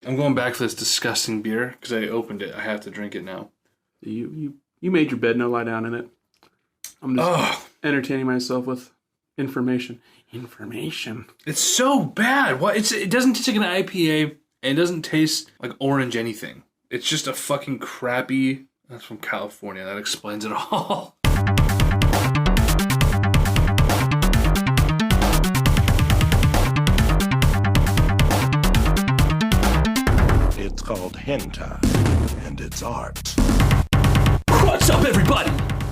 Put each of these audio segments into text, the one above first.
I'm going back for this disgusting beer because I opened it. I have to drink it now. You made your bed, now lie down in it. I'm just entertaining myself with information. It's so bad. What? It doesn't taste like an IPA, and it doesn't taste like orange anything. It's just a fucking crappy... That's from California. That explains it all. It's called hentai, and it's art. What's up, everybody?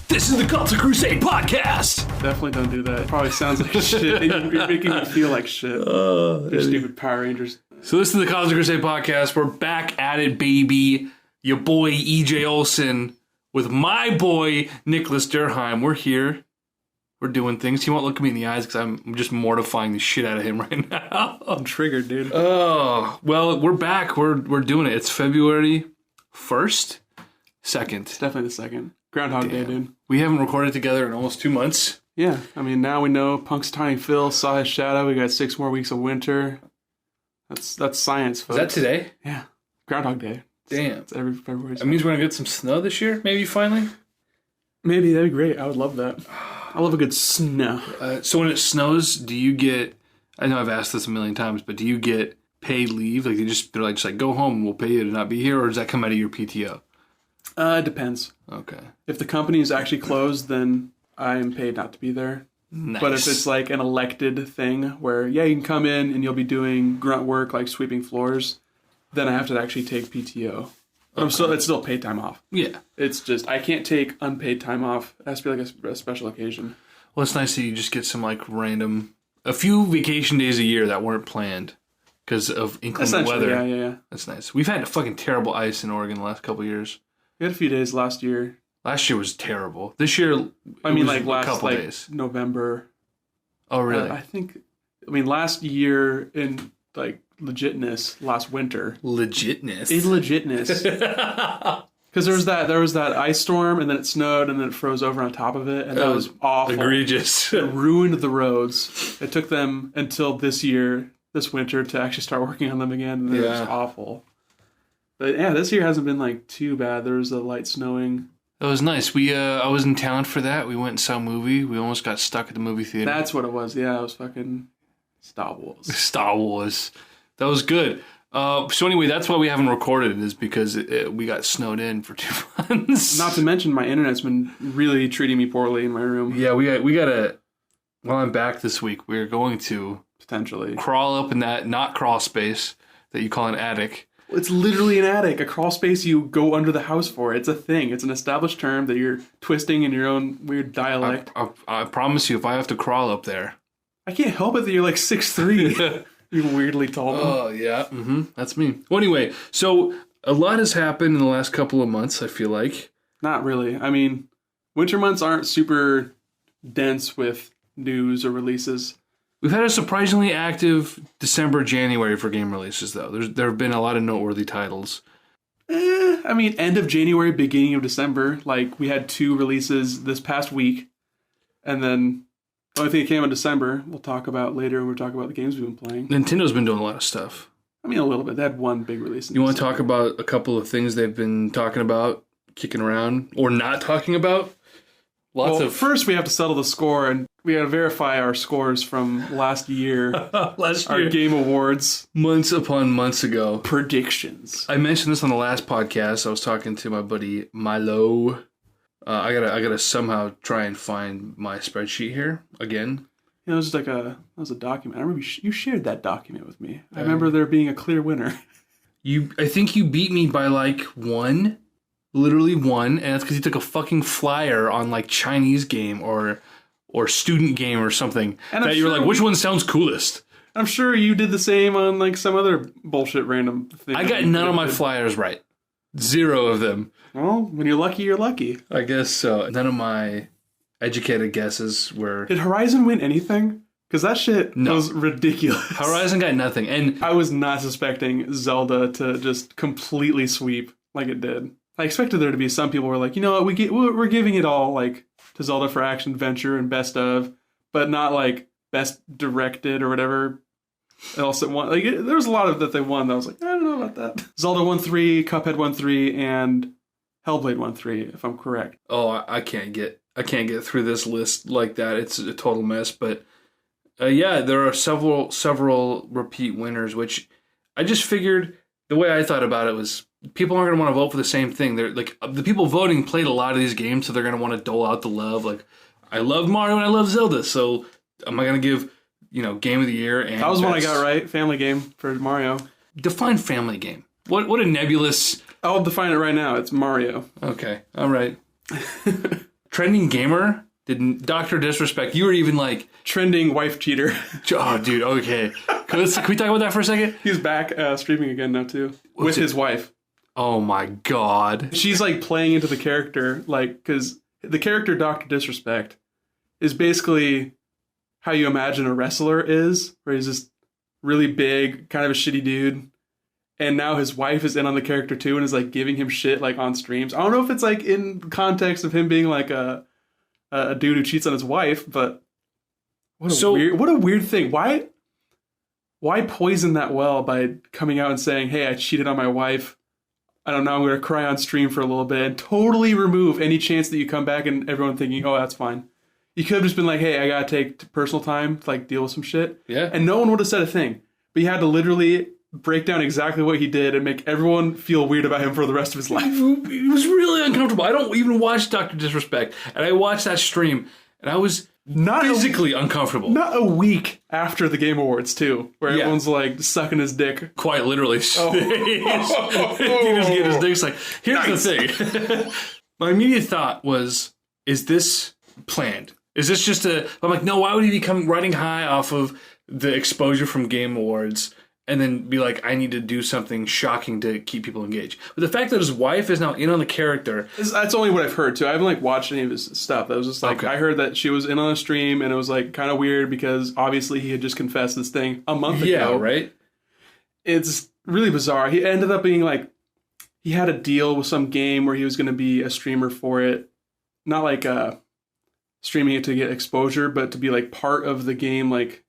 This is the Cult of Crusade podcast. Definitely don't do that. It probably sounds like shit. You're making me feel like shit. They're stupid Power Rangers. So this is the Cult of Crusade podcast. We're back at it, baby. Your boy, EJ Olsen, with my boy, Nicholas Durheim. We're here. We're doing things. He won't look at me in the eyes because I'm just mortifying the shit out of him right now. I'm triggered, dude. Oh, well, we're back. We're doing it. It's February 1st? 2nd. It's definitely the 2nd. Groundhog Day, dude. We haven't recorded together in almost 2 months. Yeah, I mean, now we know Punxsutawney Phil saw his shadow. We got 6 more weeks of winter. That's science, folks. Is that today? Yeah. Groundhog Day. Damn. It's every February. That means we're going to get some snow this year, maybe, finally? Maybe. That'd be great. I would love that. I love a good snow. So when it snows, do you get... I know I've asked this a million times, but do you get paid leave? Like, they're like, go home and we'll pay you to not be here, or does that come out of your PTO? It depends. Okay. If the company is actually closed, then I'm paid not to be there. Nice. But if it's like an elected thing where, yeah, you can come in and you'll be doing grunt work like sweeping floors, then I have to actually take PTO. But it's still paid time off. Yeah. It's just, I can't take unpaid time off. It has to be like a special occasion. Well, it's nice that you just get some like a few vacation days a year that weren't planned because of inclement weather. Yeah. That's nice. We've had fucking terrible ice in Oregon the last couple of years. We had a few days last year. Last year was terrible. This year, I mean, like a couple days. November. Oh, really? Last year in like legitness, last winter. Legitness? In legitness. Because there was that ice storm, and then it snowed, and then it froze over on top of it, and that was awful. Egregious. It ruined the roads. It took them until this winter, to actually start working on them again, and it was awful. But yeah, this year hasn't been like too bad. There was a light snowing. That was nice. I was in town for that. We went and saw a movie. We almost got stuck at the movie theater. That's what it was. Yeah, it was fucking Star Wars. Star Wars. That was good. So anyway, that's why we haven't recorded, is because we got snowed in for 2 months. Not to mention my internet's been really treating me poorly in my room. Yeah, we gotta. While I'm back this week, we're going to potentially crawl up in that not crawl space that you call an attic. It's literally an attic, a crawl space you go under the house for. It's a thing. It's an established term that you're twisting in your own weird dialect. I promise you, if I have to crawl up there, I can't help it that you're like 6'3". You're weirdly tall. Oh, yeah. That's me. Well, anyway, so a lot has happened in the last couple of months, I feel like. Not really. I mean, winter months aren't super dense with news or releases. We've had a surprisingly active December, January for game releases, though. There have been a lot of noteworthy titles. I mean, end of January, beginning of December. Like, we had 2 releases this past week. And then the only thing that came in December, we'll talk about later when we're talking about the games we've been playing. Nintendo been doing a lot of stuff. I mean, a little bit. They had 1 big release. You want to talk about a couple of things they've been talking about, kicking around, or not talking about? First we have to settle the score, and we got to verify our scores from last year. Our Game Awards. Months upon months ago. Predictions. I mentioned this on the last podcast. I was talking to my buddy Milo. I gotta somehow try and find my spreadsheet here again. It was just that was a document. I remember you shared that document with me. I remember there being a clear winner. I think you beat me by like 1. Literally 1, and that's because you took a fucking flyer on like Chinese game or student game or something. And that you were like, which one sounds coolest? I'm sure you did the same on like some other bullshit random thing. I got none of my flyers right. 0 of them. Well, when you're lucky, you're lucky. I guess so. None of my educated guesses were... Did Horizon win anything? Because that shit was ridiculous. Horizon got nothing. And I was not suspecting Zelda to just completely sweep like it did. I expected there to be some people who were like, you know what, we're giving it all like to Zelda for action adventure and best of, but not like best directed or whatever. They also won. Like there was a lot of that they won. That I was like, I don't know about that. Zelda won 3, Cuphead won 3, and Hellblade won 3. If I'm correct. Oh, I can't get through this list like that. It's a total mess. But yeah, there are several repeat winners, which I just figured the way I thought about it was people aren't going to want to vote for the same thing. They're like the people voting played a lot of these games, so they're going to want to dole out the love. Like I love Mario and I love Zelda, so am I going to give Game of the Year? And that was one I got right. Family game for Mario. Define family game. What a nebulous. I'll define it right now. It's Mario. Okay, all right. Trending gamer. Did Dr. Disrespect? You were even like trending wife cheater. Oh, dude. Okay. Can we talk about that for a second? He's back streaming again now too with his wife. Oh my god. She's like playing into the character, like because the character Dr. Disrespect is basically how you imagine a wrestler is, where he's just really big, kind of a shitty dude. And now his wife is in on the character too and is like giving him shit like on streams. I don't know if it's like in context of him being like a dude who cheats on his wife, but what a weird thing. Why poison that well by coming out and saying, hey, I cheated on my wife. I don't know, I'm going to cry on stream for a little bit and totally remove any chance that you come back and everyone thinking, oh, that's fine. You could have just been like, hey, I got to take personal time to like deal with some shit. Yeah. And no one would have said a thing. But you had to literally break down exactly what he did and make everyone feel weird about him for the rest of his life. It was really uncomfortable. I don't even watch Dr. Disrespect. And I watched that stream and I was not physically uncomfortable. Not a week after the Game Awards, too, where everyone's like sucking his dick. Quite literally. Oh. He just get his dick like, here's the thing. My immediate thought was, is this planned? Is this just I'm like, no, why would he become riding high off of the exposure from Game Awards and then be like, I need to do something shocking to keep people engaged? But the fact that his wife is now in on the character... That's only what I've heard, too. I haven't, like, watched any of his stuff. That was just, like, okay. I heard that she was in on a stream, and it was, like, kind of weird because, obviously, he had just confessed this thing a month ago. Yeah, right? It's really bizarre. He ended up being, like... He had a deal with some game where he was going to be a streamer for it. Not, like, streaming it to get exposure, but to be, like, part of the game, like,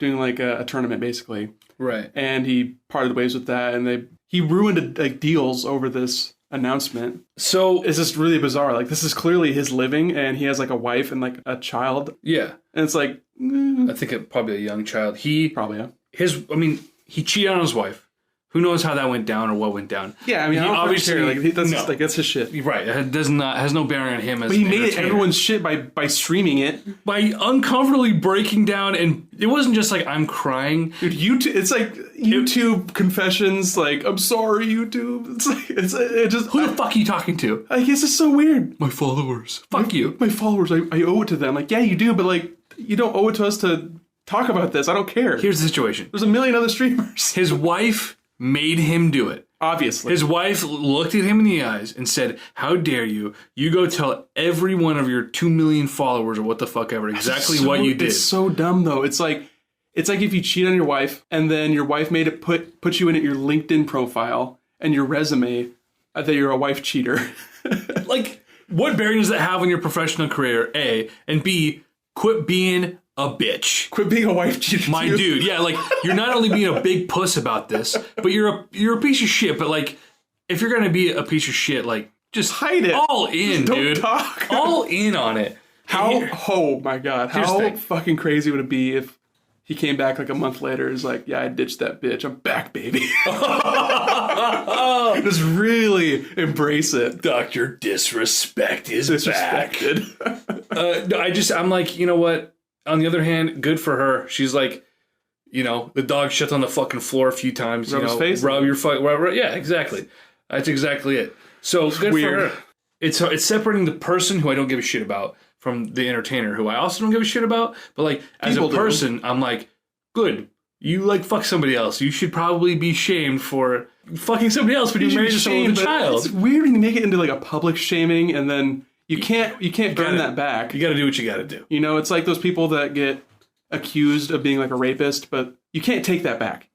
doing, like, a tournament, basically. Right. And he parted ways with that, and he ruined like deals over this announcement. So it's just really bizarre. Like this is clearly his living, and he has like a wife and like a child. Yeah. And it's like I think probably a young child. He cheated on his wife. Who knows how that went down or what went down? Yeah, I mean, obviously, that's his shit. Right, it has no bearing on him. As but he made it everyone's shit by streaming it, by uncomfortably breaking down, and it wasn't just like I'm crying. Dude, YouTube, it's like YouTube confessions. Like, I'm sorry, YouTube. It's like it just. Who the fuck are you talking to? Like, it's just so weird. My followers. Fuck you. My followers. I owe it to them. Like, yeah, you do, but like, you don't owe it to us to talk about this. I don't care. Here's the situation. There's a million other streamers. His wife made him do it. Obviously. His wife looked at him in the eyes and said, how dare you? You go tell every one of your 2 million followers or what the fuck ever exactly what you did. It's so dumb, though. It's like if you cheat on your wife and then your wife made it put you in at your LinkedIn profile and your resume that you're a wife cheater. Like, what bearing does that have on your professional career, A? And B, quit being a bitch. Quit being a wife cheater. My dude, yeah, like, you're not only being a big puss about this, but you're a piece of shit. But, like, if you're going to be a piece of shit, like, just hide it. All in, just dude. Don't talk. All in on it. Oh, my God. How fucking crazy would it be if he came back like a month later and is like, yeah, I ditched that bitch. I'm back, baby. Just really embrace it. Dr. Disrespect is disrespected. Back. I'm like, you know what? On the other hand, good for her. She's like, the dog shit on the fucking floor a few times. Rub his face. Rub your fuck. Yeah, exactly. That's exactly it. So good weird. for her. It's separating the person who I don't give a shit about from the entertainer who I also don't give a shit about. But like as a person, I'm like, good. You like fuck somebody else. You should probably be shamed for fucking somebody else when you're married to someone with a child. It's weird when you make it into like a public shaming and then you can't burn that back. You got to do what you got to do. It's like those people that get accused of being like a rapist, but you can't take that back.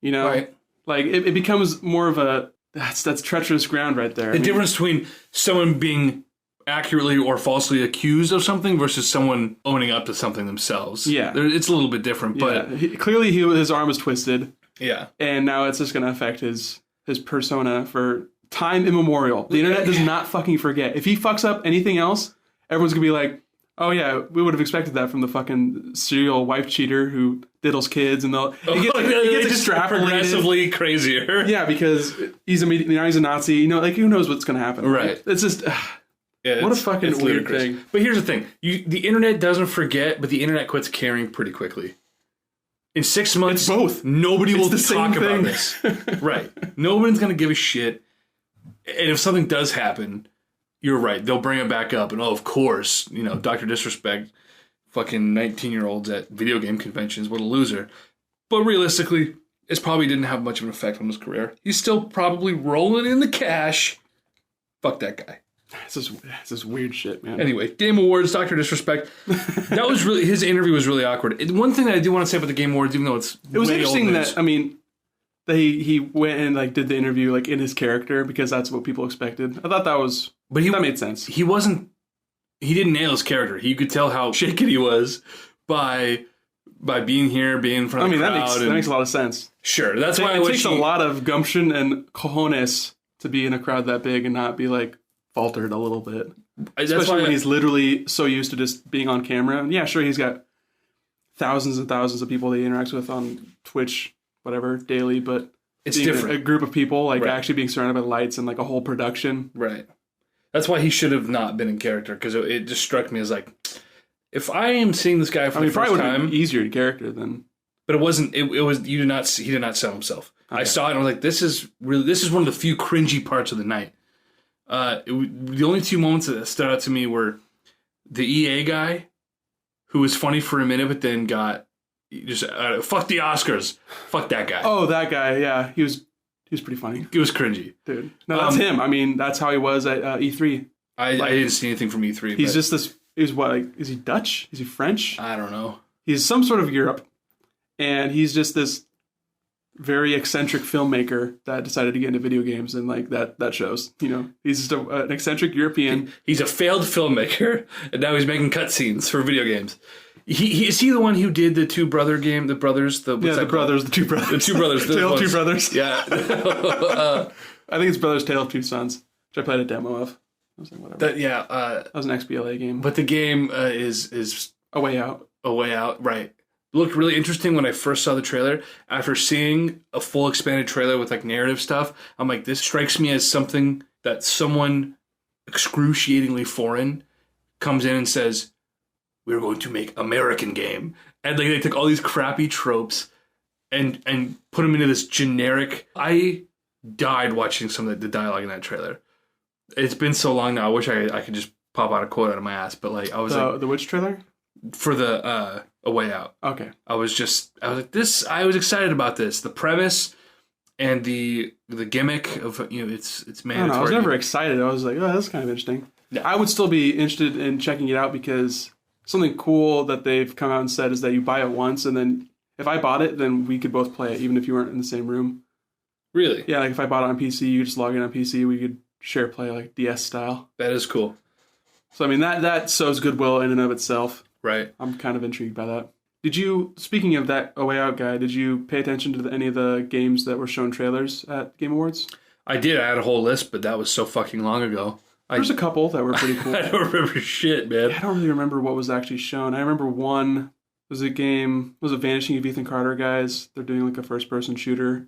Right. Like it becomes more of a that's treacherous ground right there. The difference between someone being accurately or falsely accused of something versus someone owning up to something themselves. Yeah. It's a little bit different, but clearly his arm was twisted. Yeah. And now it's just going to affect his persona for time immemorial. The internet does not fucking forget. If he fucks up anything else, everyone's going to be like, oh yeah, we would have expected that from the fucking serial wife cheater who diddles kids, and it gets extrapolated. Progressively crazier. Yeah, because he's a Nazi. You know, like who knows what's going to happen? Right. It's just what a fucking weird thing. But here's the thing: the internet doesn't forget, but the internet quits caring pretty quickly. In 6 months, it's both. Nobody will talk thing. about this. Right. Nobody's going to give a shit. And if something does happen, you're right. They'll bring it back up. And, of course, Dr. Disrespect, fucking 19-year-olds at video game conventions, what a loser. But realistically, it probably didn't have much of an effect on his career. He's still probably rolling in the cash. Fuck that guy. It's just weird shit, man. Anyway, Game Awards, Dr. Disrespect. That was really, his interview was really awkward. One thing that I do want to say about the Game Awards, even though it was interesting that he went and like did the interview like in his character because that's what people expected. I thought that made sense. He didn't nail his character. You could tell how shaken he was by being here, being in front of the crowd. That makes a lot of sense. Sure, that's why it takes a lot of gumption and cojones to be in a crowd that big and not be like faltered a little bit. Especially when he's literally so used to just being on camera. And yeah, sure, he's got thousands and thousands of people that he interacts with on Twitch, whatever, daily, but it's different. A group of people, like actually being surrounded by lights and like a whole production. Right. That's why he should have not been in character, because it just struck me as like, if I am seeing this guy for the first time... probably would have been easier to character than... But it wasn't, he did not sell himself. Okay. I saw it and I was like, this is one of the few cringy parts of the night. The only two moments that stood out to me were the EA guy, who was funny for a minute, but then got just fuck the Oscars, fuck that guy. Oh, that guy, yeah, he was pretty funny. It was cringy, dude. No, that's him. I mean, that's how he was at E3. I didn't see anything from E3. He's just this. He's what? Like, is he Dutch? Is he French? I don't know. He's some sort of Europe, and he's just this very eccentric filmmaker that decided to get into video games, and like that shows. He's just an eccentric European. He's a failed filmmaker, and now he's making cutscenes for video games. Is he the one who did the two brother game? The two brothers. The two brothers. Tale of Two Brothers. Yeah. I think it's Brothers Tale of Two Sons, which I played a demo of. I was like, whatever. That was an XBLA game. But the game is A Way Out. A Way Out, right. Looked really interesting when I first saw the trailer. After seeing a full expanded trailer with like narrative stuff, I'm like, this strikes me as something that someone excruciatingly foreign comes in and says, we're going to make American game. And like they took all these crappy tropes and put them into this generic... I died watching some of the dialogue in that trailer. It's been so long now, I wish I could just pop out a quote out of my ass, but like I was the which trailer? For the A Way Out. Okay. I was excited about this. The premise and the gimmick of it's mandatory. I was never excited. I was like, oh, that's kind of interesting. Yeah. I would still be interested in checking it out because something cool that they've come out and said is that you buy it once, and then if I bought it, then we could both play it, even if you weren't in the same room. Really? Yeah, like if I bought it on PC, you could just log in on PC, we could share play like DS style. That is cool. So I mean that sows goodwill in and of itself. Right. I'm kind of intrigued by that. Speaking of that A Way Out guy, did you pay attention to any of the games that were shown trailers at Game Awards? I did. I had a whole list, but that was so fucking long ago. There's a couple that were pretty cool. I don't remember shit, man. I don't really remember what was actually shown. I remember one was a game, it was a Vanishing of Ethan Carter guys. They're doing like a first-person shooter.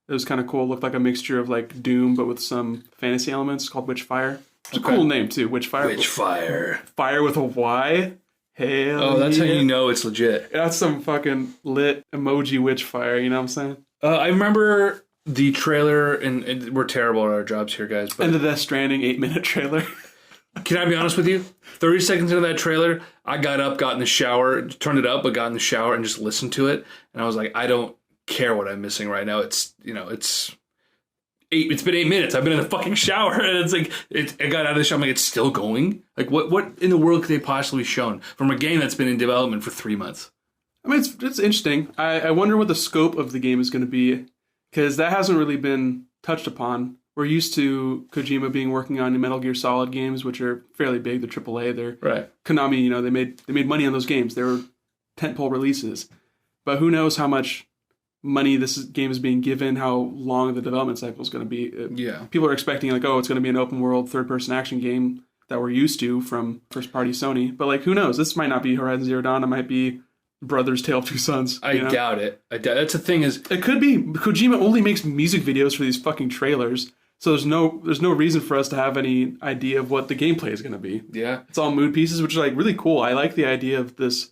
It was kind of cool. It looked like a mixture of like Doom, but with some fantasy elements, called Witchfire. It's a cool name too, Witchfire. Witchfire. Fire with a Y. Hell oh, that's how you know it's legit. That's some fucking lit emoji Witchfire, you know what I'm saying? I remember the trailer, and we're terrible at our jobs here, guys. But and the Death Stranding 8-minute trailer. Can I be honest with you? 30 seconds into that trailer, I got up, got in the shower, turned it up, but got in the shower and just listened to it. And I was like, I don't care what I'm missing right now. It's been 8 minutes. I've been in the fucking shower, and it's like I got out of the shower. I'm like, it's still going. Like, what in the world could they possibly shown from a game that's been in development for 3 months? I mean, it's interesting. I wonder what the scope of the game is going to be, because that hasn't really been touched upon. we're used to Kojima being working on Metal Gear Solid games, which are fairly big. They're AAA. They're Right. Konami. You know, they made money on those games. They were tentpole releases. But who knows how much money this game is being given, how long the development cycle is going to be. Yeah. People are expecting like, oh, it's going to be an open world third-person action game that we're used to from first-party Sony. But like, who knows? This might not be Horizon Zero Dawn. It might be Brothers Tale of Two Sons. I doubt it. That's the thing is... It could be. Kojima only makes music videos for these fucking trailers. So there's no reason for us to have any idea of what the gameplay is going to be. Yeah. It's all mood pieces, which is like really cool. I like the idea of this,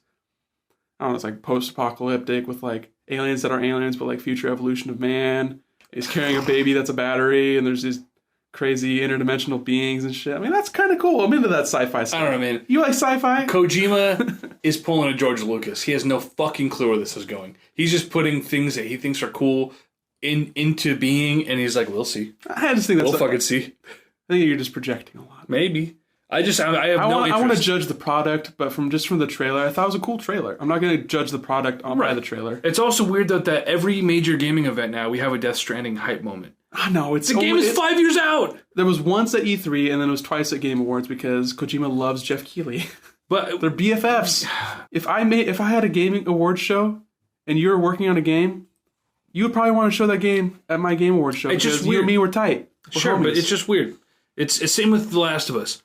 I don't know, it's like post-apocalyptic with like aliens that aren't aliens, but like future evolution of man. He's carrying a baby that's a battery, and there's these crazy interdimensional beings and shit. I mean, that's kind of cool. I'm into that sci-fi stuff. I don't know, man. You like sci-fi? Kojima is pulling a George Lucas. He has no fucking clue where this is going. He's just putting things that he thinks are cool into being, and he's like, we'll see. I just think that's... We'll fucking see. I think you're just projecting a lot. Maybe. I have no interest. I want to judge the product, but from the trailer, I thought it was a cool trailer. I'm not going to judge the product by the trailer. It's also weird, though, that every major gaming event now, we have a Death Stranding hype moment. No, the game is 5 years out. There was once at E3, and then it was twice at Game Awards because Kojima loves Jeff Keighley. But they're BFFs. If I had a gaming awards show, and you were working on a game, you would probably want to show that game at my Game Awards show. It's because just weird. You and me were tight. Sure, but it's just weird. It's same with The Last of Us.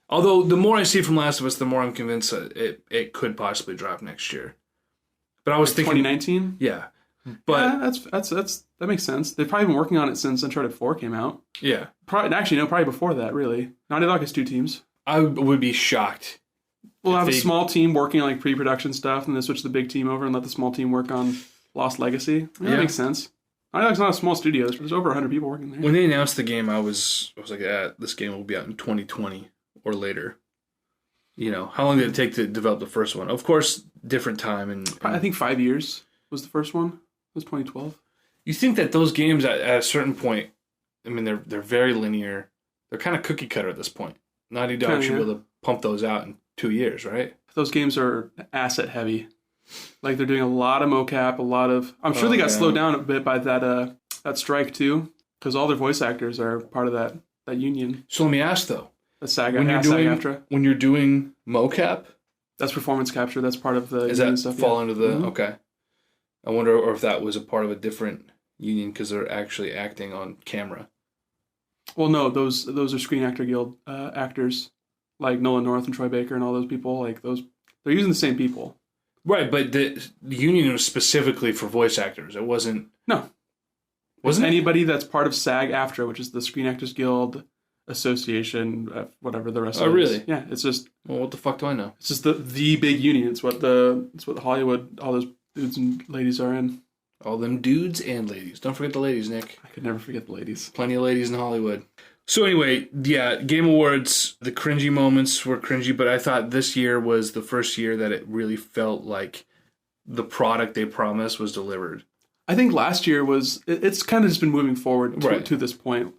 Although the more I see from Last of Us, the more I'm convinced that it could possibly drop next year. But I was thinking 2019. Yeah, but that makes sense. They've probably been working on it since Uncharted 4 came out. Yeah, probably before that. Really, Naughty Dog has 2 teams. I would be shocked. We'll have a small team working on like pre-production stuff, and then switch the big team over and let the small team work on Lost Legacy. That makes sense. Naughty Dog's not a small studio. There's over 100 people working there. When they announced the game, I was like, this game will be out in 2020 or later. You know, how long did it take to develop the first one? Of course, different time. And I think 5 years was the first one. It was 2012. You think that those games at a certain point, I mean, they're very linear. They're kind of cookie cutter at this point. Naughty Dog should be able to pump those out in 2 years, right? Those games are asset heavy. Like they're doing a lot of mocap, a lot of... I'm sure they got slowed down a bit by that strike too, because all their voice actors are part of that union. So let me ask though, the SAG-AFTRA. When you're doing mocap, that's performance capture. That's part of the does union that stuff. fall under the okay? I wonder if that was a part of a different union because they're actually acting on camera. Well, no, those are Screen Actor Guild actors, like Nolan North and Troy Baker and all those people. Like those, they're using the same people. Right, but the union was specifically for voice actors. It wasn't... No. Wasn't anybody that's part of SAG-AFTRA, which is the Screen Actors Guild Association, whatever the rest of it is. Oh, really? Yeah, it's just... Well, what the fuck do I know? It's just the big union. It's what Hollywood, all those dudes and ladies are in. All them dudes and ladies. Don't forget the ladies, Nick. I could never forget the ladies. Plenty of ladies in Hollywood. So anyway, yeah, Game Awards, the cringy moments were cringy, but I thought this year was the first year that it really felt like the product they promised was delivered. I think last year was... It's kind of just been moving forward to this point.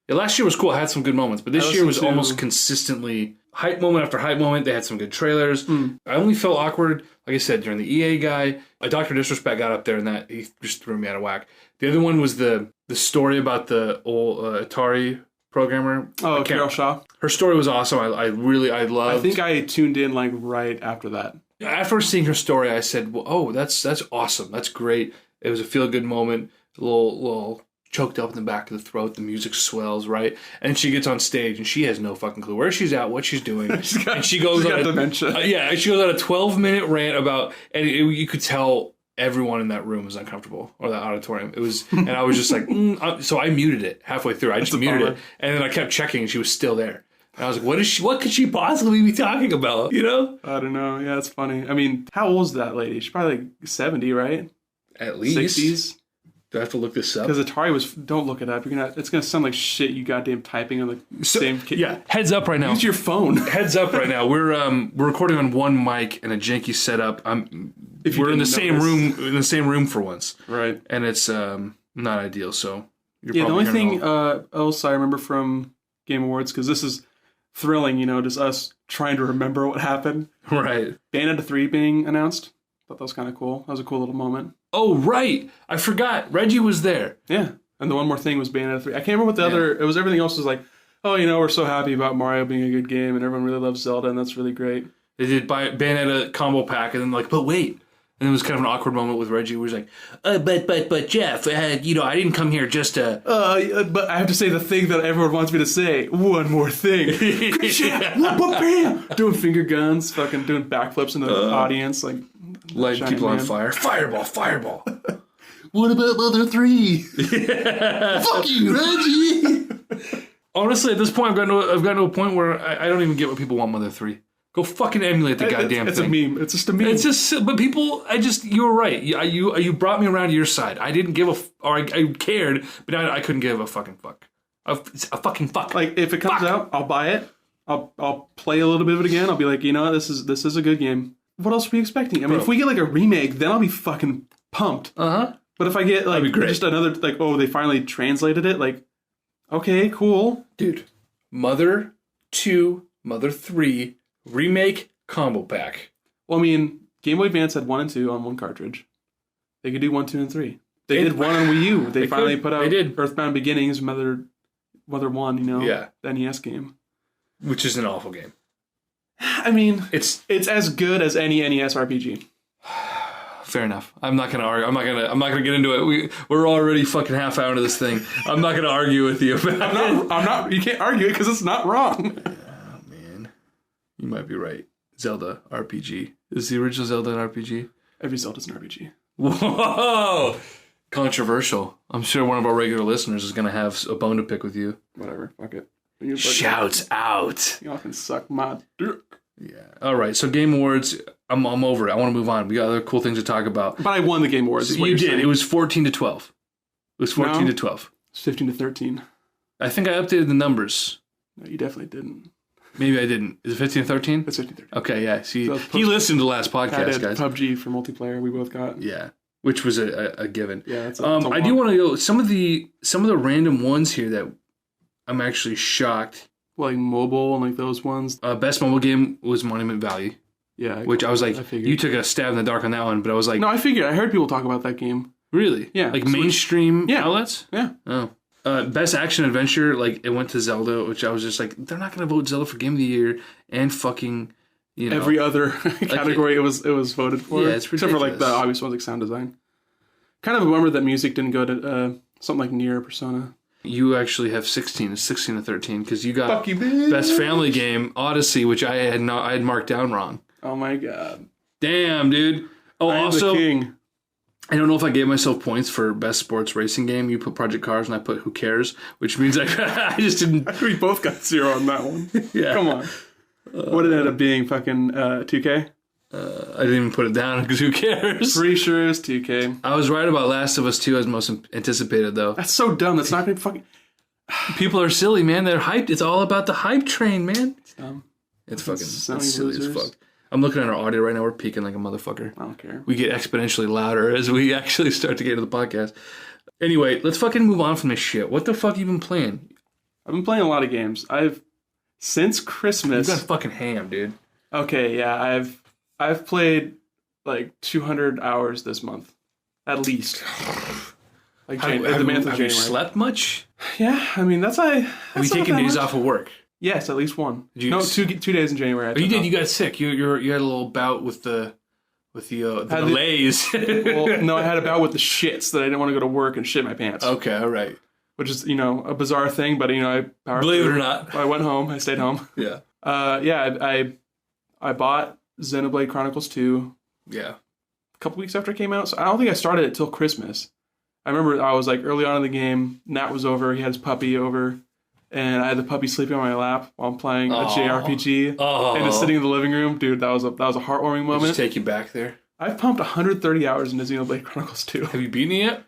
Yeah, last year was cool. I had some good moments, but this year was almost consistently hype moment after hype moment. They had some good trailers. I only felt awkward, like I said, during the EA guy. Dr. Disrespect got up there, and that he just threw me out of whack. The other one was the story about the old Atari programmer. Oh, Carol Shaw. Her story was awesome. I loved. I think I tuned in like right after that. After seeing her story, I said, well, "Oh, that's awesome. That's great." It was a feel good moment. A little choked up in the back of the throat. The music swells, right? And she gets on stage, and she has no fucking clue where she's at, what she's doing. And she goes on dementia. She goes on a 12-minute rant about, and you could tell everyone in that room was uncomfortable, or that auditorium. It was, and I was just like, so I muted it halfway through. I just muted it, and then I kept checking, and she was still there. And I was like, what could she possibly be talking about? You know? I don't know. Yeah, it's funny. I mean, how old is that lady? She's probably like 70, right? At least 60s. Do I have to look this up? Because Atari was... Don't look it up. It's gonna sound like shit. You goddamn typing on the same. Yeah. Heads up right now. Use your phone. Heads up right now. We're recording on one mic and a janky setup. We're in the same room. In the same room for once. Right. And it's not ideal. So the only thing else I remember from Game Awards, because this is thrilling, just us trying to remember what happened. Right. Bayonetta 3 being announced. Thought that was kind of cool. That was a cool little moment. Oh, right. I forgot. Reggie was there. Yeah. And the one more thing was Bayonetta 3. I can't remember what the other... It was everything else was like, oh, we're so happy about Mario being a good game, and everyone really loves Zelda, and that's really great. They did Bayonetta combo pack, and then but wait. And it was kind of an awkward moment with Reggie where he's like, but Jeff, I didn't come here just to... but I have to say the thing that everyone wants me to say. One more thing. Bam! Doing finger guns, fucking doing backflips in the audience, like... Lighting people on fire. Fireball. What about Mother 3? Fuck you, Reggie! Honestly, at this point, I've gotten to a point where I don't even get what people want Mother 3. Go fucking emulate the goddamn thing. It's a meme. It's just a meme. It's just, but people, you were right. You brought me around to your side. I didn't give I cared, but I couldn't give a fucking fuck. A fucking fuck. Like, if it comes out, I'll buy it. I'll play a little bit of it again. I'll be like, this is a good game. What else are we expecting? I mean, if we get like a remake, then I'll be fucking pumped. But if I get like just another, like, oh, they finally translated it, like, okay, cool. Dude, Mother 2, Mother 3, remake combo pack. Well, I mean, Game Boy Advance had 1 and 2 on one cartridge. They could do 1, 2, and 3. They did 1 on Wii U. They finally put out Earthbound Beginnings, Mother 1, the NES game. Which is an awful game. I mean, it's as good as any NES RPG. Fair enough. I'm not gonna argue. I'm not gonna get into it. We're already fucking half hour into this thing. I'm not gonna argue with you. I'm not. You can't argue it because it's not wrong. Oh man, you might be right. Zelda RPG is the original Zelda an RPG. Every Zelda's an RPG. Whoa, controversial. I'm sure one of our regular listeners is gonna have a bone to pick with you. Whatever. Fuck it. Shouts out. Y'all can suck my dick. Yeah. All right. So Game Awards, I'm over it. I want to move on. We got other cool things to talk about. But I won the Game Awards. So you did. Saying. It was 14-12. It was 14-12. It's 15-13. I think I updated the numbers. No, you definitely didn't. Maybe I didn't. Is it 15-13? It's 15-13. Okay. Yeah. See, so he listened to the last podcast, guys. PUBG for multiplayer. We both got. Yeah. Which was a given. Yeah. That's I do want to go some of the random ones here that I'm actually shocked. Like mobile and like those ones. Best mobile game was Monument Valley. Yeah. Which I was like, you took a stab in the dark on that one, but I was like... No, I figured. I heard people talk about that game. Really? Yeah. Like mainstream outlets? Yeah. Oh. Best action adventure, like it went to Zelda, which I was just like, they're not going to vote Zelda for Game of the Year and fucking, every other category it was voted for. Yeah, it's ridiculous. Except for like the obvious ones like sound design. Kind of a bummer that music didn't go to something like Nier Persona. You actually have 16-13 because you got Best Family Game Odyssey, which I had marked down wrong. Oh my god! Damn, dude. Oh, I am also, the king. I don't know if I gave myself points for Best Sports Racing Game. You put Project Cars and I put Who Cares, which means I just didn't. We both got 0 on that one. Yeah, come on. What did it end up being? Fucking 2K. I didn't even put it down because who cares? Pretty sure it's 2K. I was right about Last of Us 2 as most anticipated, though. That's so dumb. That's not going to fucking... People are silly, man. They're hyped. It's all about the hype train, man. It's dumb. It's silly as fuck. I'm looking at our audio right now. We're peaking like a motherfucker. I don't care. We get exponentially louder as we actually start to get to the podcast. Anyway, let's fucking move on from this shit. What the fuck have you been playing? I've been playing a lot of games. Since Christmas... You got fucking ham, dude. Okay, yeah. I've played like 200 hours this month, at least. Like the month of January. Have you slept much? Yeah, I mean that's have you taken days off of work? Yes, at least one. No, two days in January. You did. You got sick. You had a little bout with the malaise. Well, no, I had a bout with the shits that I didn't want to go to work and shit my pants. Okay, all right. Which is a bizarre thing, but I powered believe through. It or not. I went home. I stayed home. Yeah. I bought Xenoblade Chronicles 2. Yeah. A couple weeks after it came out. So I don't think I started it till Christmas. I remember I was like early on in the game. Nat was over. He had his puppy over. And I had the puppy sleeping on my lap while I'm playing a JRPG. And just sitting in the living room. Dude, that was a heartwarming moment. Did take you back there? I've pumped 130 hours into Xenoblade Chronicles 2. Have you beaten it yet?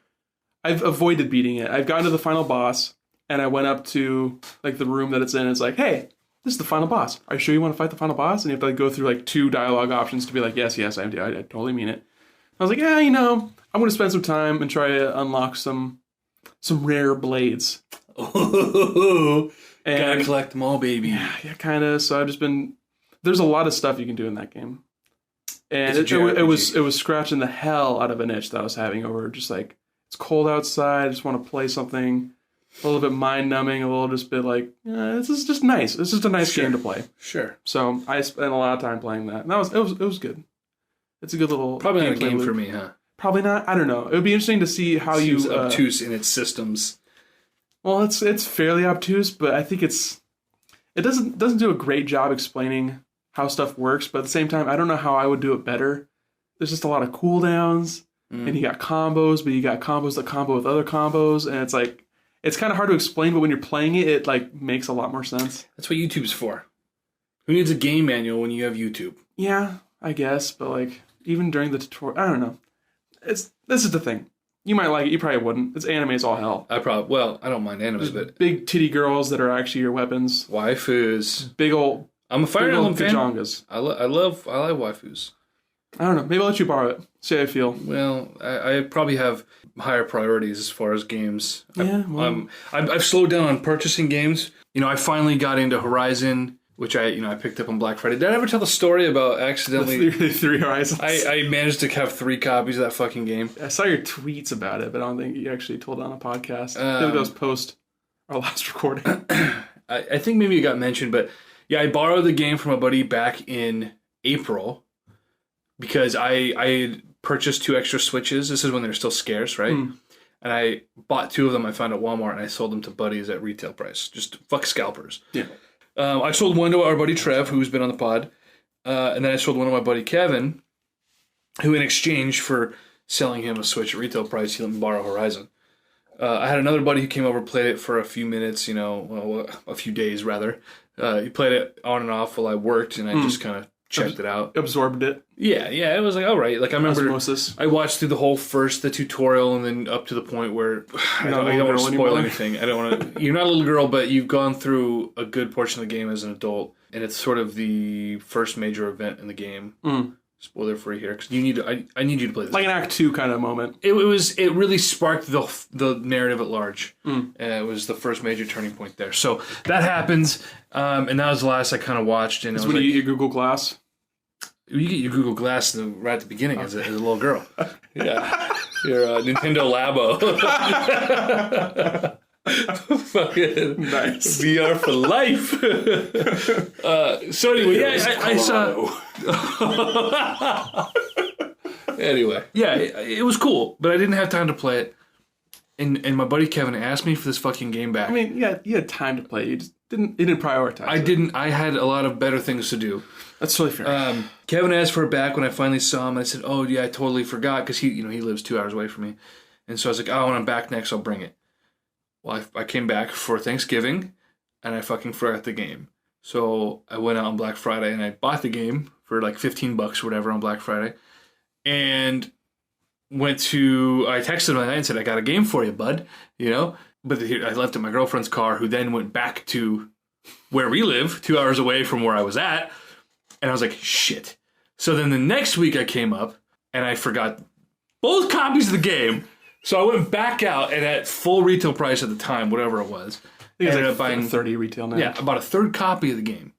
I've avoided beating it. I've gotten to the final boss. And I went up to like the room that it's in. It's like, hey, this is the final boss. Are you sure you want to fight the final boss? And you have to like go through like 2 dialogue options to be like, yes, I do. I totally mean it. I was like, yeah, I'm going to spend some time and try to unlock some rare blades. Oh, gotta collect them all, baby. Yeah, kind of. So I've just been. There's a lot of stuff you can do in that game, and it was scratching the hell out of an itch that I was having over just like it's cold outside. I just want to play something a little bit mind-numbing, a little just bit like, this is just nice. This is just a nice game to play. Sure. So I spent a lot of time playing that. And it was good. It's a good little Probably not a game loop. for me, huh? Probably not. I don't know. It would be interesting to see how Seems you obtuse in its systems. Well, it's fairly obtuse, but I think it doesn't do a great job explaining how stuff works. But at the same time, I don't know how I would do it better. There's just a lot of cooldowns, and you got combos, but you got combos that combo with other combos, and it's like it's kind of hard to explain. But when you're playing it, it like makes a lot more sense. That's what YouTube's for. Who needs a game manual when you have YouTube? Yeah, I guess, but like even during the tutorial, I don't know. This is the thing. You might like it. You probably wouldn't. It's anime as all hell. I don't mind animes, but Big titty girls that are actually your weapons. waifus. Big old. I'm a Fire Emblem fan. Kajangas. I like waifus. I don't know. Maybe I'll let you borrow it. See how I feel. Well, I probably have higher priorities as far as games. Yeah, well. I've slowed down on purchasing games. I finally got into Horizon, which I picked up on Black Friday. Did I ever tell the story about accidentally... Three Horizons. I managed to have 3 copies of that fucking game. I saw your tweets about it, but I don't think you actually told it on a podcast. I think that was post our last recording. I think maybe it got mentioned, but yeah, I borrowed the game from a buddy back in April because I had purchased 2 extra Switches. This is when they're still scarce, right? And I bought 2 of them I found at Walmart, and I sold them to buddies at retail price. Just fuck scalpers. Yeah. I sold one to our buddy Trev, who's been on the pod, and then I sold one to my buddy Kevin, who in exchange for selling him a Switch at retail price, he let me borrow Horizon. I had another buddy who came over, played it for a few minutes, a few days rather. He played it on and off while I worked, and I just kind of checked it out. Absorbed it. Yeah, it was like, all right. Like I remember, Osmosis. I watched through the tutorial, and then up to the point where I don't want to spoil anything. I don't want to. You're not a little girl, but you've gone through a good portion of the game as an adult, and it's sort of the first major event in the game. Spoiler free here, because I need you to play this. Like an Act 2 kind of moment. It really sparked the narrative at large. It was the first major turning point there. So that happens, and that was the last I kind of watched. And it's when you get your Google Glass. You get your Google Glass right at the beginning as a little girl. Yeah. Your Nintendo Labo. Fucking nice. VR for life. So anyway, I saw... Anyway, yeah, it was cool, but I didn't have time to play it. And my buddy Kevin asked me for this fucking game back. I mean, yeah, you had time to play. You didn't prioritize. I had a lot of better things to do. That's totally fair. Kevin asked for it back when I finally saw him. I said, "Oh yeah, I totally forgot," because he lives 2 hours away from me, and so I was like, "Oh, when I'm back next, I'll bring it." Well, I came back for Thanksgiving, and I fucking forgot the game. So I went out on Black Friday and I bought the game for like $15 or whatever on Black Friday, and I texted him and said, "I got a game for you, bud," But I left it in my girlfriend's car, who then went back to where we live, 2 hours away from where I was at. And I was like, shit. So then the next week I came up and I forgot both copies of the game. So I went back out, and at full retail price at the time, whatever it was, I ended up buying 30 retail now. Yeah, about a third copy of the game.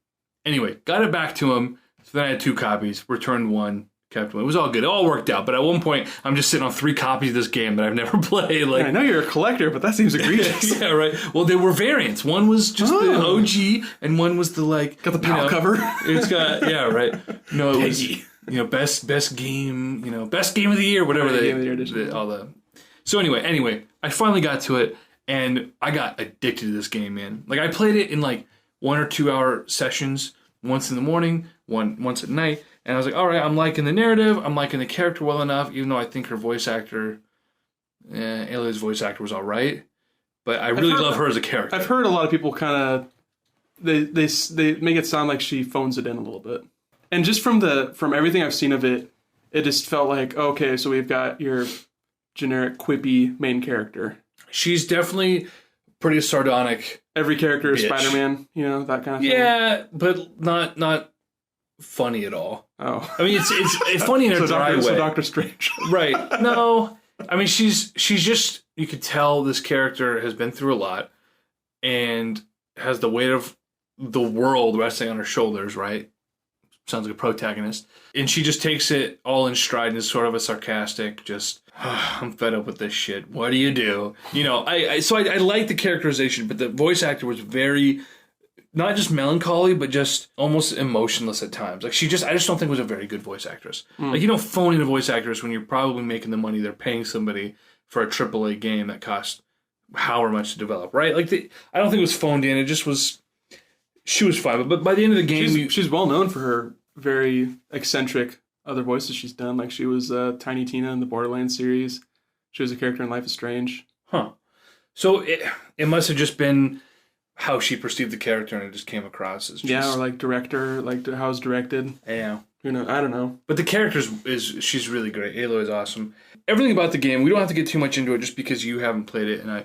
Anyway, got it back to him. So then I had 2 copies, returned 1, kept 1. It was all good. It all worked out. But at one point, I'm just sitting on 3 copies of this game that I've never played. Like, I know you're a collector, but that seems egregious. Yeah, right. Well, they were variants. One was just the OG, and one was the got the PAL cover. It's got right. No, it was best game. Best game of the year, whatever So anyway, I finally got to it, and I got addicted to this game, man. Like I played it in like 1 or 2 hour sessions, once in the morning, once at night. And I was like, all right, I'm liking the narrative. I'm liking the character well enough, even though I think her voice actor, Ayla's voice actor was all right. But I really love her as a character. I've heard a lot of people kind of, they make it sound like she phones it in a little bit. And just from everything I've seen of it, it just felt like, okay, so we've got your generic quippy main character. She's definitely pretty sardonic. Every character is Spider-Man, that kind of thing. Yeah, but not funny at all. Oh, I mean, it's funny in a dry way. So Doctor Strange, right? No, I mean she's just, you could tell this character has been through a lot and has the weight of the world resting on her shoulders, right? sounds like a protagonist. And she just takes it all in stride and is sort of a sarcastic, just, I'm fed up with this shit. What do you do? You know, I like the characterization, but the voice actor was very, not just melancholy, but just almost emotionless at times. Like, I just don't think was a very good voice actress. Like, you don't phone in a voice actress when you're probably making the money they're paying somebody for a AAA game that cost however much to develop, right? Like, I don't think it was phoned in. It just was, she was fine. But by the end of the game... She's well known for her very eccentric other voices she's done. Like, she was Tiny Tina in the Borderlands series. She was a character in Life is Strange. Huh. So it must have just been how she perceived the character and it just came across as just... Yeah, or like director, like how it's directed. Yeah. Who knows? I don't know. But the character she's really great. Aloy is awesome. Everything about the game, we don't have to get too much into it just because you haven't played it, and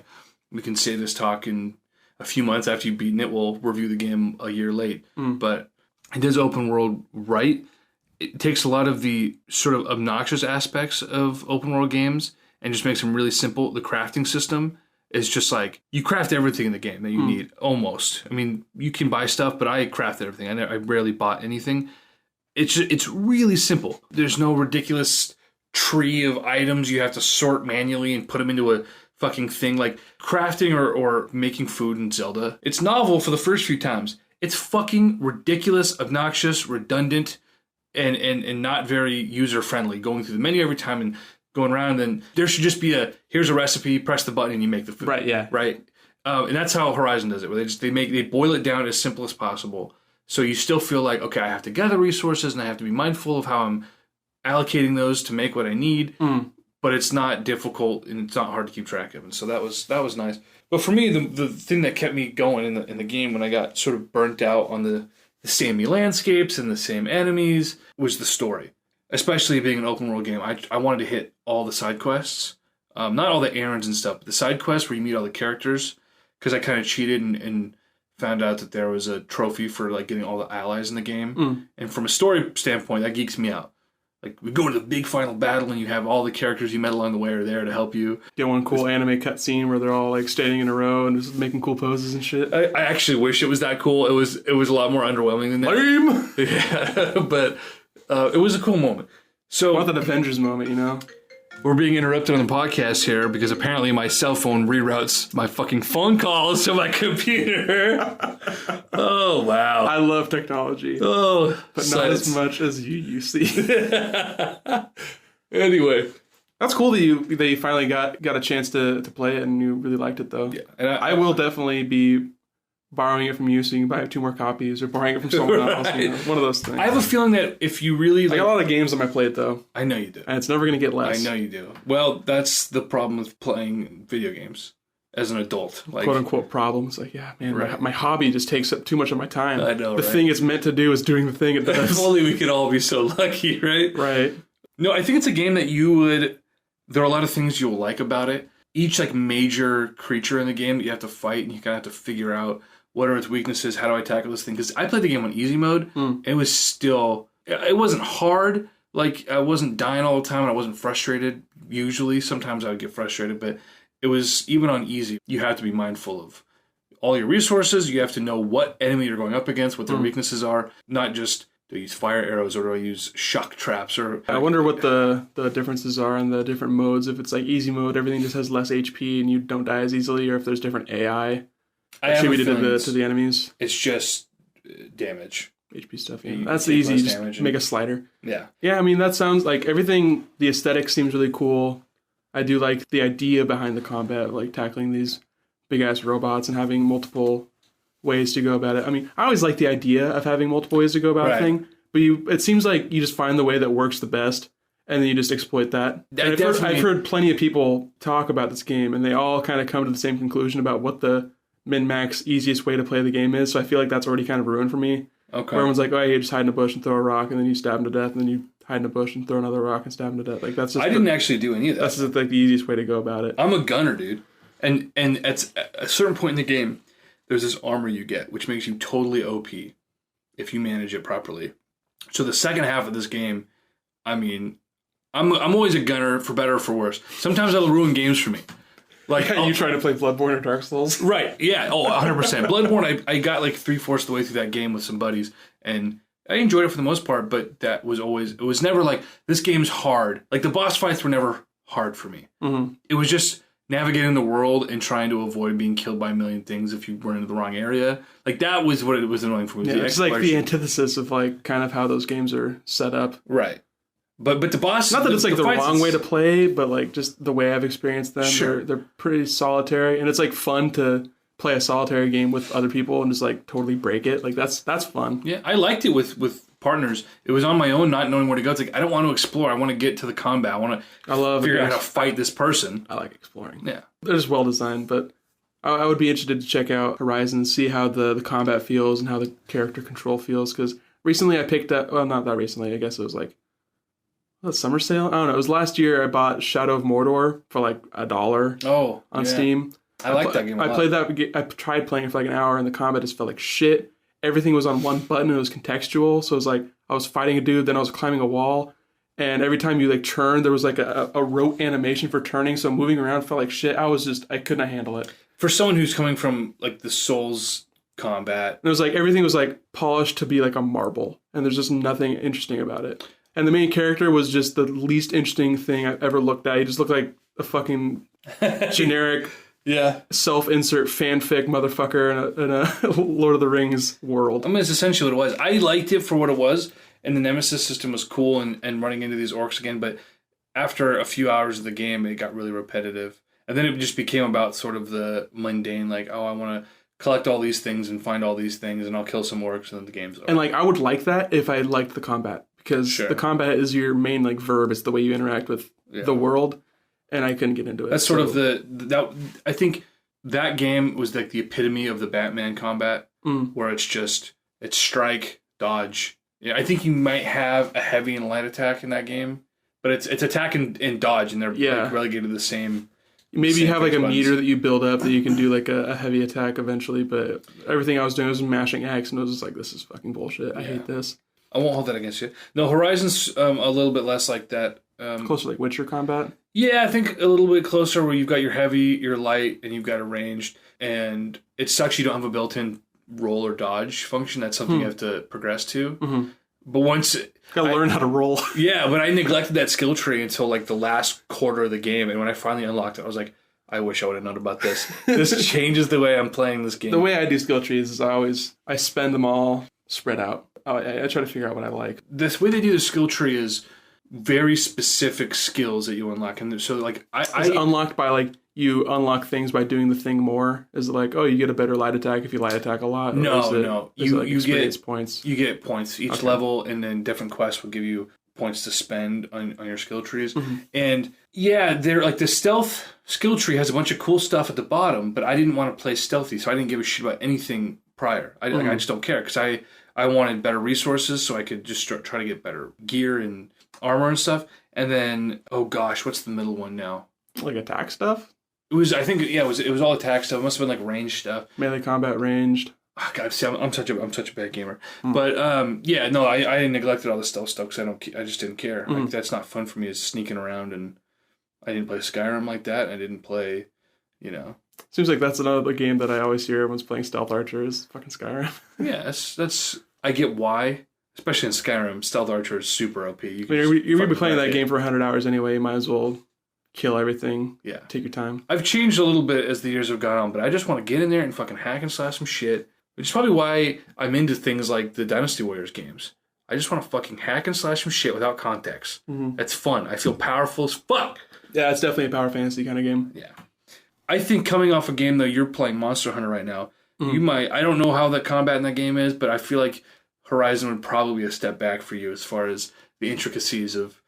we can say this talk in a few months after you've beaten it. We'll review the game a year late. But it does open world right. It takes a lot of the sort of obnoxious aspects of open world games and just makes them really simple. The crafting system is just like, you craft everything in the game that you need, almost. I mean, you can buy stuff, but I crafted everything. I rarely bought anything. It's really simple. There's no ridiculous tree of items you have to sort manually and put them into a fucking thing. Like crafting or making food in Zelda, it's novel for the first few times. It's fucking ridiculous, obnoxious, redundant, and not very user-friendly. Going through the menu every time and going around, and there should just be here's a recipe, press the button and you make the food. Right, yeah. Right? And that's how Horizon does it, where they boil it down as simple as possible. So you still feel like, okay, I have to gather resources and I have to be mindful of how I'm allocating those to make what I need. But it's not difficult and it's not hard to keep track of. And so that was nice. But for me, the thing that kept me going in the game when I got sort of burnt out on the samey landscapes and the same enemies was the story. Especially being an open world game, I wanted to hit all the side quests. Not all the errands and stuff, but the side quests where you meet all the characters. Because I kind of cheated and found out that there was a trophy for like getting all the allies in the game. And from a story standpoint, that geeks me out. Like, we go to the big final battle and you have all the characters you met along the way are there to help you. Get one cool anime cutscene where they're all like standing in a row and just making cool poses and shit. I actually wish it was that cool. It was a lot more underwhelming than that. Lame! Yeah, but it was a cool moment. So I want that Avengers moment, you know? We're being interrupted on the podcast here because apparently my cell phone reroutes my fucking phone calls to my computer. Oh, wow. I love technology. Oh, but not as much as you see. Anyway. That's cool that you finally got a chance to play it and you really liked it, though. Yeah. And I will definitely be borrowing it from you so you can buy 2 more copies, or borrowing it from someone else. You know, one of those things. I have a feeling that if you really... I got a lot of games on my plate, though. I know you do. And it's never going to get less. I know you do. Well, that's the problem with playing video games as an adult. Like, quote-unquote problems. Like, yeah, man, right. my hobby just takes up too much of my time. I know, The thing it's meant to do is doing the thing it does. If only we could all be so lucky, right? Right. No, I think it's a game that there are a lot of things you'll like about it. Each, like, major creature in the game that you have to fight, and you kind of have to figure out what are its weaknesses, how do I tackle this thing? Because I played the game on easy mode, and it was still... It wasn't hard. Like, I wasn't dying all the time, and I wasn't frustrated, usually. Sometimes I would get frustrated, but it was... Even on easy, you have to be mindful of all your resources. You have to know what enemy you're going up against, what their weaknesses are. Not just, do I use fire arrows, or do I use shock traps? Or I wonder what the differences are in the different modes. If it's like easy mode, everything just has less HP, and you don't die as easily, or if there's different AI... attributed to the enemies. It's just damage. HP stuff, yeah. That's the easy, just make a slider. Yeah. Yeah, I mean, that sounds like everything, the aesthetic seems really cool. I do like the idea behind the combat, like tackling these big-ass robots and having multiple ways to go about it. I mean, I always like the idea of having multiple ways to go about a thing, but it seems like you just find the way that works the best, and then you just exploit that. And I've heard plenty of people talk about this game, and they all kind of come to the same conclusion about what the min-max easiest way to play the game is, so I feel like that's already kind of ruined for me. Okay. Where everyone's like, oh, you just hide in a bush and throw a rock, and then you stab him to death, and then you hide in a bush and throw another rock and stab him to death. Like, that's just I didn't actually do any of that. That's just like the easiest way to go about it. I'm a gunner, dude. And at a certain point in the game, there's this armor you get, which makes you totally OP if you manage it properly. So the second half of this game, I mean, I'm always a gunner, for better or for worse. Sometimes that'll ruin games for me. Like, you try to play Bloodborne or Dark Souls? Right, yeah. Oh, 100%. Bloodborne, I got like 3/4 of the way through that game with some buddies, and I enjoyed it for the most part, but it was never like, this game's hard. Like, the boss fights were never hard for me. Mm-hmm. It was just navigating the world and trying to avoid being killed by a million things if you were in the wrong area. Like, that was what it was annoying for me. Yeah, it's like the antithesis of like kind of how those games are set up. Right. But the boss... Not that it's like the fights, wrong way to play, but like just the way I've experienced them. Sure. They're pretty solitary, and it's like fun to play a solitary game with other people and just like totally break it. Like that's fun. Yeah, I liked it with partners. It was on my own, not knowing where to go. It's like, I don't want to explore. I want to get to the combat. I love figure out how to fight this person. I like exploring. Yeah. They're just well designed, but I would be interested to check out Horizon, see how the combat feels and how the character control feels, because recently I picked up, well, not that recently, I guess it was like summer sale? I don't know. It was last year I bought Shadow of Mordor for like $1 on Steam. I like that game a lot. I played that. I tried playing it for like an hour, and the combat just felt like shit. Everything was on one button, and it was contextual. So it was like I was fighting a dude, then I was climbing a wall, and every time you like turned, there was like a rote animation for turning. So moving around felt like shit. I could not handle it. For someone who's coming from like the Souls combat, and it was like everything was like polished to be like a marble, and there's just nothing interesting about it. And the main character was just the least interesting thing I've ever looked at. He just looked like a fucking generic. Yeah. Self-insert fanfic motherfucker in a Lord of the Rings world. I mean, it's essentially what it was. I liked it for what it was, and the Nemesis system was cool and running into these orcs again, but after a few hours of the game, it got really repetitive. And then it just became about sort of the mundane, like, oh, I want to collect all these things and find all these things, and I'll kill some orcs, and then the game's over. And, like, I would like that if I liked the combat, because the combat is your main, like, verb. It's the way you interact with the world. And I couldn't get into it. That's sort of I think that game was like the epitome of the Batman combat, where it's strike, dodge. Yeah, I think you might have a heavy and light attack in that game, but it's attack and dodge, and they're like relegated to the same. Maybe you have like a meter that you build up that you can do like a heavy attack eventually, but everything I was doing was mashing X, and I was just like, this is fucking bullshit. I hate this. I won't hold that against you. No, Horizon's a little bit less like that. Closer to like Witcher combat? Yeah, I think a little bit closer where you've got your heavy, your light, and you've got a ranged. And it sucks you don't have a built-in roll or dodge function. That's something you have to progress to. Mm-hmm. But once... Gotta learn how to roll. Yeah, but I neglected that skill tree until like the last quarter of the game. And when I finally unlocked it, I was like, I wish I would have known about this. This changes the way I'm playing this game. The way I do skill trees is I spend them all spread out. I try to figure out what I like. This way they do the skill tree is very specific skills that you unlock. And so like Is it unlocked by like you unlock things by doing the thing more? Is it like, oh, you get a better light attack if you light attack a lot? No. You get points. You get points each level, and then different quests will give you points to spend on your skill trees. Mm-hmm. And yeah, they're like the stealth skill tree has a bunch of cool stuff at the bottom, but I didn't want to play stealthy, so I didn't give a shit about anything prior. I just don't care, because I wanted better resources so I could just try to get better gear and armor and stuff. And then, oh gosh, what's the middle one now? Like attack stuff? It was, I think, yeah, it was all attack stuff. It must have been like ranged stuff. Melee combat ranged. Oh, God, see, I'm such a bad gamer. But yeah, no, I neglected all the stealth stuff because I just didn't care. Like, that's not fun for me, is sneaking around, and I didn't play Skyrim like that. I didn't play, Seems like that's another game that I always hear everyone's playing Stealth Archer is fucking Skyrim. Yeah, that's I get why. Especially in Skyrim, Stealth Archer is super OP. You're going to be playing that game for 100 hours anyway. You might as well kill everything. Yeah. Take your time. I've changed a little bit as the years have gone on, but I just want to get in there and fucking hack and slash some shit. Which is probably why I'm into things like the Dynasty Warriors games. I just want to fucking hack and slash some shit without context. Mm-hmm. That's fun. I feel powerful as fuck. Yeah, it's definitely a power fantasy kind of game. Yeah. I think coming off a game, though, you're playing Monster Hunter right now. Mm-hmm. You might, I don't know how the combat in that game is, but I feel like Horizon would probably be a step back for you as far as the intricacies of,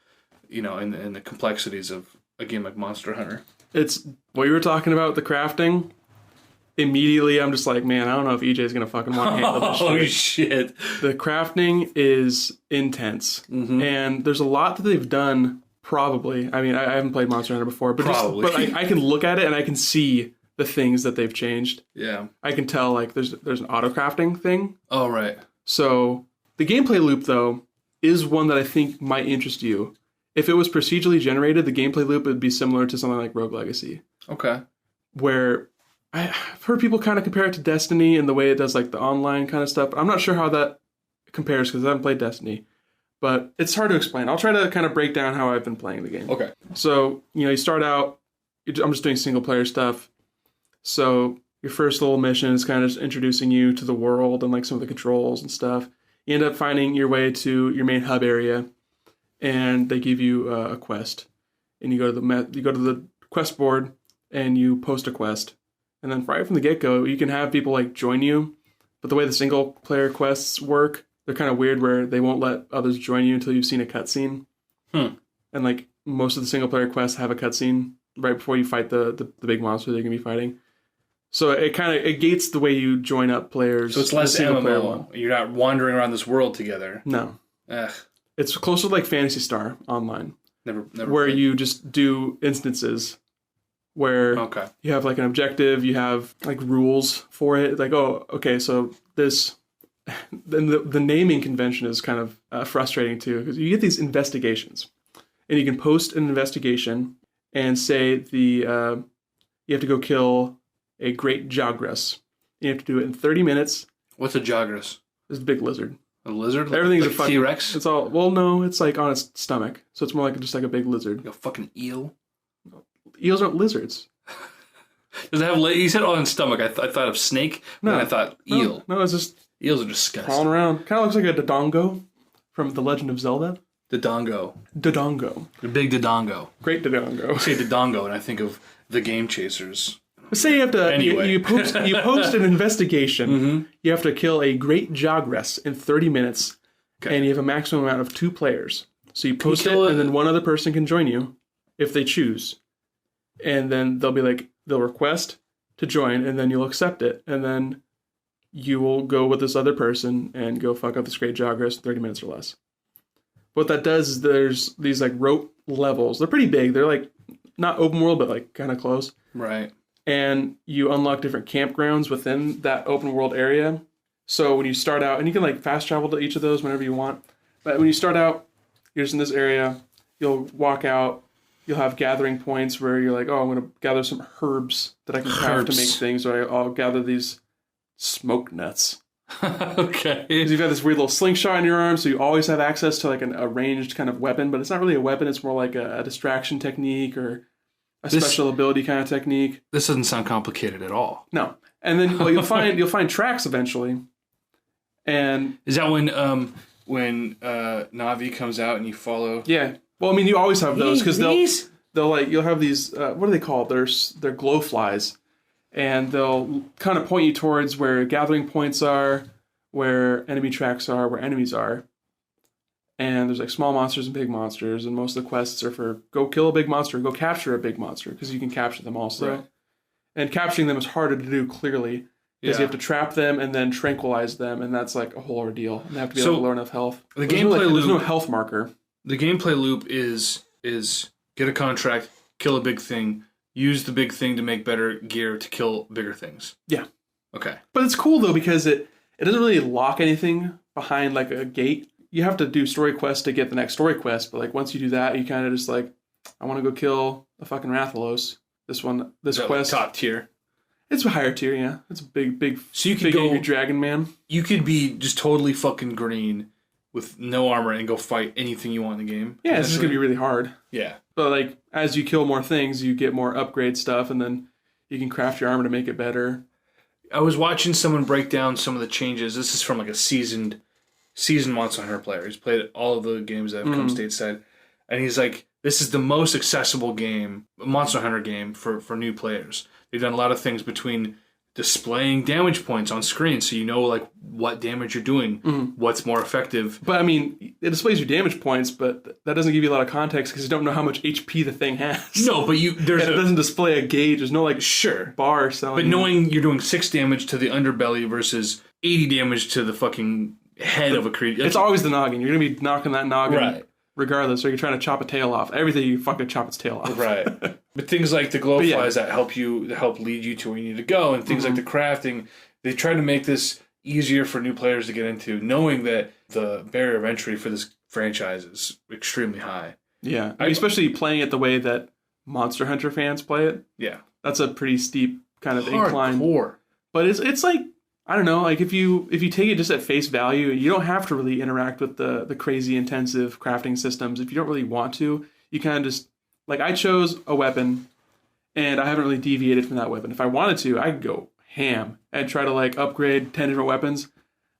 and the complexities of a game like Monster Hunter. It's what you were talking about, the crafting. Immediately, I'm just like, man, I don't know if EJ's going to fucking want to handle this shit. Oh, shit. The crafting is intense. Mm-hmm. And there's a lot that they've done, probably. I mean, I haven't played Monster Hunter before, but I can look at it and I can see the things that they've changed. Yeah. I can tell, like, there's an auto-crafting thing. Oh, right. So, the gameplay loop, though, is one that I think might interest you. If it was procedurally generated, the gameplay loop would be similar to something like Rogue Legacy. Okay. Where I've heard people kind of compare it to Destiny and the way it does like the online kind of stuff. I'm not sure how that compares because I haven't played Destiny, but it's hard to explain. I'll try to kind of break down how I've been playing the game. Okay. So, you start out, I'm just doing single player stuff. So your first little mission is kind of just introducing you to the world and like some of the controls and stuff. You end up finding your way to your main hub area, and they give you a quest. And you go to the quest board and you post a quest. And then right from the get-go, you can have people like join you. But the way the single player quests work, they're kind of weird where they won't let others join you until you've seen a cutscene. And like most of the single player quests have a cutscene right before you fight the big monster they're going to be fighting. So it gates the way you join up players. So it's less MMO. You're not wandering around this world together. No. Ugh. It's closer to like Phantasy Star Online. Never where played. you just do instances where you have like an objective, you have like rules for it. Like, oh, okay, so this... Then the naming convention is kind of frustrating too, because you get these investigations. And you can post an investigation and say you have to go kill a great Jogress. You have to do it in 30 minutes. What's a Jogress? It's a big lizard. A lizard? Everything's like a fucking T-Rex? It's all, well, no, it's like on its stomach. So it's more like just like a big lizard. Like a fucking eel? Eels aren't lizards. Does it have you said on its stomach. I thought of snake, No. and I thought eel. No, it's just Eels are disgusting. crawling around. Kind of looks like a Dodongo from The Legend of Zelda. Dodongo. Dodongo. The big Dodongo. Great Dodongo. I say Dodongo, and I think of the Game Chasers. Say you have to Anyway. you post an investigation. You have to kill a great Jogress in 30 minutes, and you have a maximum amount of 2 players. So you post it, and then one other person can join you if they choose, and then they'll request to join, and then you'll accept it, and then you will go with this other person and go fuck up this great Jogress in 30 minutes or less. What that does is there's these like rope levels. They're pretty big. They're like not open world, but like kind of close. Right. And you unlock different campgrounds within that open world area. So when you start out, and you can like fast travel to each of those whenever you want. But when you start out, you're just in this area. You'll walk out. You'll have gathering points where you're like, oh, I'm going to gather some herbs that I can craft to make things. Or I'll gather these smoke nuts. Okay. Because you've got this weird little slingshot in your arm, so you always have access to like a ranged kind of weapon. But it's not really a weapon. It's more like a distraction technique or a special ability kind of technique. This doesn't sound complicated at all. No. And then you'll find tracks eventually. And is that when Navi comes out and you follow? Yeah. Well, I mean, you always have those because you'll have these what are they called? They're glow flies, and they'll kind of point you towards where gathering points are, where enemy tracks are, where enemies are. And there's like small monsters and big monsters, and most of the quests are for go kill a big monster, go capture a big monster, because you can capture them also. Right. And capturing them is harder to do clearly, because you have to trap them and then tranquilize them, and that's like a whole ordeal. And they have to be able to lower enough health. There's no health marker. The gameplay loop is get a contract, kill a big thing, use the big thing to make better gear to kill bigger things. Yeah. Okay. But it's cool though because it doesn't really lock anything behind like a gate. You have to do story quests to get the next story quest, but like once you do that, you kind of just like, I want to go kill a fucking Rathalos. This quest. Top tier. It's a higher tier, yeah. It's a big so you could big go, angry dragon man. You could be just totally fucking green with no armor and go fight anything you want in the game. Yeah, it's just gonna be really hard. Yeah. But like as you kill more things, you get more upgrade stuff, and then you can craft your armor to make it better. I was watching someone break down some of the changes. This is from like a seasoned Monster Hunter player. He's played all of the games that have come stateside. And he's like, this is the most accessible game, Monster Hunter game for new players. They've done a lot of things between displaying damage points on screen so you know like what damage you're doing, what's more effective. But I mean, it displays your damage points, but that doesn't give you a lot of context because you don't know how much HP the thing has. No, but it doesn't display a gauge. There's no like bar selling. But knowing you're doing 6 damage to the underbelly versus 80 damage to the fucking head of a creature. It's always the noggin. You're going to be knocking that noggin right. regardless, or you're trying to chop a tail off. Everything you fucking chop its tail off. Right. But things like the glow flies that help lead you to where you need to go, and things like the crafting, they try to make this easier for new players to get into, knowing that the barrier of entry for this franchise is extremely high. Yeah. I mean, especially playing it the way that Monster Hunter fans play it. Yeah. That's a pretty steep kind of incline. Hardcore. But it's like, I don't know, like if you take it just at face value, you don't have to really interact with the crazy intensive crafting systems. If you don't really want to, you kind of just, like I chose a weapon and I haven't really deviated from that weapon. If I wanted to, I could go ham and try to like upgrade 10 different weapons.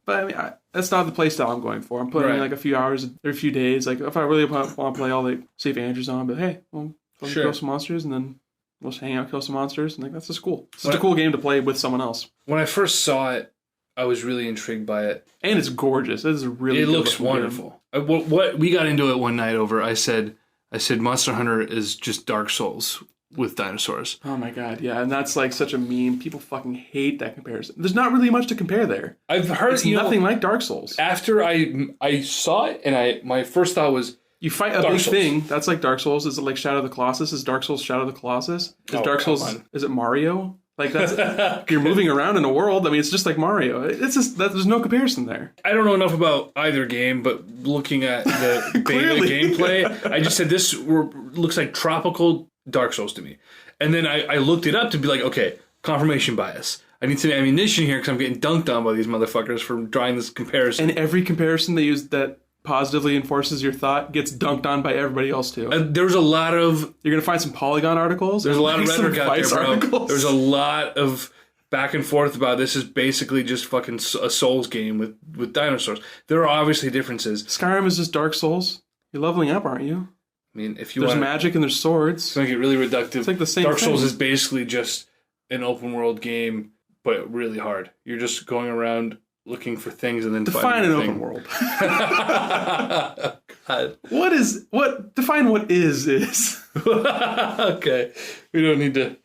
But I mean, that's not the play style I'm going for. I'm putting in like a few hours or a few days. Like if I really want to play all the Safe Andrews on, but hey, well, let's kill some monsters and then we'll just hang out, kill some monsters, and like that's just cool. It's just a cool game to play with someone else. When I first saw it, I was really intrigued by it, and it's gorgeous. It is really. It looks wonderful. What we got into it one night over. I said Monster Hunter is just Dark Souls with dinosaurs. Oh my god, yeah, and that's like such a meme. People fucking hate that comparison. There's not really much to compare there. I've heard it's nothing like Dark Souls. After I saw it, and my first thought was. You fight a big thing. That's like Dark Souls. Is it like Shadow of the Colossus? Is Dark Souls Shadow of the Colossus? Is Dark Souls? Is it Mario? Like that's you're moving around in a world. I mean, it's just like Mario. It's just there's no comparison there. I don't know enough about either game, but looking at the beta gameplay, I just said this looks like tropical Dark Souls to me. And then I looked it up to be like, okay, confirmation bias. I need some ammunition here because I'm getting dunked on by these motherfuckers for drawing this comparison. And every comparison they use that positively enforces your thought gets dunked on by everybody else too. There's a lot of... You're going to find some Polygon articles. There's a lot of rhetoric out there, bro. Articles. There's a lot of back and forth about this is basically just fucking a Souls game with dinosaurs. There are obviously differences. Skyrim is just Dark Souls. You're leveling up, aren't you? I mean, if you There's magic and there's swords. It's going to get really reductive. It's like the same Dark thing. Souls is basically just an open world game, but really hard. You're just going around looking for things and then define an open world. God. Define what is. Okay, we don't need to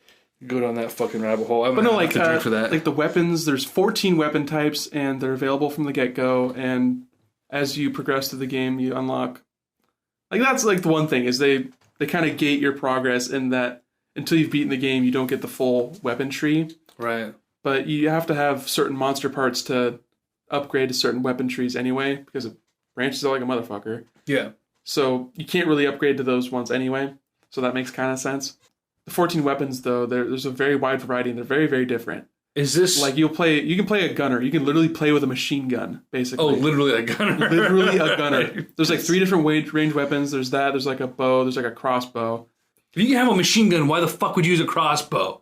go down that fucking rabbit hole. But no, like drink for that. Like the weapons, there's 14 weapon types and they're available from the get-go, and as you progress through the game you unlock, like that's like the one thing is they kind of gate your progress in that until you've beaten the game you don't get the full weapon tree, right? But you have to have certain monster parts to upgrade to certain weapon trees anyway, because it branches out like a motherfucker. Yeah. So you can't really upgrade to those ones anyway. So that makes kind of sense. The 14 weapons, though, there's a very wide variety, and they're very, very different. Is this... Like, you can play a gunner. You can literally play with a machine gun, basically. Oh, literally a gunner. Literally a gunner. Right. There's like 3 different range weapons. There's that. There's like a bow. There's like a crossbow. If you can have a machine gun, why the fuck would you use a crossbow?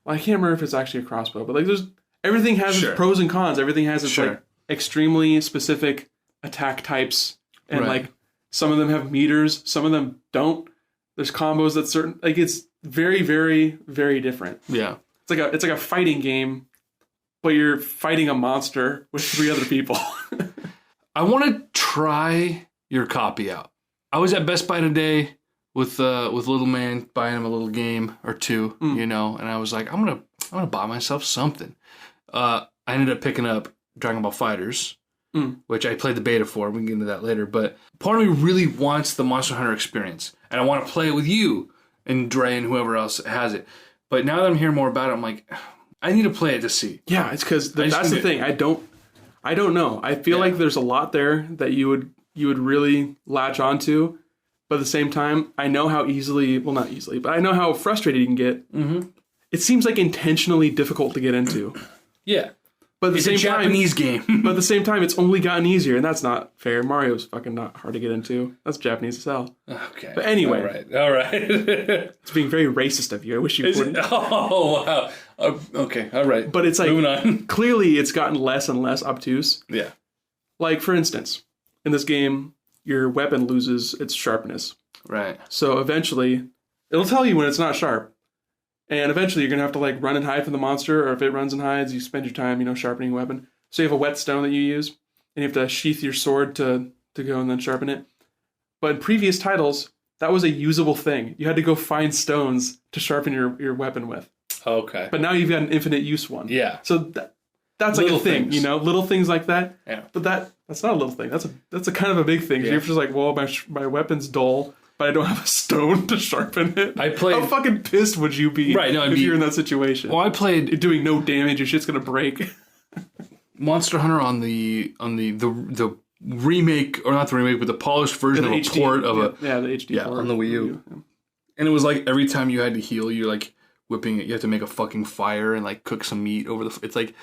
Well, I can't remember if it's actually a crossbow, but like there's... Everything has its pros and cons. Everything has its like extremely specific attack types, and like some of them have meters, some of them don't. There's combos that certain like it's very, very, very different. Yeah, it's like a fighting game, but you're fighting a monster with 3 other people. I want to try your copy out. I was at Best Buy today with little man buying him a little game or 2, you know, and I was like, I'm gonna buy myself something. I ended up picking up Dragon Ball FighterZ, which I played the beta for. We can get into that later. But part of me really wants the Monster Hunter experience, and I want to play it with you and Dre and whoever else has it. But now that I'm hearing more about it, I'm like, I need to play it to see. Yeah, it's because that's the thing. I don't know. I feel like there's a lot there that you would really latch onto, but at the same time, I know how easily, well, not easily, but I know how frustrated you can get. Mm-hmm. It seems like intentionally difficult to get into. Yeah. But at the same time, Japanese game. But at the same time, it's only gotten easier, and that's not fair. Mario's fucking not hard to get into. That's Japanese as hell. Okay. But anyway. All right. It's being very racist of you. I wish you wouldn't. Oh, wow. Okay. All right. But it's like, moving on. Clearly, it's gotten less and less obtuse. Yeah. Like, for instance, in this game, your weapon loses its sharpness. Right. So eventually, it'll tell you when it's not sharp. And eventually you're going to have to like run and hide from the monster, or if it runs and hides, you spend your time, sharpening a weapon. So you have a whetstone that you use, and you have to sheath your sword to go and then sharpen it. But in previous titles, that was a usable thing. You had to go find stones to sharpen your weapon with. Okay. But now you've got an infinite use one. Yeah. So that's like little a thing, things. Little things like that. Yeah. But that's not a little thing. That's a kind of a big thing. Yeah. You're just like, well, my weapon's dull, but I don't have a stone to sharpen it. How fucking pissed would you be if you're in that situation? Well, you're doing no damage, your shit's gonna break. Monster Hunter on the remake, or not the remake, but the polished version of a port of the HD port on the Wii U. Yeah. And it was like every time you had to heal, you're like whipping it, you have to make a fucking fire and like cook some meat over it's like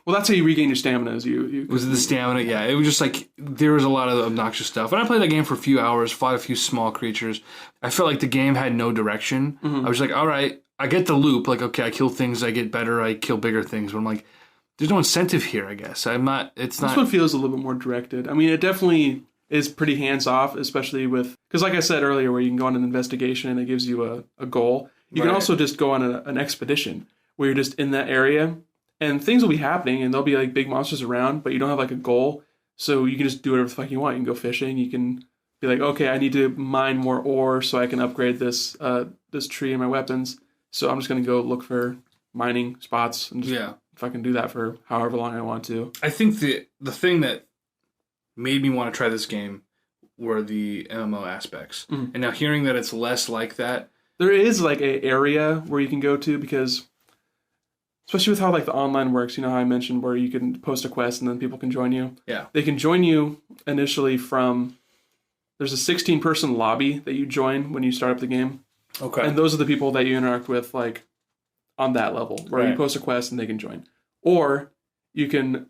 Well, that's how you regain your stamina. Was it the stamina? Yeah, it was just like there was a lot of obnoxious stuff. And I played that game for a few hours, fought a few small creatures. I felt like the game had no direction. I was like, all right, I get the loop. Like, okay, I kill things, I get better, I kill bigger things. But I'm like, there's no incentive here, I guess. This one feels a little bit more directed. I mean, it definitely is pretty hands-off, especially with... Because like I said earlier, where you can go on an investigation and it gives you a goal. You can also just go on an expedition where you're just in that area and things will be happening and there'll be like big monsters around, but you don't have like a goal. So you can just do whatever the fuck you want. You can go fishing. You can be like, okay, I need to mine more ore so I can upgrade this tree in my weapons. So I'm just going to go look for mining spots and just fucking do that for however long I want to. I think the thing that made me want to try this game were the MMO aspects. And now hearing that it's less like that. There is like an area where you can go to because... Especially with how like the online works, you know how I mentioned where you can post a quest and then people can join you? Yeah. They can join you initially from... There's a 16-person lobby that you join when you start up the game. Okay. And those are the people that you interact with like on that level, where you post a quest and they can join. Or you can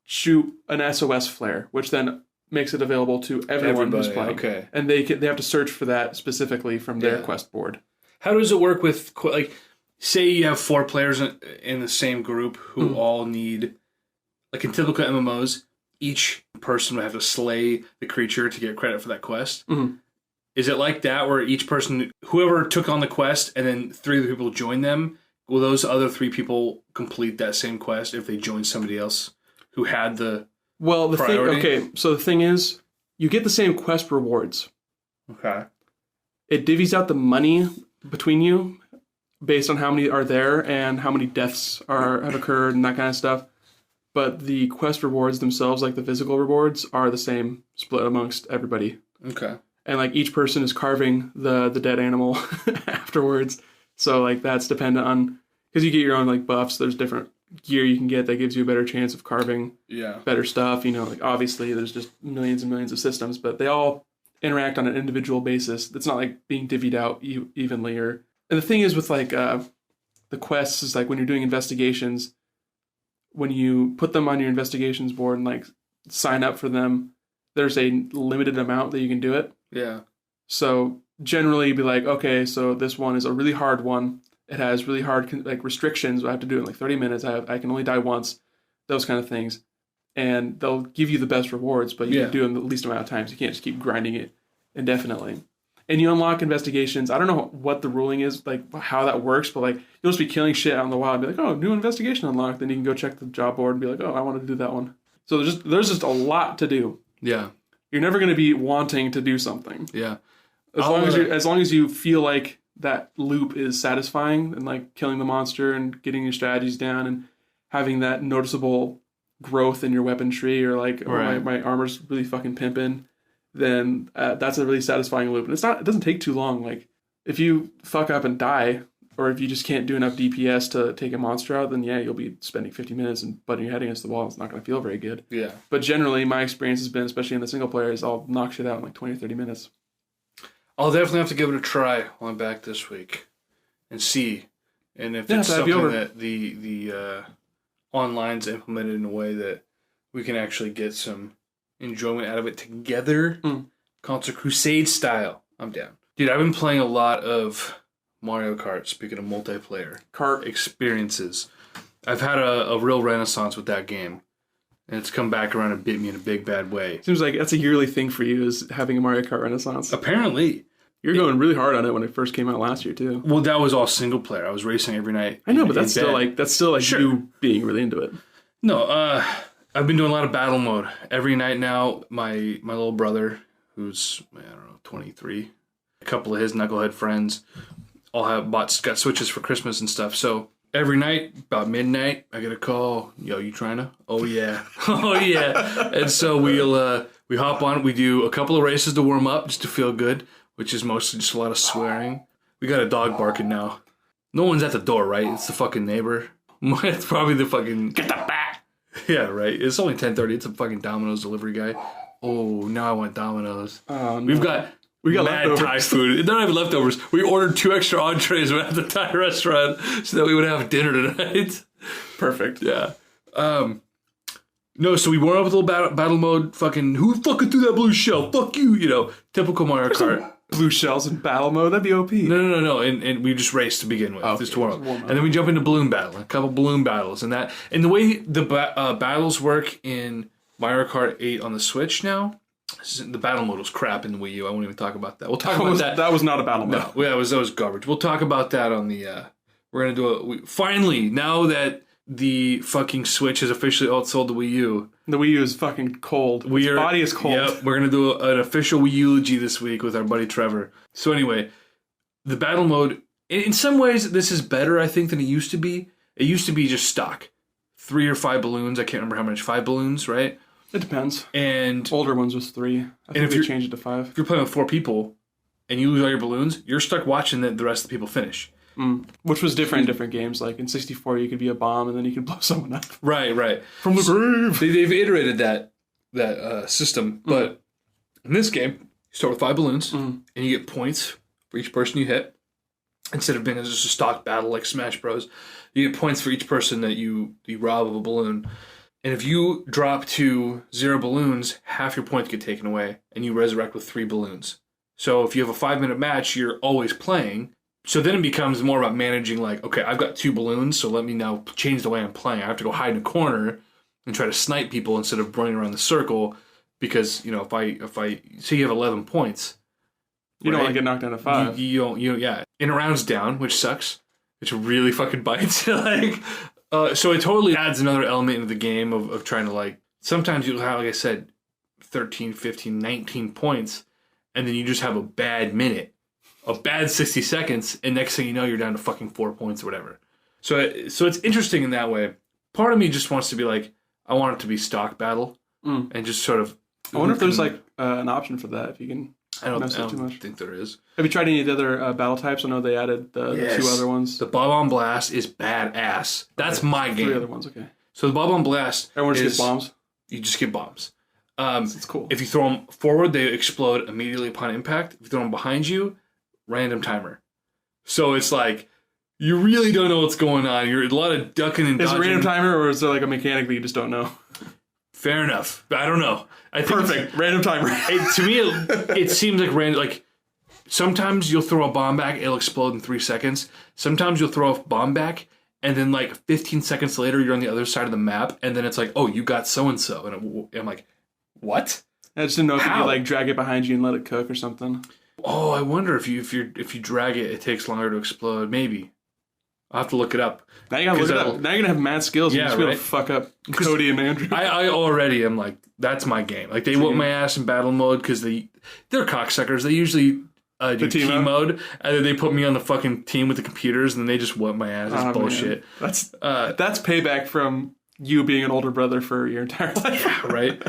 shoot an SOS flare, which then makes it available to everyone who's playing. Okay. And they have to search for that specifically from their quest board. How does it work with... like? Say you have 4 players in the same group who all need, like in typical MMOs, each person would have to slay the creature to get credit for that quest. Is it like that where each person, whoever took on the quest and then 3 other people join them, will those other 3 people complete that same quest if they join somebody else who had the priority? So the thing is, you get the same quest rewards. Okay. It divvies out the money between you based on how many are there and how many deaths have occurred and that kind of stuff. But the quest rewards themselves, like the physical rewards, are the same split amongst everybody. Okay. And like each person is carving the dead animal afterwards. So like that's dependent on... Because you get your own like buffs. There's different gear you can get that gives you a better chance of carving better stuff. You know, like obviously there's just millions and millions of systems, but they all interact on an individual basis. It's not like being divvied out evenly or... And the thing is with like the quests is like when you're doing investigations, when you put them on your investigations board and like sign up for them, there's a limited amount that you can do it. Yeah. So generally you'd be like, okay, so this one is a really hard one. It has really hard like restrictions. I have to do it in like 30 minutes. I can only die once. Those kind of things. And they'll give you the best rewards, but you can do them the least amount of times. You can't just keep grinding it indefinitely. And you unlock investigations. I don't know what the ruling is, like how that works, but like you'll just be killing shit out in the wild and be like, oh, new investigation unlocked. Then you can go check the job board and be like, oh, I want to do that one. So there's just a lot to do. Yeah. You're never going to be wanting to do something. Yeah. As long as you feel like that loop is satisfying and like killing the monster and getting your strategies down and having that noticeable growth in your weapon tree or like, oh, my armor's really fucking pimping. Then that's a really satisfying loop. And it doesn't take too long. Like, if you fuck up and die, or if you just can't do enough DPS to take a monster out, then you'll be spending 50 minutes and butting your head against the wall. It's not going to feel very good. Yeah. But generally, my experience has been, especially in the single player, is I'll knock shit out in like 20 or 30 minutes. I'll definitely have to give it a try while I'm back this week and see. And if it's something that the online's implemented in a way that we can actually get some enjoyment out of it together, console Crusade style, I'm down. Dude, I've been playing a lot of Mario Kart, speaking of multiplayer kart experiences. I've had a real renaissance with that game, and it's come back around and bit me in a big bad way. Seems like that's a yearly thing for you, is having a Mario Kart renaissance. Apparently. You're going really hard on it when it first came out last year, too. Well, that was all single player. I was racing every night. I know, but that's still like sure. You being really into it. No, I've been doing a lot of battle mode. Every night now, my little brother, who's, 23, a couple of his knucklehead friends, all got Switches for Christmas and stuff. So every night, about midnight, I get a call. Yo, you trying to? Oh, yeah. Oh, yeah. And so we hop on. We do a couple of races to warm up just to feel good, which is mostly just a lot of swearing. We got a dog barking now. No one's at the door, right? It's the fucking neighbor. It's probably the fucking... Get the bat! Yeah, right. It's only 10:30. It's a fucking Domino's delivery guy. Oh, now I want Domino's. No. We got mad leftovers. Thai food. Not even leftovers. We ordered 2 extra entrees at the Thai restaurant so that we would have dinner tonight. Perfect. Yeah. No, so we warm up with a little battle mode. Fucking, who fucking threw that blue shell? Fuck you, you know. Typical Mario Kart. Blue shells in battle mode? That'd be OP. No. And we just race to begin with. Just to warm up. And then we jump into balloon battle. A couple balloon battles. And the way the battles work in Mario Kart 8 on the Switch now, the battle mode was crap in the Wii U. I won't even talk about that. We'll talk about that. That was not a battle mode. No, that was garbage. We'll talk about that on the... we're going to do finally, now that the fucking Switch has officially outsold the Wii U. The Wii U is fucking cold. Its body is cold. Yep, we're going to do an official Wii eulogy this week with our buddy Trevor. So anyway, the battle mode, in some ways, this is better, I think, than it used to be. It used to be just stock. 3 or 5 balloons. I can't remember how many. 5 balloons, right? It depends. And older ones was 3. I think they changed it to 5. If you're playing with 4 people and you lose all your balloons, you're stuck watching the rest of the people finish. Which was different in different games. Like in 64, you could be a bomb and then you could blow someone up. Right. From the grave. They've iterated that system. But in this game, you start with 5 balloons and you get points for each person you hit. Instead of being just a stock battle like Smash Bros, you get points for each person that you rob of a balloon. And if you drop to 0 balloons, half your points get taken away and you resurrect with 3 balloons. So if you have a 5-minute match, you're always playing. So then it becomes more about managing, like, okay, I've got 2 balloons, so let me now change the way I'm playing. I have to go hide in a corner and try to snipe people instead of running around the circle because, you know, if I say you have 11 points, you don't want to get knocked down to 5. You don't, yeah. And a round's down, which sucks, which really fucking bites. Like, so it totally adds another element into the game of trying to, like, sometimes you'll have, like I said, 13, 15, 19 points, and then you just have a bad minute. A bad 60 seconds, and next thing you know, you're down to fucking 4 points or whatever. So it's interesting in that way. Part of me just wants to be like, I want it to be stock battle, and just sort of... I wonder if there's like an option for that, if you can I don't too much. think there is. Have you tried any of the other battle types? I know they added the 2 other ones. The Bob-on Blast is badass. That's my game. 3 other ones, okay. So the Bob-on Blast Everyone just gets bombs? You just get bombs. It's cool. If you throw them forward, they explode immediately upon impact. If you throw them behind you, random timer. So it's like, you really don't know what's going on. You're a lot of ducking and dodging. Is it random timer, or is there like a mechanic that you just don't know? Fair enough. I don't know. I think perfect. Random timer. To me, it seems like random. Like, sometimes you'll throw a bomb back, it'll explode in 3 seconds. Sometimes you'll throw a bomb back, and then like 15 seconds later, you're on the other side of the map, and then it's like, oh, you got so-and-so. And I'm like, what? I just didn't know if you could like drag it behind you and let it cook or something. Oh, I wonder if you drag it, it takes longer to explode. Maybe. I'll have to look it up. Now you gotta look it up. Now you're gonna have mad skills. Yeah, you're just gonna fuck up Cody and Andrew. I already am like, that's my game. Like, they whoop my ass in battle mode because they're cocksuckers. They usually do team mode, and then they put me on the fucking team with the computers, and then they just whoop my ass. It's bullshit. Man. That's payback from you being an older brother for your entire life. Yeah, right?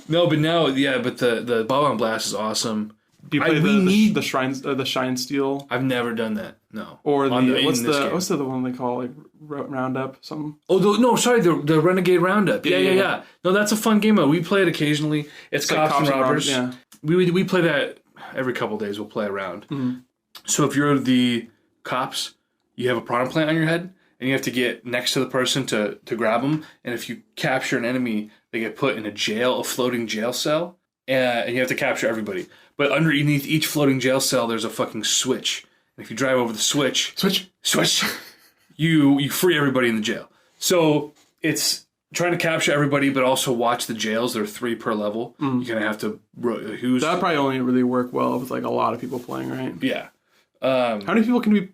No, but now, but the Bob-on Blast is awesome. Do you play the Shine Steel? I've never done that. No. Or what's the one they call like Roundup something? Oh the Renegade Roundup. Yeah. No, that's a fun game mode. We play it occasionally. It's Cops and Robbers. Yeah. We play that every couple days. We'll play around. Mm-hmm. So if you're the cops, you have a piranha plant on your head, and you have to get next to the person to grab them. And if you capture an enemy, they get put in a floating jail cell, and you have to capture everybody. But underneath each floating jail cell, there's a fucking switch. And if you drive over the switch, you free everybody in the jail. So it's trying to capture everybody, but also watch the jails. There are 3 per level. You're gonna have to that probably only really work well with like a lot of people playing, right? Yeah. How many people can be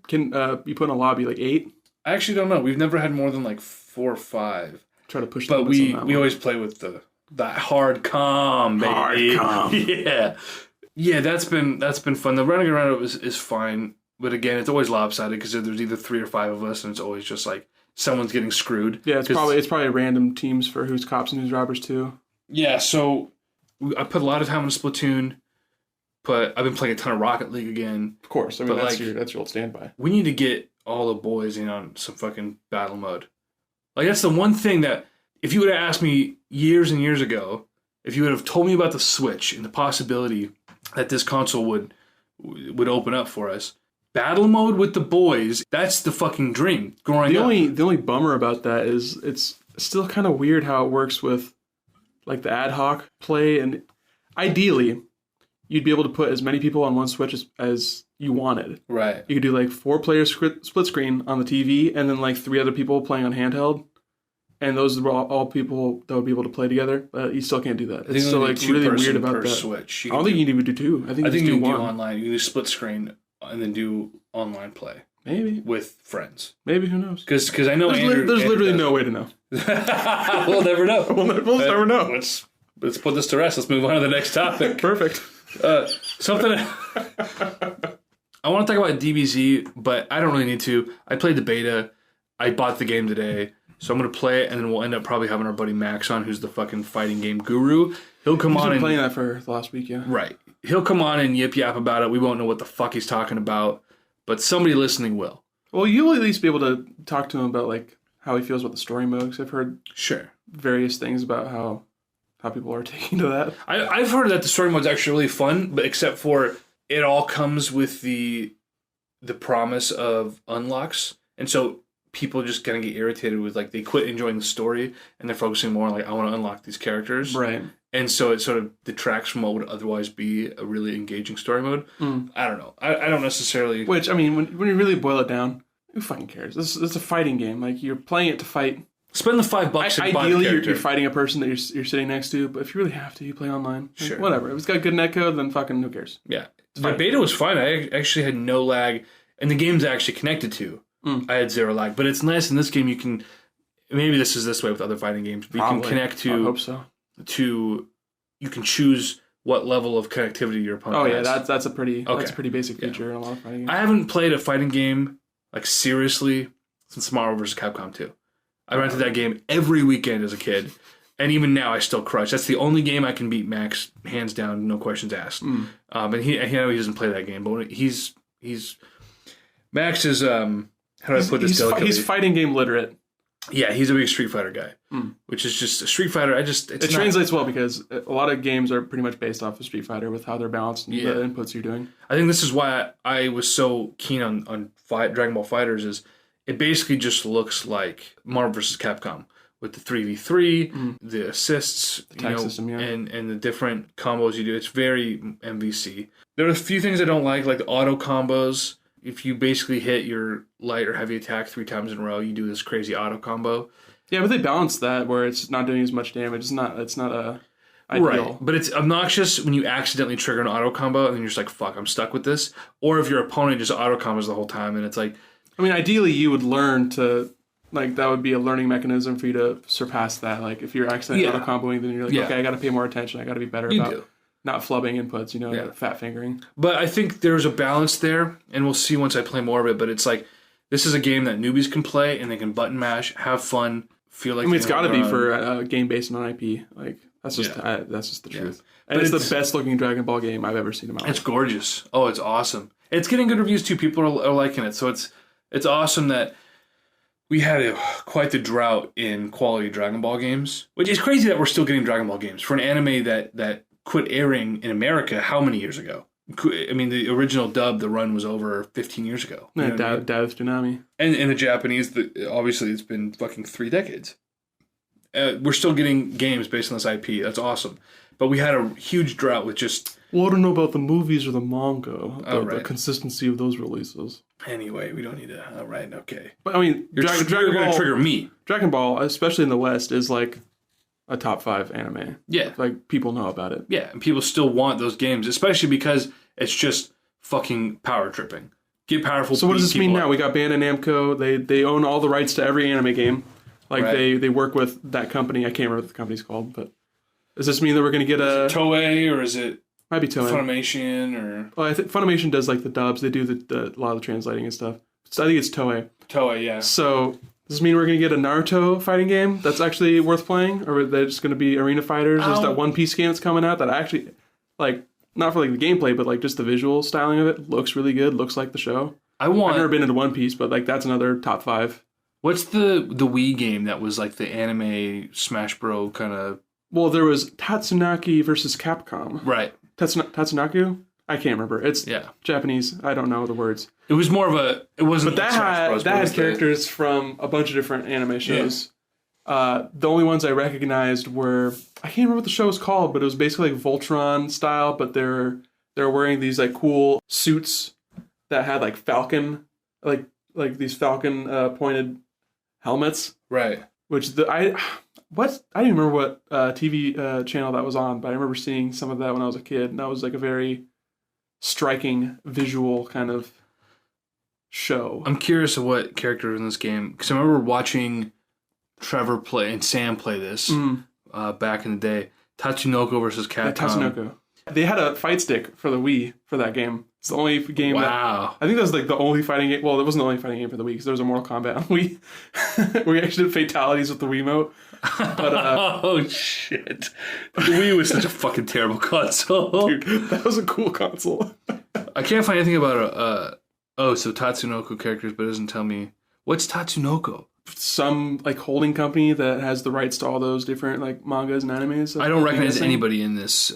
put in a lobby? Like 8? I actually don't know. We've never had more than like 4 or 5. Try to push. But we always play with that hard comm, baby. Hard comm. Yeah, that's been fun. The running around is fine, but again, it's always lopsided because there's either 3 or 5 of us, and it's always just like someone's getting screwed. Yeah, it's probably random teams for who's cops and who's robbers too. Yeah, so I put a lot of time in Splatoon, but I've been playing a ton of Rocket League again. Of course, I mean that's your old standby. We need to get all the boys in on some fucking battle mode. Like, that's the one thing that if you would have asked me years and years ago, if you would have told me about the Switch and the possibility that this console would open up for us, battle mode with the boys, that's the fucking dream growing up. The only bummer about that is still kind of weird how it works with like the ad hoc play, and ideally you'd be able to put as many people on one Switch as you wanted. Right. You could do like 4 players split screen on the TV, and then like 3 other people playing on handheld, and those are all people that would be able to play together. But you still can't do that. It's still like really weird about that. Switch. I don't think you can even do 2. I think you can do 1. do online. You can do split screen and then do online play. Maybe with friends. Maybe, who knows? Because I know there's literally no way to know. We'll never know. We'll never know. Let's put this to rest. Let's move on to the next topic. Perfect. Something I want to talk about DBZ, but I don't really need to. I played the beta. I bought the game today, so I'm gonna play it, and then we'll end up probably having our buddy Max on, who's the fucking fighting game guru. He'll come on and playing that for the last week, yeah. Right. He'll come on and yap about it. We won't know what the fuck he's talking about, but somebody listening will. Well, you'll at least be able to talk to him about like how he feels about the story mode. Because I've heard various things about how people are taking to that. I've heard that the story mode's actually really fun, but except for it all comes with the promise of unlocks, and so people just kind of get irritated with like they quit enjoying the story and they're focusing more on like I want to unlock these characters, right? And so it sort of detracts from what would otherwise be a really engaging story mode. I don't know. I don't necessarily. Which I mean, when you really boil it down, who fucking cares? This is a fighting game. Like you're playing it to fight. Spend the $5 and buy the ideally, character. you're fighting a person that you're sitting next to, but if you really have to, you play online. Like, sure. Whatever. If it's got good netcode, then fucking who cares? Yeah. The beta was fine. I actually had no lag, and the game's actually connected to. I had 0 lag, but it's nice in this game. You can maybe this is this way with other fighting games, but you can connect to. I hope so. You can choose what level of connectivity your opponent has. Oh yeah, that's a pretty basic feature in a lot of fighting games. I haven't played a fighting game like seriously since Marvel vs. Capcom 2. I rented that game every weekend as a kid, and even now I still crush. That's the only game I can beat Max, hands down, no questions asked. And I know he doesn't play that game, but he's Max is how do I put this delicately? He's fighting game literate. Yeah, he's a big Street Fighter guy, which is just a Street Fighter. It translates well because a lot of games are pretty much based off of Street Fighter with how they're balanced and the inputs you're doing. I think this is why I was so keen on Dragon Ball FighterZ is it basically just looks like Marvel vs. Capcom with the 3v3, the assists, the tag system, and the different combos you do. It's very MVC. There are a few things I don't like the auto combos. If you basically hit your light or heavy attack 3 times in a row, you do this crazy auto combo. Yeah, but they balance that where it's not doing as much damage. It's not ideal. Right, but it's obnoxious when you accidentally trigger an auto combo and then you're just like, fuck, I'm stuck with this. Or if your opponent just auto combos the whole time and it's like... I mean, ideally you would learn to... Like, that would be a learning mechanism for you to surpass that. Like, if you're accidentally auto comboing, then you're like, okay, I got to pay more attention. I got to be better about not flubbing inputs, fat fingering. But I think there's a balance there, and we'll see once I play more of it. But it's like, this is a game that newbies can play, and they can button mash, have fun, feel like... I mean, it's got to be for a game based on IP. Like, that's just the truth. And it's the best looking Dragon Ball game I've ever seen in my life. It's gorgeous. Oh, it's awesome. It's getting good reviews, too. People are liking it. So it's awesome that we had quite the drought in quality Dragon Ball games, which is crazy that we're still getting Dragon Ball games for an anime that quit airing in America how many years ago? I mean, the original dub, the run was over 15 years ago. Yeah, Dao's Tsunami. And in the Japanese, obviously it's been fucking 3 decades. We're still getting games based on this IP. That's awesome. But we had a huge drought with just... Well, I don't know about the movies or the manga, the consistency of those releases. Anyway, we don't need to... All right, okay. But I mean, you're going to trigger me. Dragon Ball, especially in the West, is like a top 5 anime. Yeah. Like, people know about it. Yeah, and people still want those games, especially because it's just fucking power tripping. Get powerful. So what does this mean now? We got Bandai Namco. They own all the rights to every anime game. Like, they work with that company. I can't remember what the company's called, but does this mean that we're going to get a... Toei, or is it... Might be Toei. Funimation, or... Well, I think Funimation does, like, the dubs. They do a lot of the translating and stuff. So I think it's Toei. Toei, yeah. So, does this mean we're going to get a Naruto fighting game that's actually worth playing? Or are they just going to be Arena Fighters? There's that One Piece game that's coming out that I actually, like, not for, like, the gameplay, but, like, just the visual styling of it looks really good. Looks like the show. I've never been into One Piece, but, like, that's another top 5. What's the Wii game that was, like, the anime Smash Bro kind of... Well, there was Tatsunaki versus Capcom. Right. Tatsunaku? I can't remember. It's Japanese. I don't know the words. It was more of a... It wasn't... But that had characters from a bunch of different anime shows. The only ones I recognized were, I can't remember what the show was called, but it was basically like Voltron style, but they're wearing these like cool suits that had like falcon, like these falcon pointed helmets. Right. Which I don't even remember what TV channel that was on, but I remember seeing some of that when I was a kid, and that was like a very striking visual kind of show. I'm curious of what character in this game, because I remember watching Trevor play and Sam play this back in the day. Tatsunoko versus Capcom. Yeah, Tatsunoko. They had a fight stick for the Wii for that game. It's the only game. Wow. I think that was like the only fighting game. Well, it wasn't the only fighting game for the Wii because there was a Mortal Kombat on Wii. We actually did fatalities with the Wiimote. But, oh shit! The Wii was such a fucking terrible console. Dude, that was a cool console. I can't find anything about so Tatsunoko characters, but it doesn't tell me what's Tatsunoko. Some like holding company that has the rights to all those different like mangas and animes. I don't recognize anybody in this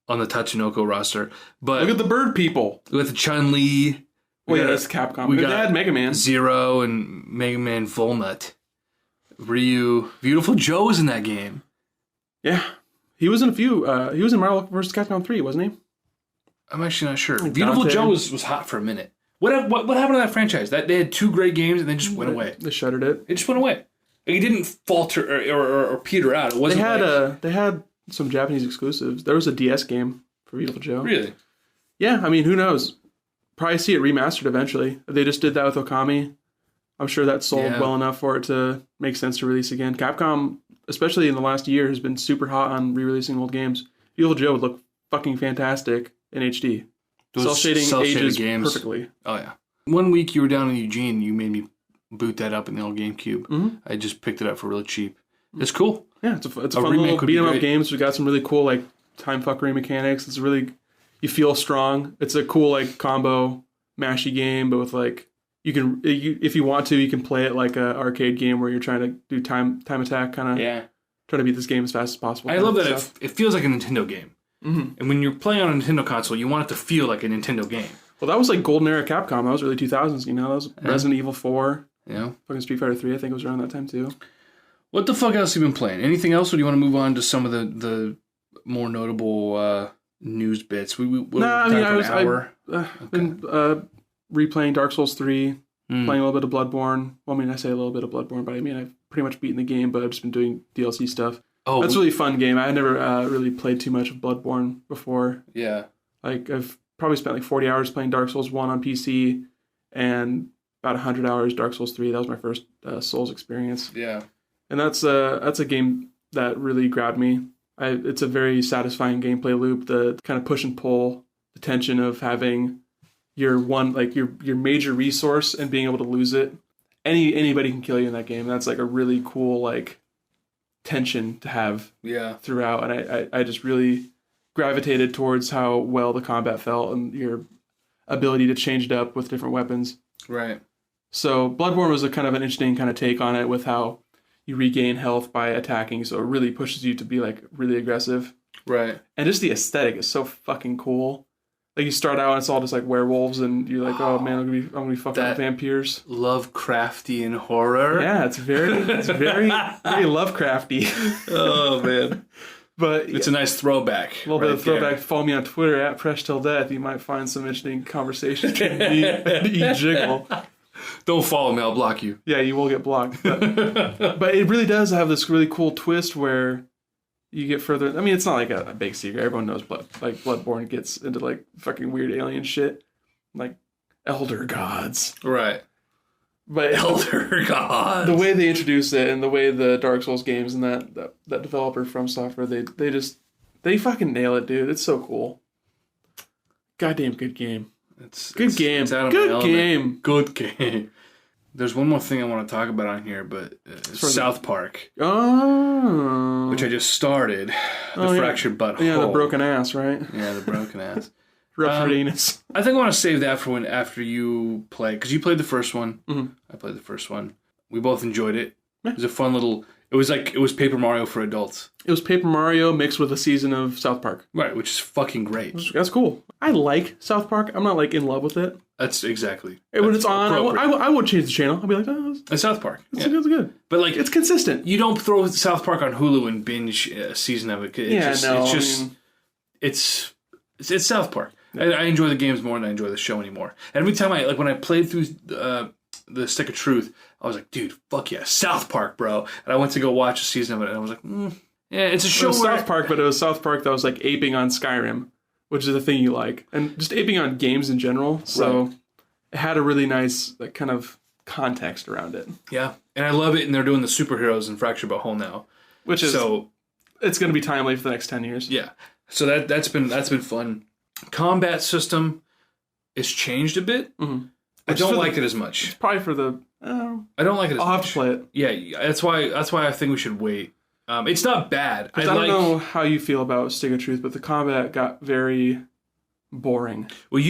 on the Tatsunoko roster. But look at the bird people with Chun-Li. Well, yeah, that's Capcom. We they got had Mega Man. Zero and Mega Man Volnut. Ryu. Beautiful Joe was in that game. Yeah. He was in a few. He was in Marvel vs. Capcom 3, wasn't he? I'm actually not sure. Like Beautiful Dante. Joe was hot for a minute. What happened to that franchise? That they had 2 great games and then just went away. They shuttered it. It just went away. It didn't falter or peter out. It wasn't. They had some Japanese exclusives. There was a DS game for Beautiful Joe. Really? Yeah, I mean, who knows? Probably see it remastered eventually. They just did that with Okami. I'm sure that sold well enough for it to make sense to release again. Capcom, especially in the last year, has been super hot on re-releasing old games. Beautiful Joe would look fucking fantastic in HD. Cell shading ages games perfectly. Oh yeah. One week you were down in Eugene, you made me boot that up in the old GameCube. Mm-hmm. I just picked it up for really cheap. It's cool. Yeah, it's a fun little beat 'em up games. We got some really cool like time fuckery mechanics. It's really, you feel strong. It's a cool like combo mashy game, but with like if you want to, you can play it like a arcade game where you're trying to do time attack kind of. Yeah. Trying to beat this game as fast as possible. I love that it feels like a Nintendo game. Mm-hmm. And when you're playing on a Nintendo console, you want it to feel like a Nintendo game. Well, that was like golden era Capcom. That was early 2000s, you know? That was Resident Evil 4. Yeah. Fucking Street Fighter 3, I think it was around that time, too. What the fuck else have you been playing? Anything else, or do you want to move on to some of the more notable news bits? I was been replaying Dark Souls 3, playing a little bit of Bloodborne. Well, I mean, I say a little bit of Bloodborne, but I mean, I've pretty much beaten the game, but I've just been doing DLC stuff. Oh, that's a really fun game. I had never really played too much of Bloodborne before. Yeah. Like, I've probably spent like 40 hours playing Dark Souls 1 on PC and about 100 hours Dark Souls 3. That was my first Souls experience. Yeah. And that's a game that really grabbed me. It's a very satisfying gameplay loop. The kind of push and pull, the tension of having your major resource and being able to lose it. Anybody can kill you in that game. That's like a really cool like tension to have throughout. And I just really gravitated towards how well the combat felt and your ability to change it up with different weapons. Right. So Bloodborne was a kind of an interesting kind of take on it with how you regain health by attacking. So it really pushes you to be like really aggressive. Right. And just the aesthetic is so fucking cool. Like you start out and it's all just like werewolves and you're like, oh man, I'm gonna be fucking with vampires. Lovecraftian horror. Yeah, it's very very Lovecrafty. Oh man. But it's a nice throwback. A little bit of throwback. Follow me on Twitter at Fresh Till Death. You might find some interesting conversations between me and E-Jiggle. Don't follow me, I'll block you. Yeah, you will get blocked. But it really does have this really cool twist where you get further. I mean, it's not like a big secret. Everyone knows Bloodborne gets into like fucking weird alien shit, like elder gods. Right. But elder gods. The way they introduce it and the way the Dark Souls games and that developer from Software, they fucking nail it, dude. It's so cool. Goddamn good game. Good game. Good game. There's one more thing I want to talk about on here, but South Park. Oh. Which I just started. The fractured butthole. Yeah, the broken ass, right? Yeah, the broken ass. Ruptured anus. I think I want to save that for after you play, because you played the first one. Mm-hmm. I played the first one. We both enjoyed it. Yeah. It was a fun little. It was Paper Mario for adults. It was Paper Mario mixed with a season of South Park. Right, which is fucking great. That's cool. I like South Park. I'm not like in love with it. That's exactly. And when that's it's on, I would change the channel. I'll be like, oh, it's South Park. it's good. But like, It's consistent. you don't throw South Park on Hulu and binge a season of it. It's South Park. I enjoy the games more than I enjoy the show anymore. And every time when I played through the Stick of Truth, I was like, dude, fuck yeah, South Park, bro. And I went to go watch a season of it, and I was like, yeah, it's a show. It was South Park, but it was South Park that was like aping on Skyrim, which is a thing you like, and just aping on games in general. So it had a really nice kind of context around it. Yeah, and I love it. And they're doing the superheroes in Fractured But Whole now, which is it's going to be timely for the next 10 years. Yeah, so that's been fun. Combat system is changed a bit. Mm-hmm. I don't like it as much. It's probably for the. I don't like it as much. I'll have to play it. Yeah, that's why I think we should wait. It's not bad. I don't know how you feel about Stick of Truth, but the combat got very boring. Well,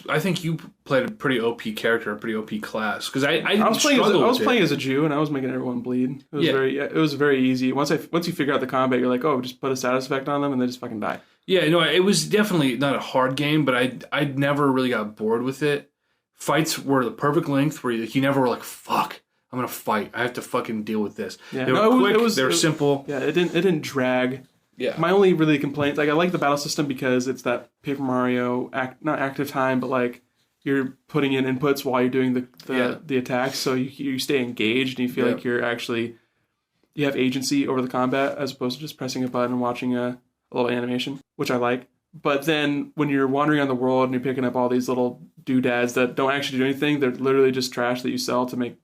I think you played a pretty OP character, a pretty OP class, because I was playing as a Jew, and I was making everyone bleed. It was very easy. Once you figure out the combat, you're like, oh, just put a status effect on them, and they just fucking die. Yeah, no, it was definitely not a hard game, but I never really got bored with it. Fights were the perfect length where you never were like, fuck, I'm gonna fight. I have to fucking deal with this. Yeah, they were quick. They were simple. Yeah, it didn't drag. Yeah. My only really complaint, I like the battle system because it's that Paper Mario not active time, but you're putting in inputs while you're doing the attacks, so you stay engaged and you feel like you have agency over the combat as opposed to just pressing a button and watching a little animation, which I like. But then when you're wandering on the world and you're picking up all these little doodads that don't actually do anything, they're literally just trash that you sell to make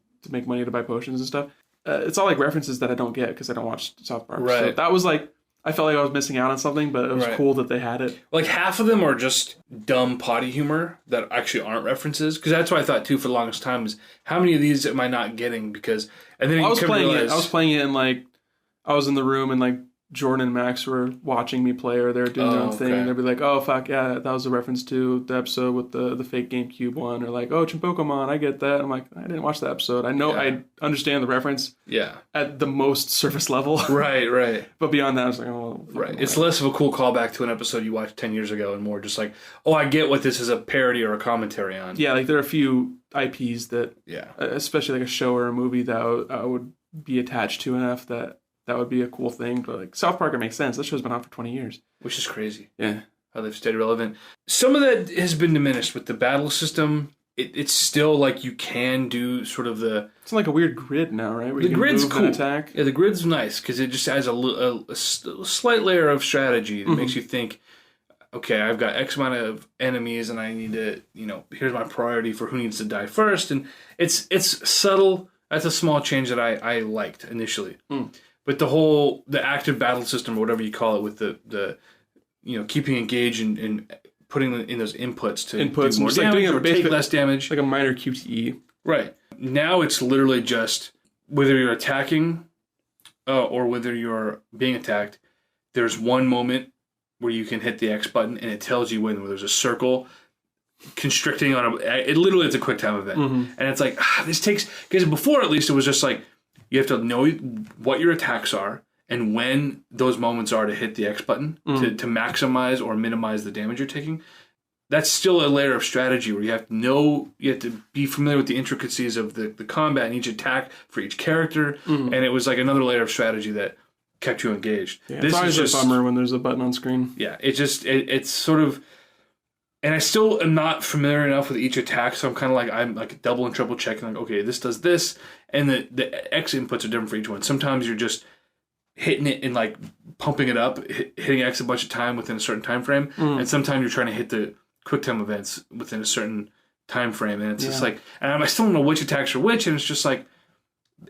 money to buy potions and stuff. It's all references that I don't get because I don't watch South Park. Right. So that was I felt like I was missing out on something, but it was cool that they had it. Half of them are just dumb potty humor that actually aren't references. Because that's what I thought too for the longest time is how many of these am I not getting? Because and then I was playing it and I was in the room and Jordan and Max were watching me play, or they were doing their own thing, and they'd be like, "Oh fuck yeah, that was a reference to the episode with the fake GameCube one," or like, "Oh, Pokemon, I get that." I'm like, I didn't watch the episode. I know I understand the reference. Yeah. At the most surface level. Right. But beyond that, I was like, oh. Right. It's less of a cool callback to an episode you watched 10 years ago, and more just like, oh, I get what this is a parody or a commentary on. Yeah, there are a few IPs that, especially a show or a movie that I would be attached to enough that would be a cool thing. But South Park, it makes sense. That show's been on for 20 years. Which is crazy. Yeah. How they've stayed relevant. Some of that has been diminished with the battle system. It's still you can do sort of the... It's like a weird grid now, right? Where the grid's move cool. And attack. Yeah, the grid's nice because it just adds a slight layer of strategy that makes you think, okay, I've got X amount of enemies and I need to, here's my priority for who needs to die first. And it's subtle. That's a small change that I liked initially. But the active battle system or whatever you call it with the keeping engaged and putting in those inputs to do more damage or take less damage. Like a minor QTE. Right. Now it's literally just whether you're attacking or whether you're being attacked, there's one moment where you can hit the X button and it tells you when there's a circle constricting on it's a quick time event. And it's this takes, because before at least it was just you have to know what your attacks are and when those moments are to hit the X button to maximize or minimize the damage you're taking. That's still a layer of strategy where you have to be familiar with the intricacies of the combat and each attack for each character. And it was another layer of strategy that kept you engaged. Yeah, it's always a bummer when there's a button on screen. Yeah, it's sort of, and I still am not familiar enough with each attack, so I'm kind of I'm double and triple checking. Okay, this does this, and the X inputs are different for each one. Sometimes you're just hitting it and pumping it up, hitting X a bunch of time within a certain time frame, and sometimes you're trying to hit the quick time events within a certain time frame, and it's just and I still don't know which attacks are which, and it's just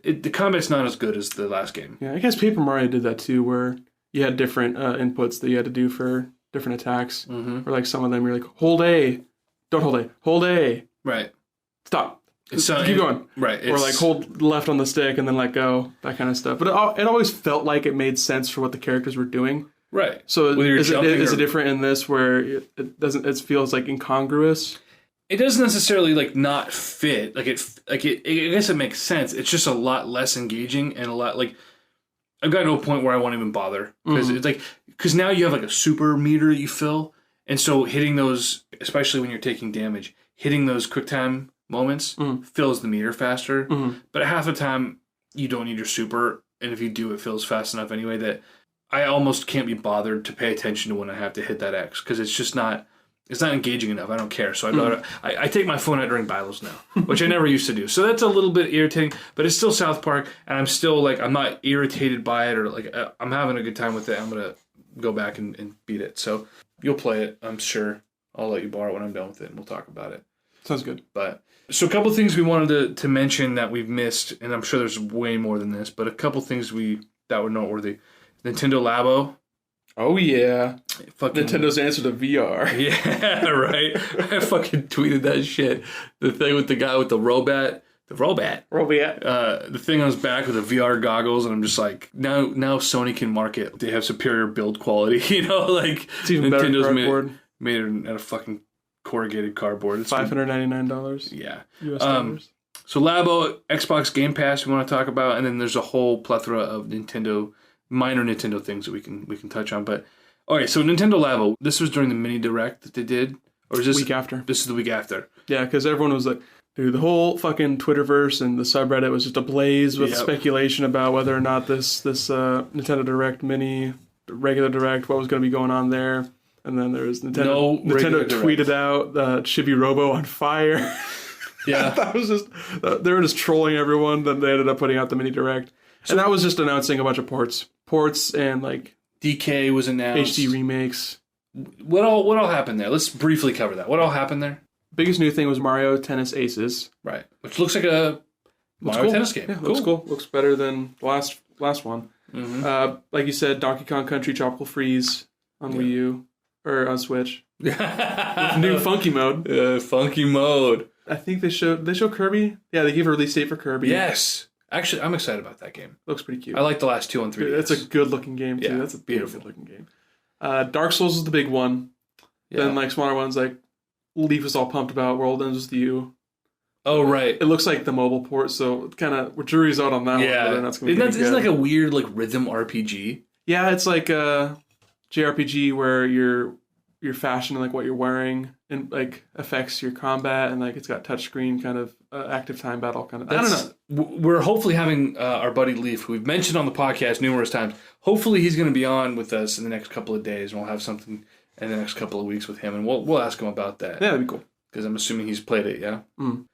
the combat's not as good as the last game. Yeah, I guess Paper Mario did that too, where you had different inputs that you had to do for different attacks. Or some of them you're hold A, don't hold A, hold A, right, stop. Keep going. Right. Or hold left on the stick and then let go, that kind of stuff. But it always felt like it made sense for what the characters were doing. Right. So is it different in this where it doesn't? It feels incongruous. It doesn't necessarily not fit. I guess it makes sense. It's just a lot less engaging and a lot I've gotten to a point where I won't even bother because it's because now you have a super meter you fill, and so hitting those, especially when you're taking damage, hitting those QuickTime moments fills the meter faster. But half the time, you don't need your super, and if you do, it fills fast enough anyway that I almost can't be bothered to pay attention to when I have to hit that X, because it's just not... It's not engaging enough. I don't care. So I'd rather... I take my phone out during battles now, which I never used to do. So that's a little bit irritating, but it's still South Park, and I'm still, like, I'm not irritated by it, or, like, I'm having a good time with it. I'm going to go back and beat it. So you'll play it, I'm sure. I'll let you borrow it when I'm done with it, and we'll talk about it. Sounds good. But so a couple things we wanted to mention that we've missed, and I'm sure there's way more than this, but a couple things that were noteworthy. Nintendo Labo. Oh, yeah. Fucking, Nintendo's answer to VR. Yeah, right? I fucking tweeted that shit. The thing with the guy with the robot. The robot. The thing on his back with the VR goggles, and I'm just like, now Sony can market. They have superior build quality, you know? Like, it's even Nintendo's better cardboard. Made it out of fucking corrugated cardboard. It's $599. Yeah. US dollars. So Labo, Xbox Game Pass we want to talk about, and then there's a whole plethora of minor Nintendo things that we can touch on. But okay, so Nintendo Labo, this was during the mini direct that they did, or is this week after? This is the week after. Yeah, because everyone was like, dude, the whole fucking Twitterverse and the subreddit was just ablaze with speculation about whether or not this Nintendo Direct mini, regular Direct, what was going to be going on there. And then there was Nintendo tweeted out Chibi Robo on fire. Yeah, that was just they were just trolling everyone. Then they ended up putting out the mini Direct, and that was just announcing a bunch of ports and like DK was announced, HD remakes. What all happened there? Let's briefly cover that. What all happened there? Biggest new thing was Mario Tennis Aces, right? Which looks like a Mario Tennis game. Yeah, cool. Looks cool. Looks better than the last one. Like you said, Donkey Kong Country Tropical Freeze on Wii U or on Switch. With new funky mode. Funky mode. I think they show Kirby. Yeah, they gave a release date for Kirby. Yes. Actually, I'm excited about that game. Looks pretty cute. I like the last two on 3DS. It's a good looking game too. Yeah, that's a beautiful good looking game. Dark Souls is the big one. Yeah. Then like smaller ones like Leaf was all pumped about. World Ends With You. Oh right. It looks like the mobile port, so kind of we're jury's out on that one. Yeah, that's gonna be isn't like a weird like rhythm RPG? Yeah, it's like a JRPG where your fashion and like what you're wearing and like affects your combat, and like it's got touchscreen kind of active time battle kind of. I don't know. We're hopefully having our buddy Leaf, who we've mentioned on the podcast numerous times. Hopefully he's going to be on with us in the next couple of days, and we'll have something in the next couple of weeks with him, and we'll ask him about that. Yeah, that'd be cool. Because I'm assuming he's played it, yeah?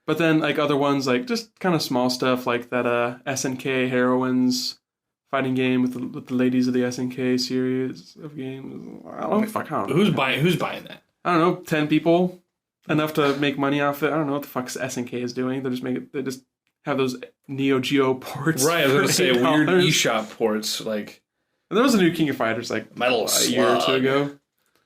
But then, like, other ones, like, just kind of small stuff, like that SNK Heroines fighting game with the ladies of the SNK series of games. I don't know. Who's buying that? I don't know, 10 people. Enough to make money off it. I don't know what the fuck SNK is doing. They just have those Neo Geo ports. Right, I was going to say, weird eShop ports, like... And there was a new King of Fighters, like, Metal a year or two ago.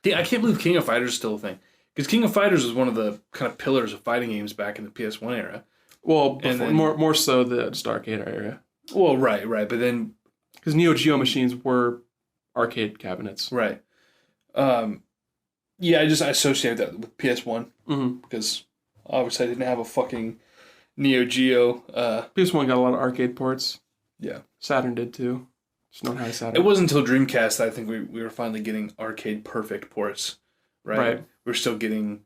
I can't believe King of Fighters is still a thing. Because King of Fighters was one of the kind of pillars of fighting games back in the PS1 era. Well, before, more so the just arcade era. Well, right. But then... Because Neo Geo machines were arcade cabinets. Right. Yeah, I associated that with PS1. Because obviously I didn't have a fucking Neo Geo. PS1 got a lot of arcade ports. Yeah. Saturn did too. Just knowing how to Saturn. It wasn't until Dreamcast that I think we were finally getting arcade perfect ports. Right. We're still getting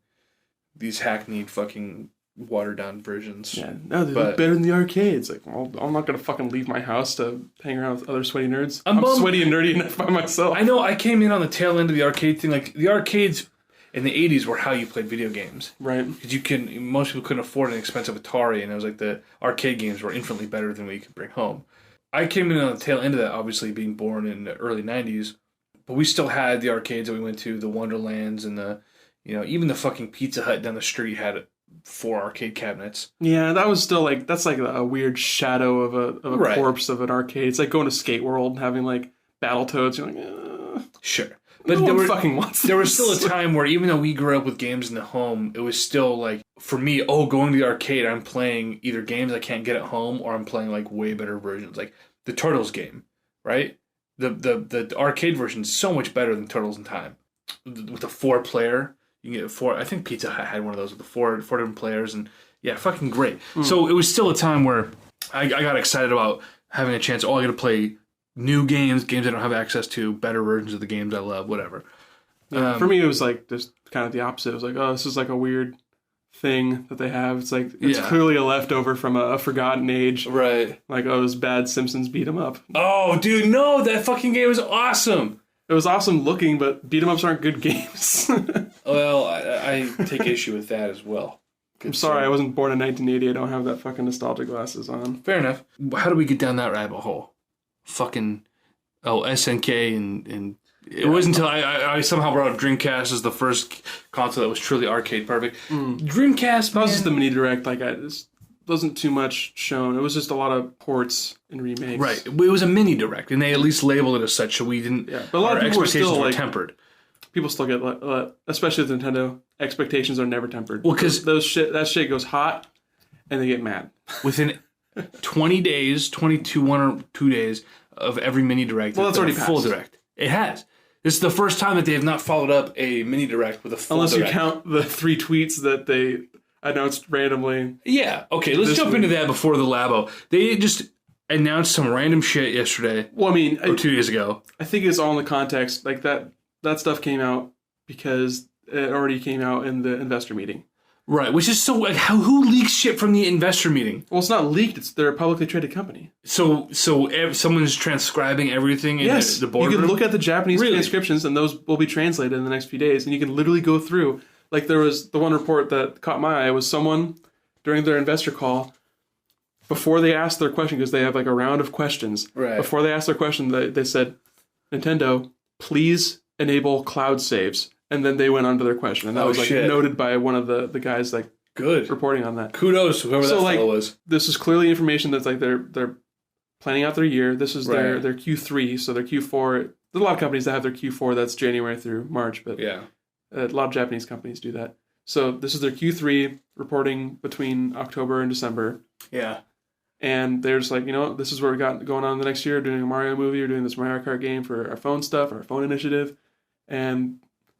these hackneyed fucking watered down versions. Yeah, no, they look better than the arcades. Like, well, I'm not gonna fucking leave my house to hang around with other sweaty nerds. I'm sweaty and nerdy enough by myself. I know. I came in on the tail end of the arcade thing. Like the arcades in the '80s were how you played video games, right? Because most people couldn't afford an expensive Atari, and it was like the arcade games were infinitely better than what you could bring home. I came in on the tail end of that, obviously being born in the early '90s, but we still had the arcades that we went to, the Wonderlands and the. Even the fucking Pizza Hut down the street had 4 arcade cabinets. Yeah, that was still like that's like a weird shadow of a corpse of an arcade. It's like going to Skate World and having like Battletoads. You're like, sure, but there was still a time where even though we grew up with games in the home, it was still like for me, going to the arcade, I'm playing either games I can't get at home or I'm playing like way better versions, like the Turtles game, right? The arcade version is so much better than Turtles in Time with the 4-player. You can get 4. I think Pizza Hut had one of those with the 4 different players, and yeah, fucking great. So it was still a time where I got excited about having a chance. I got to play new games I don't have access to, better versions of the games I love, whatever. For me, it was like just kind of the opposite. It was like, oh, this is like a weird thing that they have. It's like, it's clearly a leftover from a forgotten age. Right. Like, oh, those bad Simpsons beat 'em up. Oh, dude, no, that fucking game was awesome. It was awesome looking, but beat 'em ups aren't good games. Well, I take issue with that as well. I'm sorry, I wasn't born in 1980. I don't have that fucking nostalgia glasses on. Fair enough. How do we get down that rabbit hole? Fucking, SNK and it wasn't until I somehow brought up Dreamcast as the first console that was truly arcade perfect. Dreamcast, That was just the mini direct. Like, it wasn't too much shown. It was just a lot of ports and remakes. Right. It was a mini direct, and they at least labeled it as such, so we didn't. Yeah, but a lot of our people were expectations still were like tempered. People still get, especially with Nintendo, expectations are never tempered. Well, because that shit goes hot, and they get mad. within 20 days, 1 or 2 days of every mini direct, Well, that's already full passed. direct. It has. This is the first time that they have not followed up a mini direct with a full Unless direct. you count the 3 tweets that they announced randomly. Yeah. Okay. Let's jump into that before the Labo. They just announced some random shit yesterday. Well, I mean, or 2 days ago. I think it's all in the context. Like, that stuff came out because it already came out in the investor meeting. Right. Which is so like, who leaks shit from the investor meeting? Well, it's not leaked. They're a publicly traded company. So someone's transcribing everything in the boardroom? You can look at the Japanese Really? transcriptions, and those will be translated in the next few days, and you can literally go through. Like, there was the one report that caught my eye was someone during their investor call, before they asked their question, because they have like a round of questions. Right. Before they asked their question, they said, Nintendo, please enable cloud saves. And then they went on to their question. And that was like noted by one of the guys like good reporting on that. Kudos to whoever that fellow was. This is clearly information that's like they're planning out their year. This is their Q3, so their Q4. There's a lot of companies that have their Q4 that's January through March, but a lot of Japanese companies do that. So this is their Q3 reporting between October and December. Yeah. And they're just like, this is what we got going on the next year. Doing a Mario movie, or doing this Mario Kart game for our phone stuff, our phone initiative, and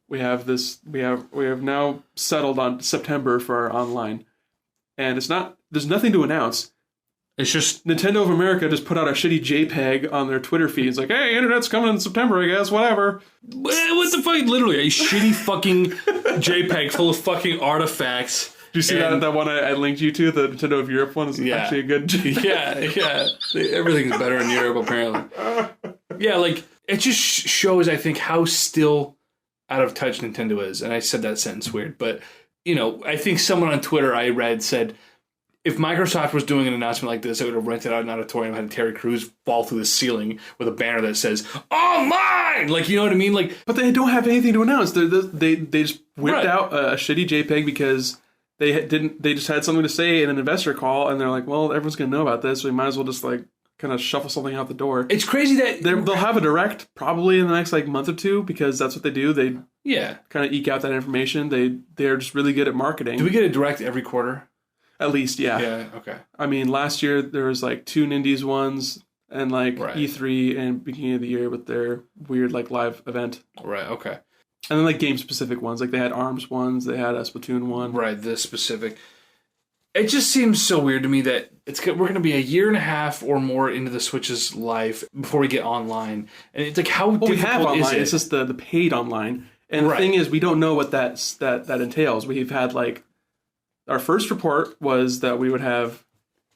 we have this. We have now settled on September for our online, and it's not. There's nothing to announce. It's just Nintendo of America just put out a shitty JPEG on their Twitter feed. It's like, hey, internet's coming in September, I guess. Whatever. What the fuck? Literally a shitty fucking JPEG full of fucking artifacts. Do you see that one I linked you to? The Nintendo of Europe one is actually a good JPEG. Yeah. Everything's better in Europe, apparently. Yeah, like, it just shows, I think, how still out of touch Nintendo is. And I said that sentence weird, but, I think someone on Twitter I read said, if Microsoft was doing an announcement like this, it would have rented out an auditorium and had Terry Crews fall through the ceiling with a banner that says, online! Like, you know what I mean? Like, but they don't have anything to announce. They just whipped out a shitty JPEG because they just had something to say in an investor call, and they're like, well, everyone's going to know about this, so we might as well just like kind of shuffle something out the door. It's crazy that they'll have a direct probably in the next like month or two, because that's what they do. They kind of eke out that information. They're just really good at marketing. Do we get a direct every quarter? At least, yeah. Yeah, okay. I mean, last year there was like 2 Nindies ones and like E3 and beginning of the year with their weird like live event. Right, okay. And then like game specific ones, like they had ARMS ones, they had a Splatoon one. Right, this specific. It just seems so weird to me that we're going to be a year and a half or more into the Switch's life before we get online, and it's like how difficult we have online. Is it? It's just the paid online, and the thing is, we don't know what that entails. We've had like our first report was that we would have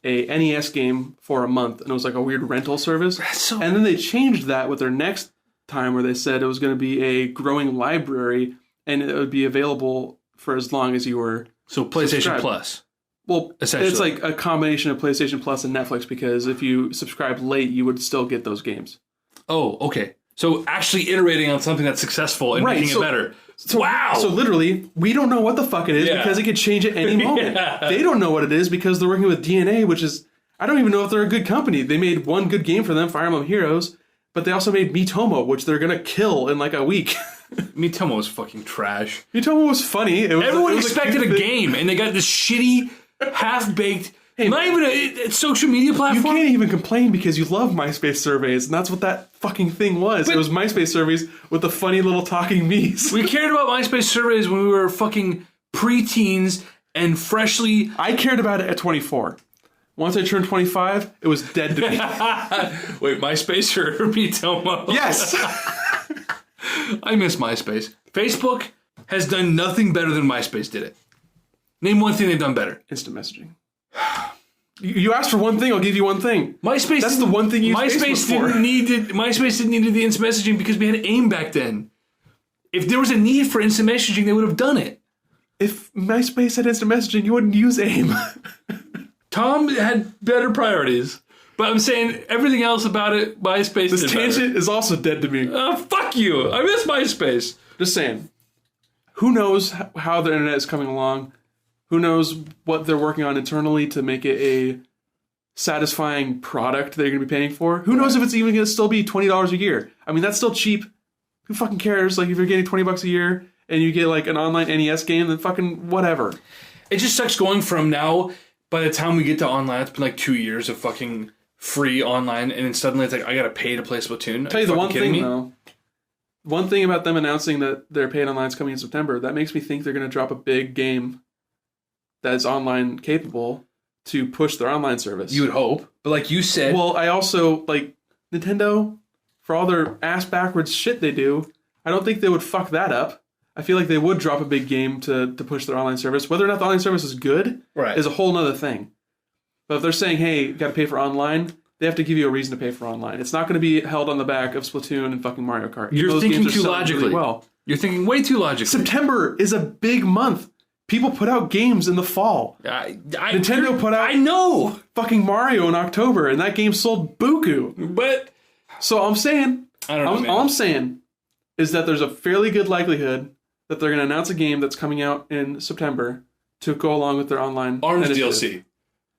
a NES game for a month, and it was like a weird rental service. And then they changed that with their next time, where they said it was going to be a growing library, and it would be available for as long as you were PlayStation subscribed. Plus. Well, it's like a combination of PlayStation Plus and Netflix, because if you subscribe late, you would still get those games. Oh, okay. So actually iterating on something that's successful and making it better. Wow! So literally, we don't know what the fuck it is because it could change at any moment. They don't know what it is because they're working with DNA, which is, I don't even know if they're a good company. They made one good game for them, Fire Emblem Heroes, but they also made Miitomo, which they're going to kill in like a week. Miitomo was fucking trash. Miitomo was funny. Everyone expected a game, and they got this shitty, half-baked... not even a social media platform? You can't even complain because you love MySpace surveys, and that's what that fucking thing was. It was MySpace surveys with the funny little talking me's. We cared about MySpace surveys when we were fucking preteens and freshly... I cared about it at 24. Once I turned 25, it was dead to me. Wait, MySpace or Miitomo? Yes! I miss MySpace. Facebook has done nothing better than MySpace did it. Name one thing they've done better. Instant messaging. You asked for one thing, I'll give you one thing. MySpace. That's the one thing you use MySpace Facebook for. MySpace didn't need the instant messaging because we had AIM back then. If there was a need for instant messaging, they would have done it. If MySpace had instant messaging, you wouldn't use AIM. Tom had better priorities. But I'm saying everything else about it, MySpace This did tangent better. is also dead to me. Fuck you. I miss MySpace. Just saying. Who knows how the internet is coming along? Who knows what they're working on internally to make it a satisfying product that you're going to be paying for? Who knows if it's even going to still be $20 a year? I mean, that's still cheap. Who fucking cares? Like, if you're getting $20 a year and you get, like, an online NES game, then fucking whatever. It just sucks going from now, by the time we get to online, it's been like 2 years of fucking free online, and then suddenly it's like, I gotta pay to play Splatoon. Tell you the one thing, though. One thing about them announcing that their paid online is coming in September, that makes me think they're going to drop a big game that is online capable to push their online service. You would hope. But like you said... Well, I also, like, Nintendo, for all their ass-backwards shit they do, I don't think they would fuck that up. I feel like they would drop a big game to push their online service. Whether or not the online service is good is a whole nother thing. But if they're saying, hey, you got to pay for online, they have to give you a reason to pay for online. It's not going to be held on the back of Splatoon and fucking Mario Kart. You're thinking too logically. Really You're thinking way too logically. September is a big month. People put out games in the fall. Nintendo put out... I know! Fucking Mario in October, and that game sold buku. But... So I'm saying... I don't know, man. All I'm saying is that there's a fairly good likelihood that they're going to announce a game that's coming out in September to go along with their online ARMS initiative. DLC.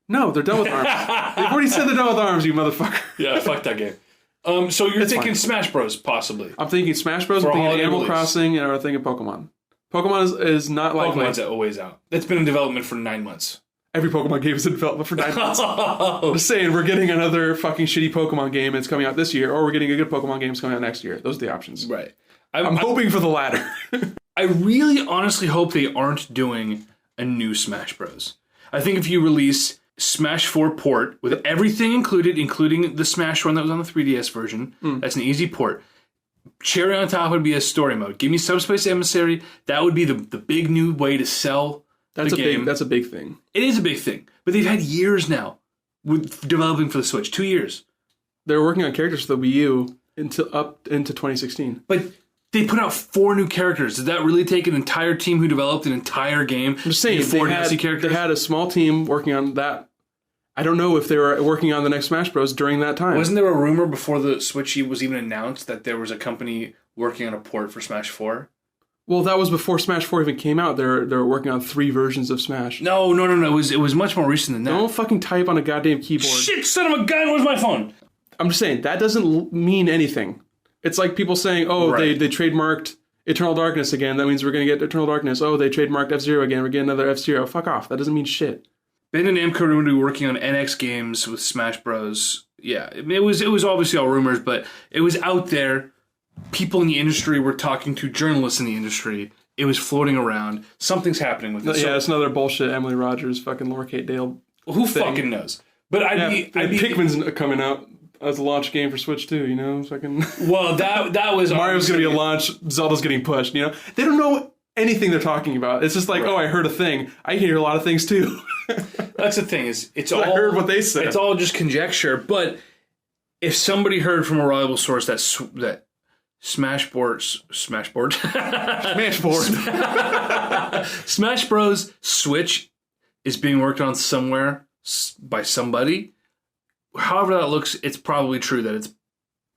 No, they're done with ARMS. They've already said they're done with ARMS, you motherfucker. Yeah, fuck that game. So you're thinking Smash Bros, possibly. I'm thinking Smash Bros, I'm thinking Animal Crossing, and I'm thinking Pokemon. Pokemon is not like... Pokemon's always out. It's been in development for 9 months. Every Pokemon game is in development for 9 months. I'm just saying, we're getting another fucking shitty Pokemon game that's coming out this year, or we're getting a good Pokemon game that's coming out next year. Those are the options. Right. I'm hoping for the latter. I really honestly hope they aren't doing a new Smash Bros. I think if you release Smash 4 port with everything included, including the Smash one that was on the 3DS version, that's an easy port. Cherry on top would be a story mode. Give me Subspace Emissary. That would be the big new way to sell the game. That's a big thing. It is a big thing. But they've had years now with developing for the Switch. 2 years. They're working on characters for the Wii U up into 2016. But they put out 4 new characters. Did that really take an entire team who developed an entire game? I'm just saying, 4 DLC characters? They had a small team working on that. I don't know if they were working on the next Smash Bros. During that time. Wasn't there a rumor before the Switch was even announced that there was a company working on a port for Smash 4? Well, that was before Smash 4 even came out. They were working on 3 versions of Smash. No. It was much more recent than that. Don't fucking type on a goddamn keyboard. Shit, son of a gun, where's my phone? I'm just saying, that doesn't mean anything. It's like people saying, oh, Right. they trademarked Eternal Darkness again. That means we're going to get Eternal Darkness. Oh, they trademarked F-Zero again. We're getting another F-Zero. Fuck off. That doesn't mean shit. Ben and Namco are going to be working on NX games with Smash Bros. Yeah, it was obviously all rumors, but it was out there. People in the industry were talking to journalists in the industry. It was floating around. Something's happening with it. Yeah, it's another bullshit Emily Rogers, fucking Laura Kate Dale. Who fucking knows? But Pikmin's coming out as a launch game for Switch too, you know? Fucking Well, that was Mario's going to be a launch, Zelda's getting pushed, you know? They don't know anything they're talking about. It's just like, oh, I heard a thing. I hear a lot of things too. That's the thing, is it's I all... heard what they said. It's all just conjecture, but if somebody heard from a reliable source that Smash Bros. Switch is being worked on somewhere by somebody, however that looks, it's probably true that it's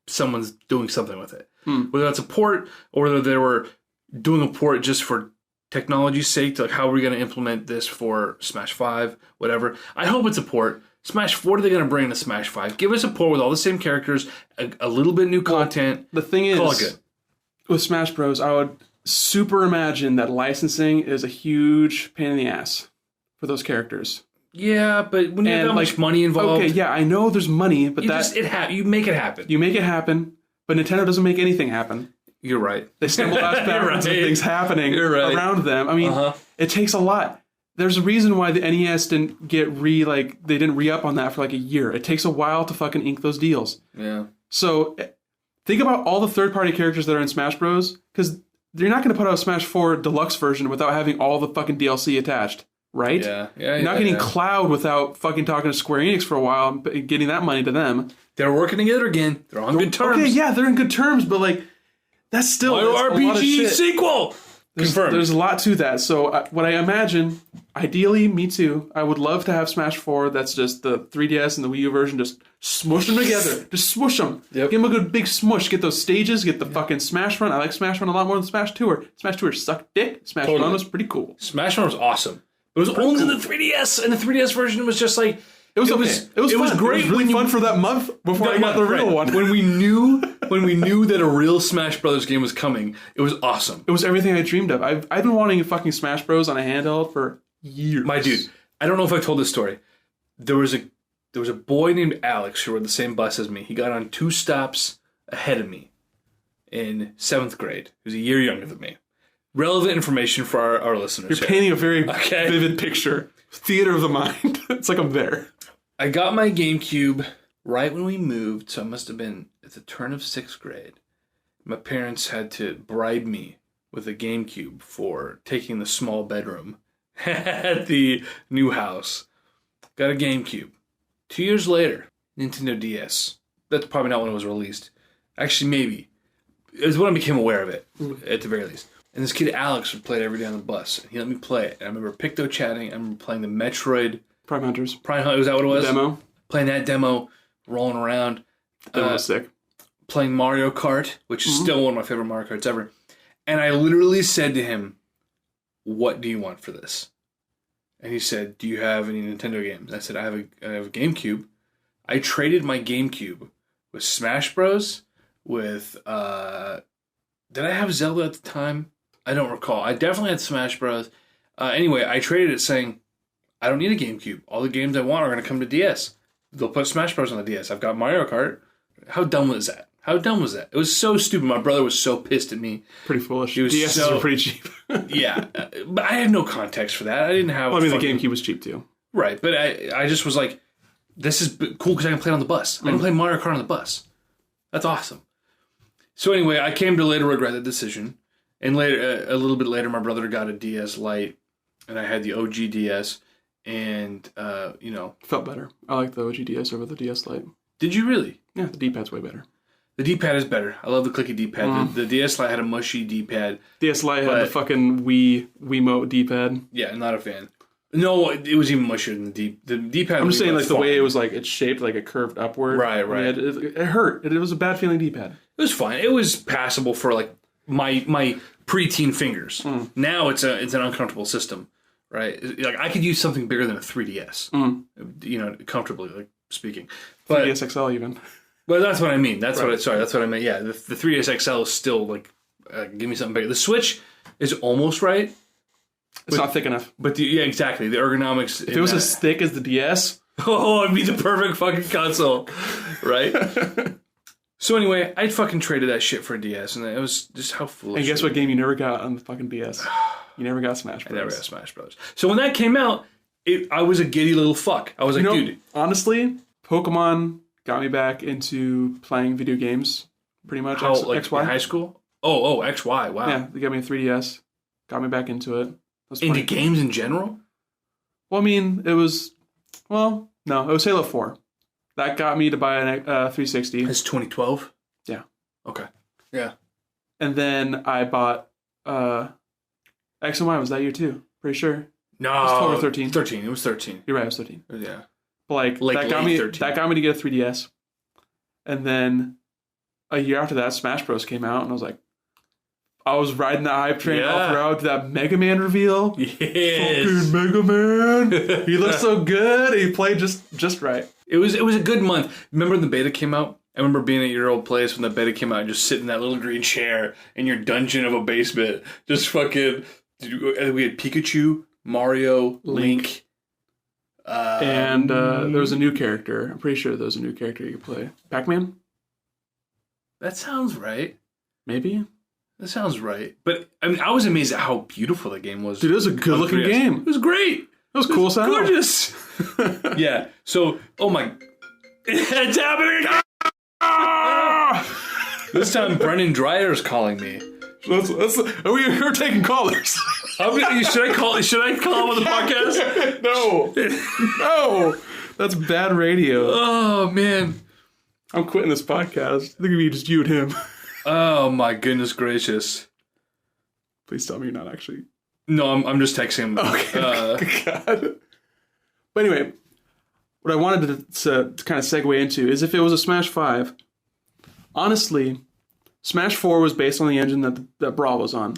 someone's doing something with it. Whether that's a port, or whether they were doing a port just for technology's sake, like how are we going to implement this for Smash 5, whatever. I hope it's a port. Smash 4, what are they going to bring to Smash 5? Give us a port with all the same characters, a little bit new content. The thing is, call it good. With Smash Bros, I would super imagine that licensing is a huge pain in the ass for those characters. Yeah, but when you have that much money involved... Okay, yeah, I know there's money, but you make it happen. You make it happen, but Nintendo doesn't make anything happen. You're right. They stumble backwards with things happening around them. I mean, it takes a lot. There's a reason why the NES didn't get they didn't re-up on that for like a year. It takes a while to fucking ink those deals. Yeah. So think about all the third-party characters that are in Smash Bros. Because you're not going to put out a Smash 4 deluxe version without having all the fucking DLC attached. right? Yeah. You're not getting Cloud without fucking talking to Square Enix for a while and getting that money to them. They're working together again. They're on good terms. Okay, yeah, they're in good terms, but like, that's still Mario that's a lot of RPG shit. sequel. Confirmed. There's a lot to that. So what I imagine, ideally, me too, I would love to have Smash 4 that's just the 3DS and the Wii U version, just smush them together. Just smush them. Yep. Give them a good big smush. Get those stages, get the fucking Smash Run. I like Smash Run a lot more than Smash Tour. Smash Tour sucked dick. Smash Run was pretty cool. Smash Run was awesome. It was only the 3DS, and the 3DS version was just like... It was okay. It was great. It was really fun for that month before I got the real one. When we knew that a real Smash Brothers game was coming, it was awesome. It was everything I dreamed of. I've been wanting fucking Smash Bros on a handheld for years. My dude, I don't know if I told this story. There was a boy named Alex who rode the same bus as me. He got on 2 stops ahead of me in 7th grade. He was a year younger than me. Relevant information for our listeners. You're painting a very vivid picture. Theater of the mind. It's like I'm there. I got my GameCube right when we moved, so I must have been at the turn of 6th grade. My parents had to bribe me with a GameCube for taking the small bedroom at the new house. Got a GameCube. 2 years later, Nintendo DS. That's probably not when it was released. Actually, maybe. It was when I became aware of it, at the very least. And this kid, Alex, would play it every day on the bus. And he let me play it. And I remember Picto chatting. I remember playing the Metroid... Prime Hunters. Prime Hunters, was that what it was? The demo. Playing that demo, rolling around. The demo was sick. Playing Mario Kart, which is still one of my favorite Mario Karts ever. And I literally said to him, what do you want for this? And he said, do you have any Nintendo games? I said, I have a GameCube. I traded my GameCube with Smash Bros. With, did I have Zelda at the time? I don't recall. I definitely had Smash Bros. Anyway, I traded it saying, I don't need a GameCube. All the games I want are going to come to DS. They'll put Smash Bros. On the DS. I've got Mario Kart. How dumb was that? How dumb was that? It was so stupid. My brother was so pissed at me. Pretty foolish. He was DSs were pretty cheap. Yeah. But I had no context for that. I didn't have... Well, I mean, the GameCube was cheap, too. Right. But I just was like, this is cool because I can play it on the bus. I can play Mario Kart on the bus. That's awesome. So anyway, I came to later regret the decision. And later, a little bit later, my brother got a DS Lite. And I had the OG DS. And, Felt better. I like the OG DS over the DS Lite. Did you really? Yeah, the D-pad's way better. The D-pad is better. I love the clicky D-pad. The DS Lite had a mushy D-pad. DS Lite had the fucking Wiimote D-pad. Yeah, I'm not a fan. No, it was even mushier than the D-pad. I'm just saying, like, the way it was, like, it's shaped like it curved upward. Right. It hurt. It was a bad feeling D-pad. It was fine. It was passable for, like, my preteen fingers. Now it's an uncomfortable system. Right, like I could use something bigger than a 3DS, comfortably, like speaking. But 3DS XL even. But that's what I mean. That's what I meant. Yeah, the 3DS XL is still like, give me something bigger. The Switch is almost right. It's not thick enough. But exactly the ergonomics. If it was as thick as the DS, it'd be the perfect fucking console, right? So anyway, I fucking traded that shit for a DS, and it was just how foolish. And guess what game you never got on the fucking DS? You never got Smash Bros. I never got Smash Bros. So when that came out, I was a giddy little fuck. I was like, dude. Honestly, Pokemon got me back into playing video games, pretty much. XY? In high school? Oh, XY, wow. Yeah, they got me a 3DS. Got me back into it. Into games in general? Well, I mean, it was Halo 4. That got me to buy a 360. It's 2012? Yeah. Okay. Yeah. And then I bought X and Y was that year too. Pretty sure. No. It was 12 or 13. 13. It was 13. You're right, it was 13. Yeah. But that got me 13. That got me to get a 3DS. And then a year after that, Smash Bros. Came out, and I was riding that hype train all throughout that Mega Man reveal. Yes. Fucking Mega Man. He looked so good. He played just right. It was a good month. Remember when the beta came out? I remember being at your old place when the beta came out and just sitting in that little green chair in your dungeon of a basement. Just fucking... We had Pikachu, Mario, Link. And there was a new character. I'm pretty sure there was a new character you could play. Pac-Man? That sounds right. Maybe? That sounds right. But I mean, I was amazed at how beautiful that game was. Dude, it was a good-looking game. It was great. It was cool sound. Gorgeous. Yeah. So, oh my... It's happening! This time, Brennan Dryer's calling me. We're taking callers. Should I call him on the podcast? No, that's bad radio. Oh man, I'm quitting this podcast. I think it'd be just you and him. Oh my goodness gracious! Please tell me you're not actually. No, I'm just texting him. Okay. God. But anyway, what I wanted to kind of segue into is if it was a Smash 5. Honestly, Smash 4 was based on the engine that Brawl was on.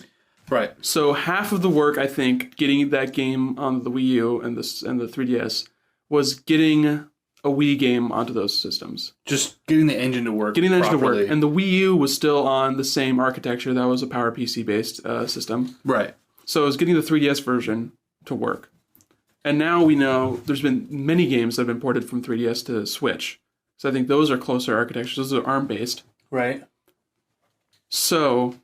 Right. So half of the work, I think, getting that game on the Wii U and the 3DS was getting a Wii game onto those systems. Just getting the engine to work. Getting the engine to properly. work. And the Wii U was still on the same architecture. That was a PowerPC based system. Right. So it was getting the 3DS version to work. And now we know there's been many games that have been ported from 3DS to Switch. So I think those are closer architectures. Those are ARM based. Right. So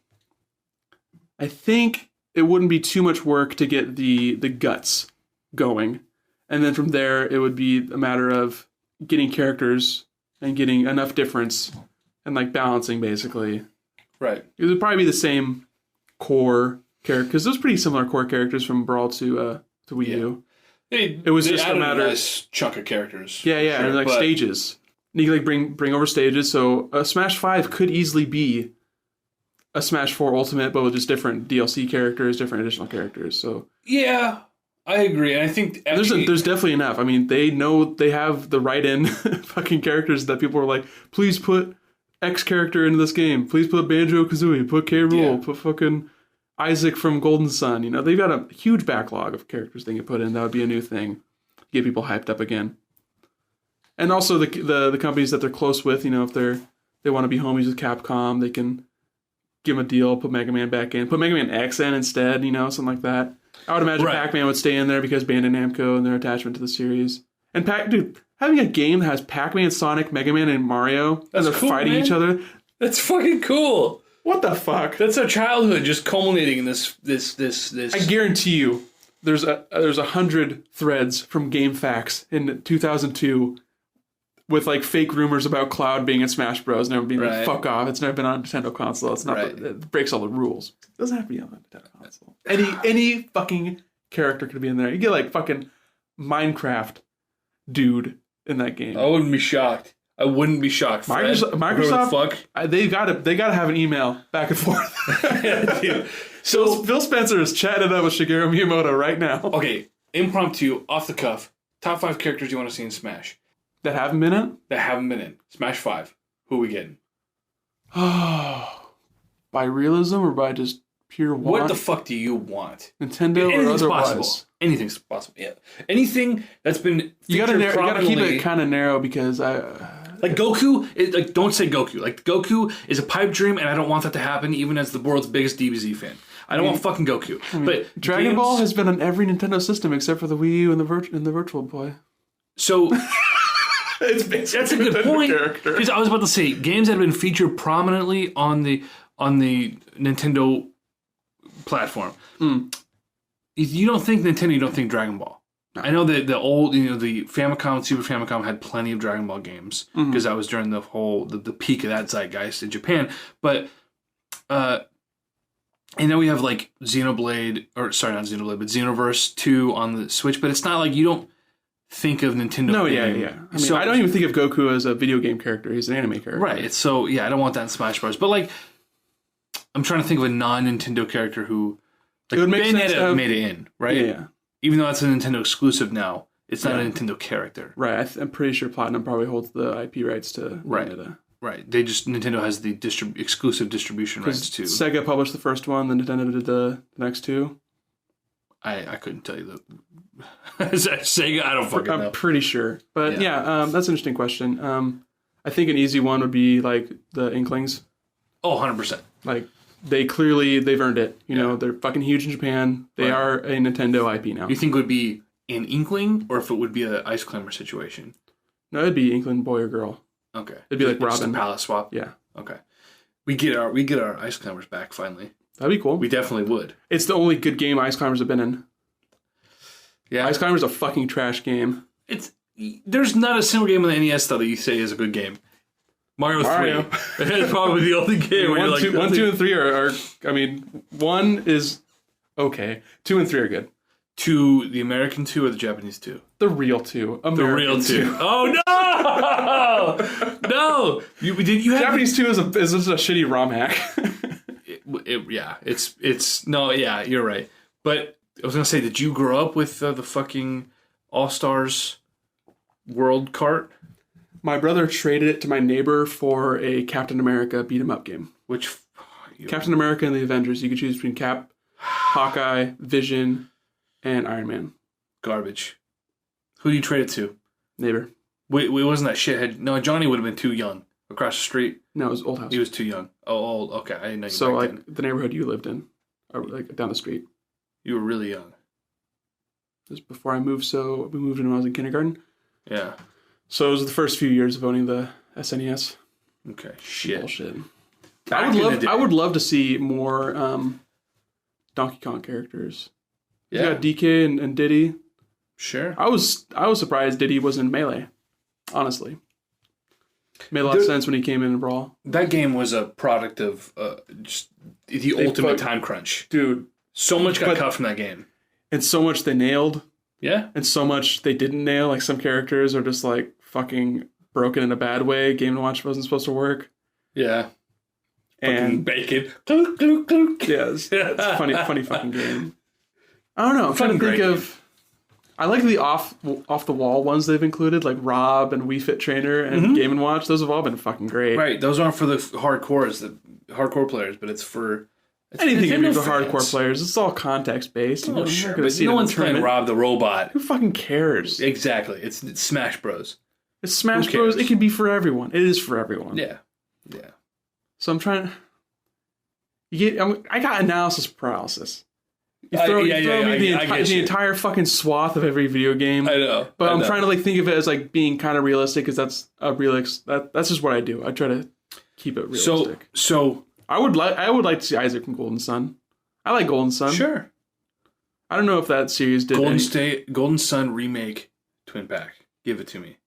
I think it wouldn't be too much work to get the guts going. And then from there, it would be a matter of getting characters and getting enough difference and like balancing basically. Right. It would probably be the same core character because there's pretty similar core characters from Brawl to Wii U. It was just a matter of nice chunk of characters. Yeah, sure, and like stages. And you can like bring over stages. So a Smash 5 could easily be a Smash 4 Ultimate, but with just different DLC characters, different additional characters. So yeah, I agree. And I think actually, there's definitely enough. I mean, they know they have the write-in fucking characters that people are like, please put X character into this game. Please put Banjo-Kazooie. Put K. Rool. Put fucking Isaac from Golden Sun. You know, they've got a huge backlog of characters they can put in. That would be a new thing. Get people hyped up again. And also the companies that they're close with, you know, if they want to be homies with Capcom, they can give them a deal, put Mega Man back in, put Mega Man X in instead, you know, something like that. I would imagine Pac-Man would stay in there because Bandai Namco and their attachment to the series. And having a game that has Pac-Man, Sonic, Mega Man, and Mario, and they're cool, fighting each other. That's fucking cool. What the fuck? That's our childhood just culminating in this. I guarantee you, there's 100 threads from GameFAQs in 2002 with like fake rumors about Cloud being in Smash Bros. And everyone being like, fuck off, it's never been on a Nintendo console. It's not. It breaks all the rules. It doesn't have to be on a Nintendo console. Any fucking character could be in there. You get like fucking Minecraft dude in that game. I wouldn't be shocked. Microsoft, they gotta have an email back and forth. Yeah, dude. So Phil Spencer is chatting it up with Shigeru Miyamoto right now. Okay, impromptu, off the cuff. Top 5 characters you want to see in Smash that haven't been in. Smash 5. Who are we getting? Oh, by realism or by just pure want? What the fuck do you want? Nintendo or otherwise? Possible. Anything's possible. Yeah. Anything that's been you gotta keep it kind of narrow because like Goku, don't say Goku. Like Goku is a pipe dream, and I don't want that to happen. Even as the world's biggest DBZ fan, I don't want fucking Goku. But Dragon Ball has been on every Nintendo system except for the Wii U and the Virtual Boy. So that's a good point. Because I was about to say games that have been featured prominently on the Nintendo platform. You don't think Nintendo, you don't think Dragon Ball. I know that the old, the Famicom, Super Famicom had plenty of Dragon Ball games because that was during the whole the peak of that zeitgeist in Japan. But and then we have like Xenoverse 2 on the Switch. But it's not like you don't think of Nintendo. No, yeah. I mean, I don't even think of Goku as a video game character. He's an anime character. Right. It's so I don't want that in Smash Bros. But like, I'm trying to think of a non-Nintendo character who like Bayonetta made it in, right? Yeah. Even though that's a Nintendo exclusive now, it's not a Nintendo character. Right. I'm pretty sure Platinum probably holds the IP rights to Bayonetta. Right. Nintendo has the exclusive distribution rights to. Sega published the first one, then Nintendo did the next two. I couldn't tell you Sega, I don't fucking know. I'm pretty sure. But that's an interesting question. I think an easy one would be like the Inklings. Oh, 100%. Like they've earned it. You know, they're fucking huge in Japan. They are a Nintendo IP now. You think it would be an Inkling or if it would be an Ice Climber situation? No, it'd be Inkling boy or girl. Okay. It'd be like Robin. Just a palette swap? Yeah. Okay. We get our Ice Climbers back finally. That'd be cool. We definitely would. It's the only good game Ice Climbers have been in. Yeah. Ice Climbers a fucking trash game. There's not a single game on the NES though that you say is a good game. Mario 3. It's probably the only game where 1, 2, and 3 are. I mean, 1 is okay. 2 and 3 are good. 2, the American 2 or the Japanese 2? The real 2. The real 2. Oh no! No! You have Japanese 2 is just a shitty ROM hack. Yeah, you're right. But I was gonna say, did you grow up with the fucking All-Stars World cart? My brother traded it to my neighbor for a Captain America beat 'em up game. Which Captain America and the Avengers. You could choose between Cap, Hawkeye, Vision, and Iron Man. Garbage. Who do you trade it to? Neighbor. Wait, wasn't that shithead? No, Johnny would have been too young. Across the street. No, it was Old House. He was too young. Oh, old. Okay, I didn't know you So, back like, then. the neighborhood you lived in, or like down the street. You were really young. It was before I moved, so we moved in when I was in kindergarten. Yeah. So it was the first few years of owning the SNES. Okay. Shit. Bullshit. Back in the day. I would love to see more Donkey Kong characters. Yeah. You got DK and Diddy. Sure. I was surprised Diddy was in Melee. Honestly, made a lot of sense when he came in Brawl. That game was a product of just the ultimate time crunch. Dude. So much got cut from that game. And so much they nailed. Yeah. And so much they didn't nail. Like, some characters are just like fucking broken in a bad way. Game & Watch wasn't supposed to work. Yeah. And bacon. Clunk, clunk, clunk. Yeah, it's funny fucking game. I don't know. I'm trying to think of. I like the off the wall ones they've included, like Rob and Wii Fit Trainer and Game & Watch. Those have all been fucking great. Right. Those aren't for the hardcore players, but it's for anything can be for fans. hardcore players. It's all context based. Oh, sure. But no one's playing Rob the Robot. Who fucking cares? Exactly. It's Smash Bros. It's Smash Bros. It can be for everyone. It is for everyone. Yeah. Yeah. So I'm trying. I got analysis paralysis. You throw me the entire fucking swath of every video game. I know. But I'm trying to like think of it as like being kind of realistic, because that's that's just what I do. I try to keep it realistic. So I would like to see Isaac from Golden Sun. I like Golden Sun. Sure. I don't know if that series did Golden Sun remake Twin Pack. Give it to me.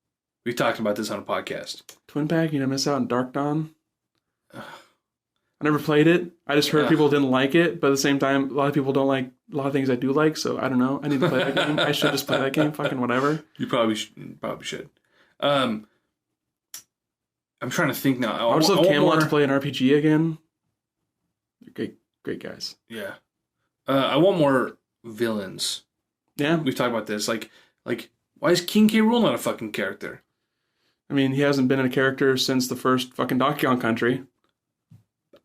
We talked about this on a podcast. Twin Pack, miss out on Dark Dawn. I never played it. I just heard people didn't like it, but at the same time, a lot of people don't like a lot of things I do like, so I don't know. I need to play that game. I should just play that game. Fucking whatever. You probably should. I'm trying to think now. I would just love Camelot to play an RPG again. Great guys. Yeah. I want more villains. Yeah. We've talked about this. Like, why is King K. Rool not a fucking character? I mean, he hasn't been a character since the first fucking Donkey Kong Country.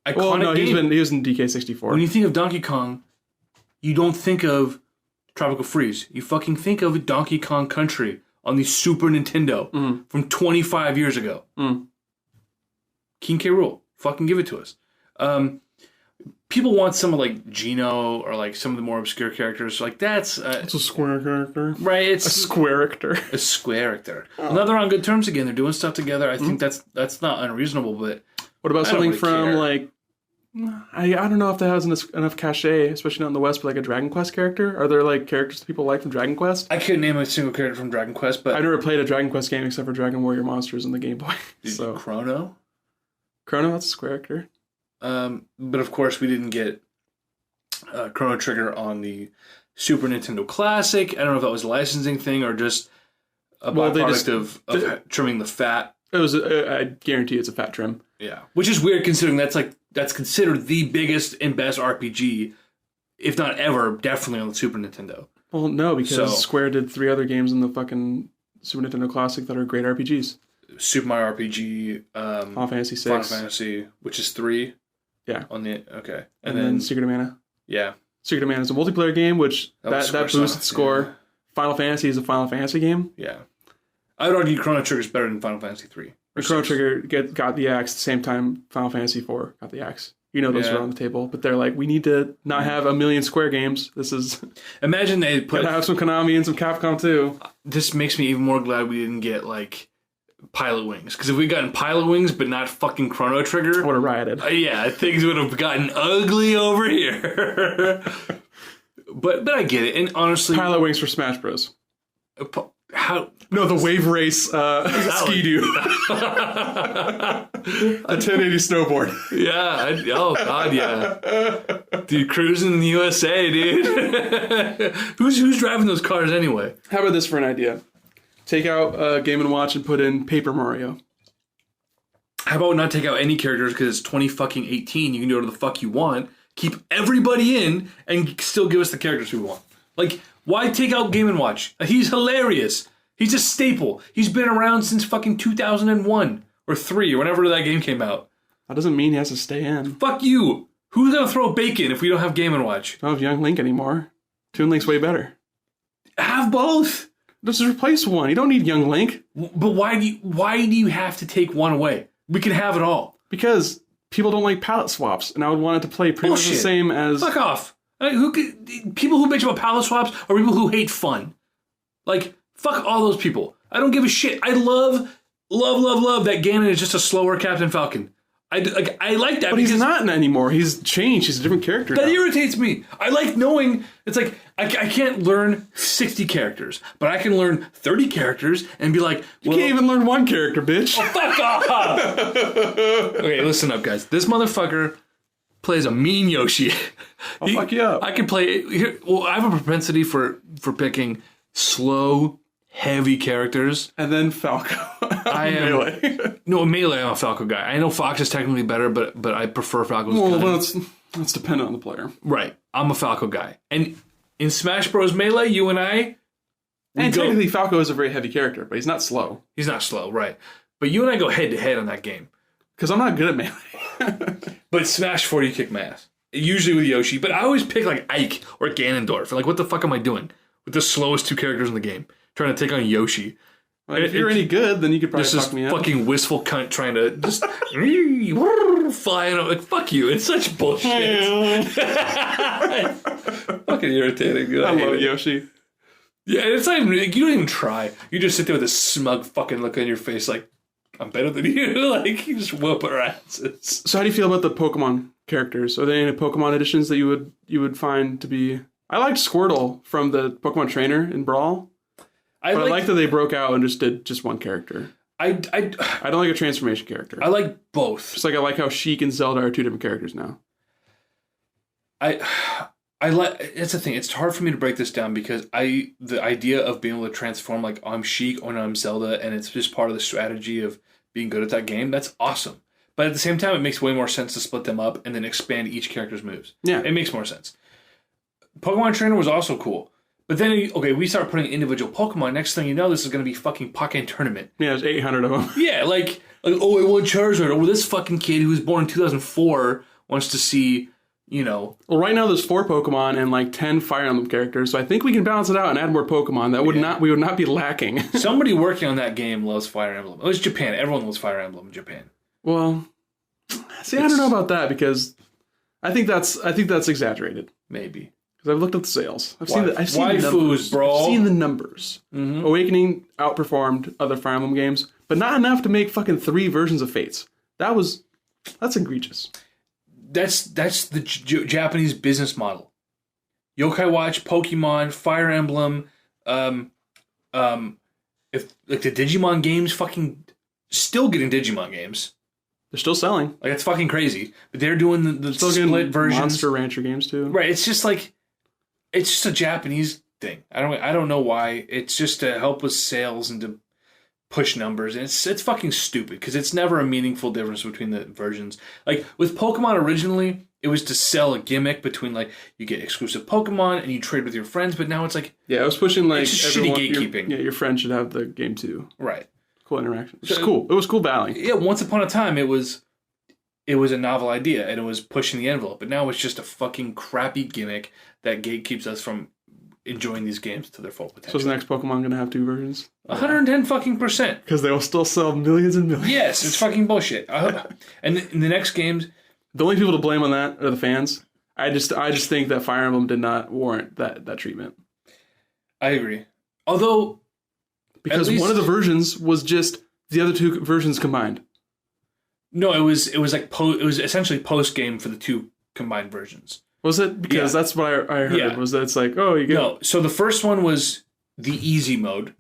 Iconic he was in DK64. When you think of Donkey Kong, you don't think of Tropical Freeze. You fucking think of Donkey Kong Country on the Super Nintendo from 25 years ago. King K. Rool. Fucking give it to us. People want some of like Geno or like some of the more obscure characters. Like that's it's a square character, right? It's a square character. A square character. Now they're on good terms again. They're doing stuff together. I think that's not unreasonable. But what about something from like? I don't know if that has enough cachet, especially not in the West, but like a Dragon Quest character. Are there like characters that people like from Dragon Quest? I couldn't name a single character from Dragon Quest, but I never played a Dragon Quest game except for Dragon Warrior Monsters in the Game Boy. So Chrono, that's a square character. But of course we didn't get Chrono Trigger on the Super Nintendo Classic. I don't know if that was a licensing thing or just a byproduct of trimming the fat. It was. I guarantee it's a fat trim. Yeah, which is weird considering that's considered the biggest and best RPG, if not ever, definitely on the Super Nintendo. Well, no, because Square did 3 other games in the fucking Super Nintendo Classic that are great RPGs. Super Mario RPG, Final Fantasy 6, Final Fantasy, which is 3. Yeah. And then Secret of Mana. Yeah. Secret of Mana is a multiplayer game, which that boosts its score. Yeah. Final Fantasy is a Final Fantasy game. Yeah. I would argue Chrono Trigger is better than Final Fantasy 3. Chrono Trigger got the axe at the same time Final Fantasy 4 got the axe. Those are on the table, but they're like, we need to not have a million Square games. This is imagine they have some Konami and some Capcom too. This makes me even more glad we didn't get like Pilot Wings, because if we'd gotten Pilot Wings but not fucking Chrono Trigger, I would have rioted. Yeah, things would have gotten ugly over here. but I get it, and honestly, Pilot Wings for Smash Bros. How? No, the Wave Race Ski-Doo. A 1080 snowboard. Yeah. Oh, God, yeah. Dude, cruising in the USA, dude. Who's driving those cars anyway? How about this for an idea? Take out Game & Watch and put in Paper Mario. How about not take out any characters because it's 2018. You can do whatever the fuck you want. Keep everybody in and still give us the characters we want. Like, why take out Game & Watch? He's hilarious. He's a staple. He's been around since fucking 2001 or 3 or whenever that game came out. That doesn't mean he has to stay in. Fuck you. Who's gonna throw bacon if we don't have Game & Watch? I don't have Young Link anymore. Toon Link's way better. Have both. Just replace one. You don't need Young Link. But why do you have to take one away? We can have it all. Because people don't like palette swaps, and I would want it to play pretty much the same as... Fuck off. People who bitch about palette swaps are people who hate fun. Like, fuck all those people. I don't give a shit. I love that Ganon is just a slower Captain Falcon. I like that. But he's not anymore. He's changed. He's a different character That now. irritates me. I like knowing, it's like, I can't learn 60 characters, but I can learn 30 characters and be like, well, you can't even learn one character, bitch. fuck off! Okay, listen up, guys. This motherfucker plays a mean Yoshi. I'll fuck you up. I can play, I have a propensity for picking slow, heavy characters. And then Falco. I am Melee. No, Melee. I'm a Falco guy. I know Fox is technically better, but I prefer Falco's Well, gun. that's dependent on the player. Right. I'm a Falco guy. And in Smash Bros. Melee, you and I... Technically, Falco is a very heavy character, but he's not slow. He's not slow, right. But you and I go head-to-head on that game. Because I'm not good at Melee. But Smash 4, you kick my ass. Usually with Yoshi. But I always pick like Ike or Ganondorf. Like, what the fuck am I doing? With the slowest 2 characters in the game. Trying to take on Yoshi. Like, if you're any good, then you could probably fuck me up. Fucking wistful cunt trying to just flying up. Like, fuck you. It's such bullshit. Fucking irritating. Dude. I love it. Yoshi. Yeah, it's not even, you don't even try. You just sit there with a smug fucking look on your face like, I'm better than you. Like, you just whoop our asses. So how do you feel about the Pokemon characters? Are there any Pokemon editions that you would find to be... I liked Squirtle from the Pokemon Trainer in Brawl. I like that they broke out and just did just one character. I don't like a transformation character. I like both. Just like I like how Sheik and Zelda are 2 different characters now. I like, it's the thing. It's hard for me to break this down because the idea of being able to transform, like I'm Sheik or I'm Zelda, and it's just part of the strategy of being good at that game. That's awesome. But at the same time, it makes way more sense to split them up and then expand each character's moves. Yeah, it makes more sense. Pokemon Trainer was also cool. But then, we start putting individual Pokemon. Next thing you know, this is going to be fucking Pokken Tournament. Yeah, there's 800 of them. Yeah, like I want Charizard. Oh, this fucking kid who was born in 2004 wants to see, Well, right now there's 4 Pokemon and like 10 Fire Emblem characters, so I think we can balance it out and add more Pokemon. We would not be lacking. Somebody working on that game loves Fire Emblem. Oh, it's Japan. Everyone loves Fire Emblem in Japan. Well, see, I don't know about that because I think that's exaggerated. Maybe. I've looked at the sales. I've seen the numbers. Bro. I've seen the numbers. Mm-hmm. Awakening outperformed other Fire Emblem games, but not enough to make fucking 3 versions of Fates. That's egregious. That's the Japanese business model. Yokai Watch, Pokemon, Fire Emblem, if like the Digimon games, fucking still getting Digimon games. They're still selling. Like it's fucking crazy. But they're doing the still split versions. Monster Rancher games too. Right. It's just like. It's just a Japanese thing. I don't know why. It's just to help with sales and to push numbers. And it's fucking stupid because it's never a meaningful difference between the versions. Like with Pokemon originally, it was to sell a gimmick between like you get exclusive Pokemon and you trade with your friends. But now it's like it was pushing like it's just shitty gatekeeping. Your friend should have the game too. Right. Cool interaction. Which is cool. It was cool battling. Yeah. Once upon a time, it was a novel idea and it was pushing the envelope. But now it's just a fucking crappy gimmick that gatekeeps us from enjoying these games to their full potential. So is the next Pokemon going to have 2 versions? 110 fucking %. Because they will still sell millions and millions. Yes, it's fucking bullshit. And in the next games, the only people to blame on that are the fans. I just think that Fire Emblem did not warrant that treatment. I agree. Although, because one of the versions was just the other 2 versions combined. No, it was essentially post game for the 2 combined versions. Was it? Because that's what I heard, was that it's like, oh, you get... No, so the first one was the easy mode,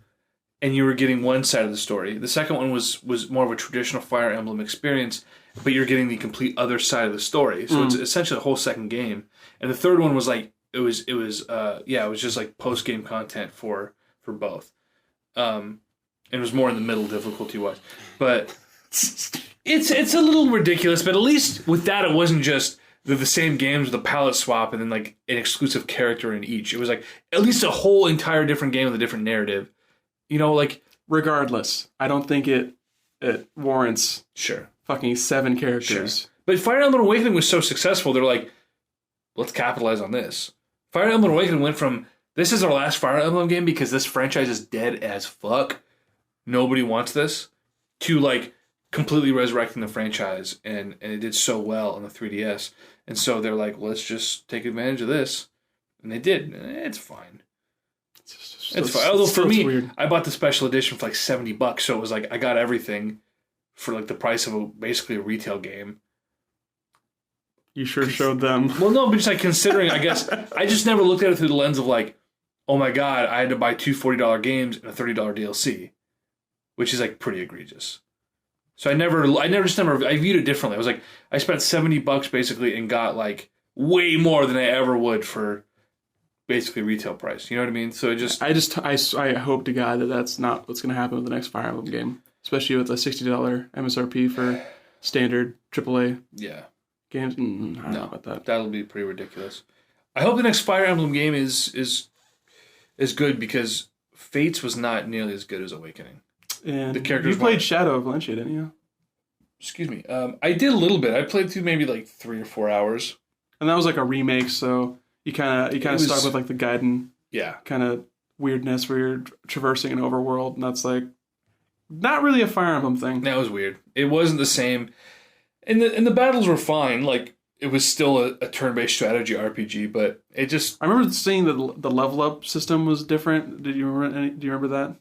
and you were getting one side of the story. The second one was more of a traditional Fire Emblem experience, but you're getting the complete other side of the story. So it's essentially a whole second game. And the third one was like it was just like post game content for both. And it was more in the middle difficulty wise, but it's a little ridiculous. But at least with that, it wasn't just the same games with a palette swap and then like an exclusive character in each. It was like at least a whole entire different game with a different narrative. You know, like regardless, I don't think it warrants fucking 7 characters. Sure. But Fire Emblem Awakening was so successful, they're like, let's capitalize on this. Fire Emblem Awakening went from this is our last Fire Emblem game because this franchise is dead as fuck. Nobody wants this, to like completely resurrecting the franchise, and it did so well on the 3DS. And so they're like, let's just take advantage of this. And they did. It's fine. It's fine. Although for me, weird. I bought the special edition for like $70, so it was like I got everything for like the price of basically a retail game. You sure showed them. Well, no, but just like considering, I guess, I just never looked at it through the lens of like, oh my god, I had to buy 2 $40 games and a $30 DLC, which is like pretty egregious. So I viewed it differently. I was like, I spent $70 basically and got like way more than I ever would for basically retail price. You know what I mean? So it just... I hope to God that that's not what's going to happen with the next Fire Emblem game. Especially with a $60 MSRP for standard AAA games. I don't know about that. That'll be pretty ridiculous. I hope the next Fire Emblem game is good, because Fates was not nearly as good as Awakening. And the characters you played Shadow of Valencia, didn't you? Excuse me. I did a little bit. I played through maybe like 3 or 4 hours. And that was like a remake, so you kind of stuck with like the Gaiden kind of weirdness where you're traversing an overworld, and that's like not really a Fire Emblem thing. That was weird. It wasn't the same. And the battles were fine. Like, it was still a turn-based strategy RPG, but it just... I remember seeing that the level up system was different. Do you remember that?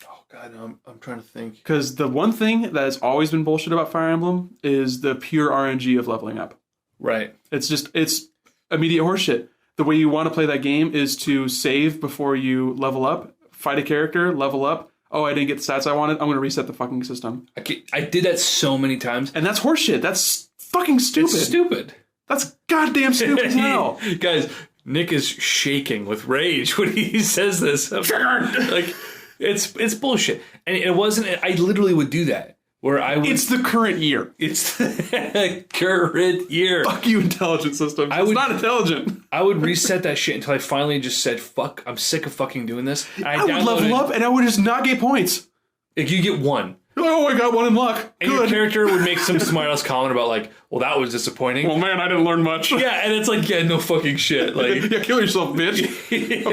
Oh god, no, I'm trying to think. Because the one thing that has always been bullshit about Fire Emblem is the pure RNG of leveling up. Right. It's immediate horseshit. The way you want to play that game is to save before you level up, fight a character, level up. Oh, I didn't get the stats I wanted. I'm going to reset the fucking system. I did that so many times. And that's horseshit. That's fucking stupid. It's stupid. That's goddamn stupid as hell. Guys, Nick is shaking with rage when he says this. Like, it's bullshit. And it wasn't... I literally would do that. Where I would... It's the current year. It's the current year. Fuck you, intelligent system. It's not intelligent. I would reset that shit until I finally just said, fuck, I'm sick of fucking doing this. I would level up and I would just not get points. Like, you get 1. Oh, I got 1 in luck. And your character would make some smart ass comment about like, well, that was disappointing. Well, man, I didn't learn much. Yeah, and it's like, yeah, no fucking shit. Like, yeah, kill yourself, bitch.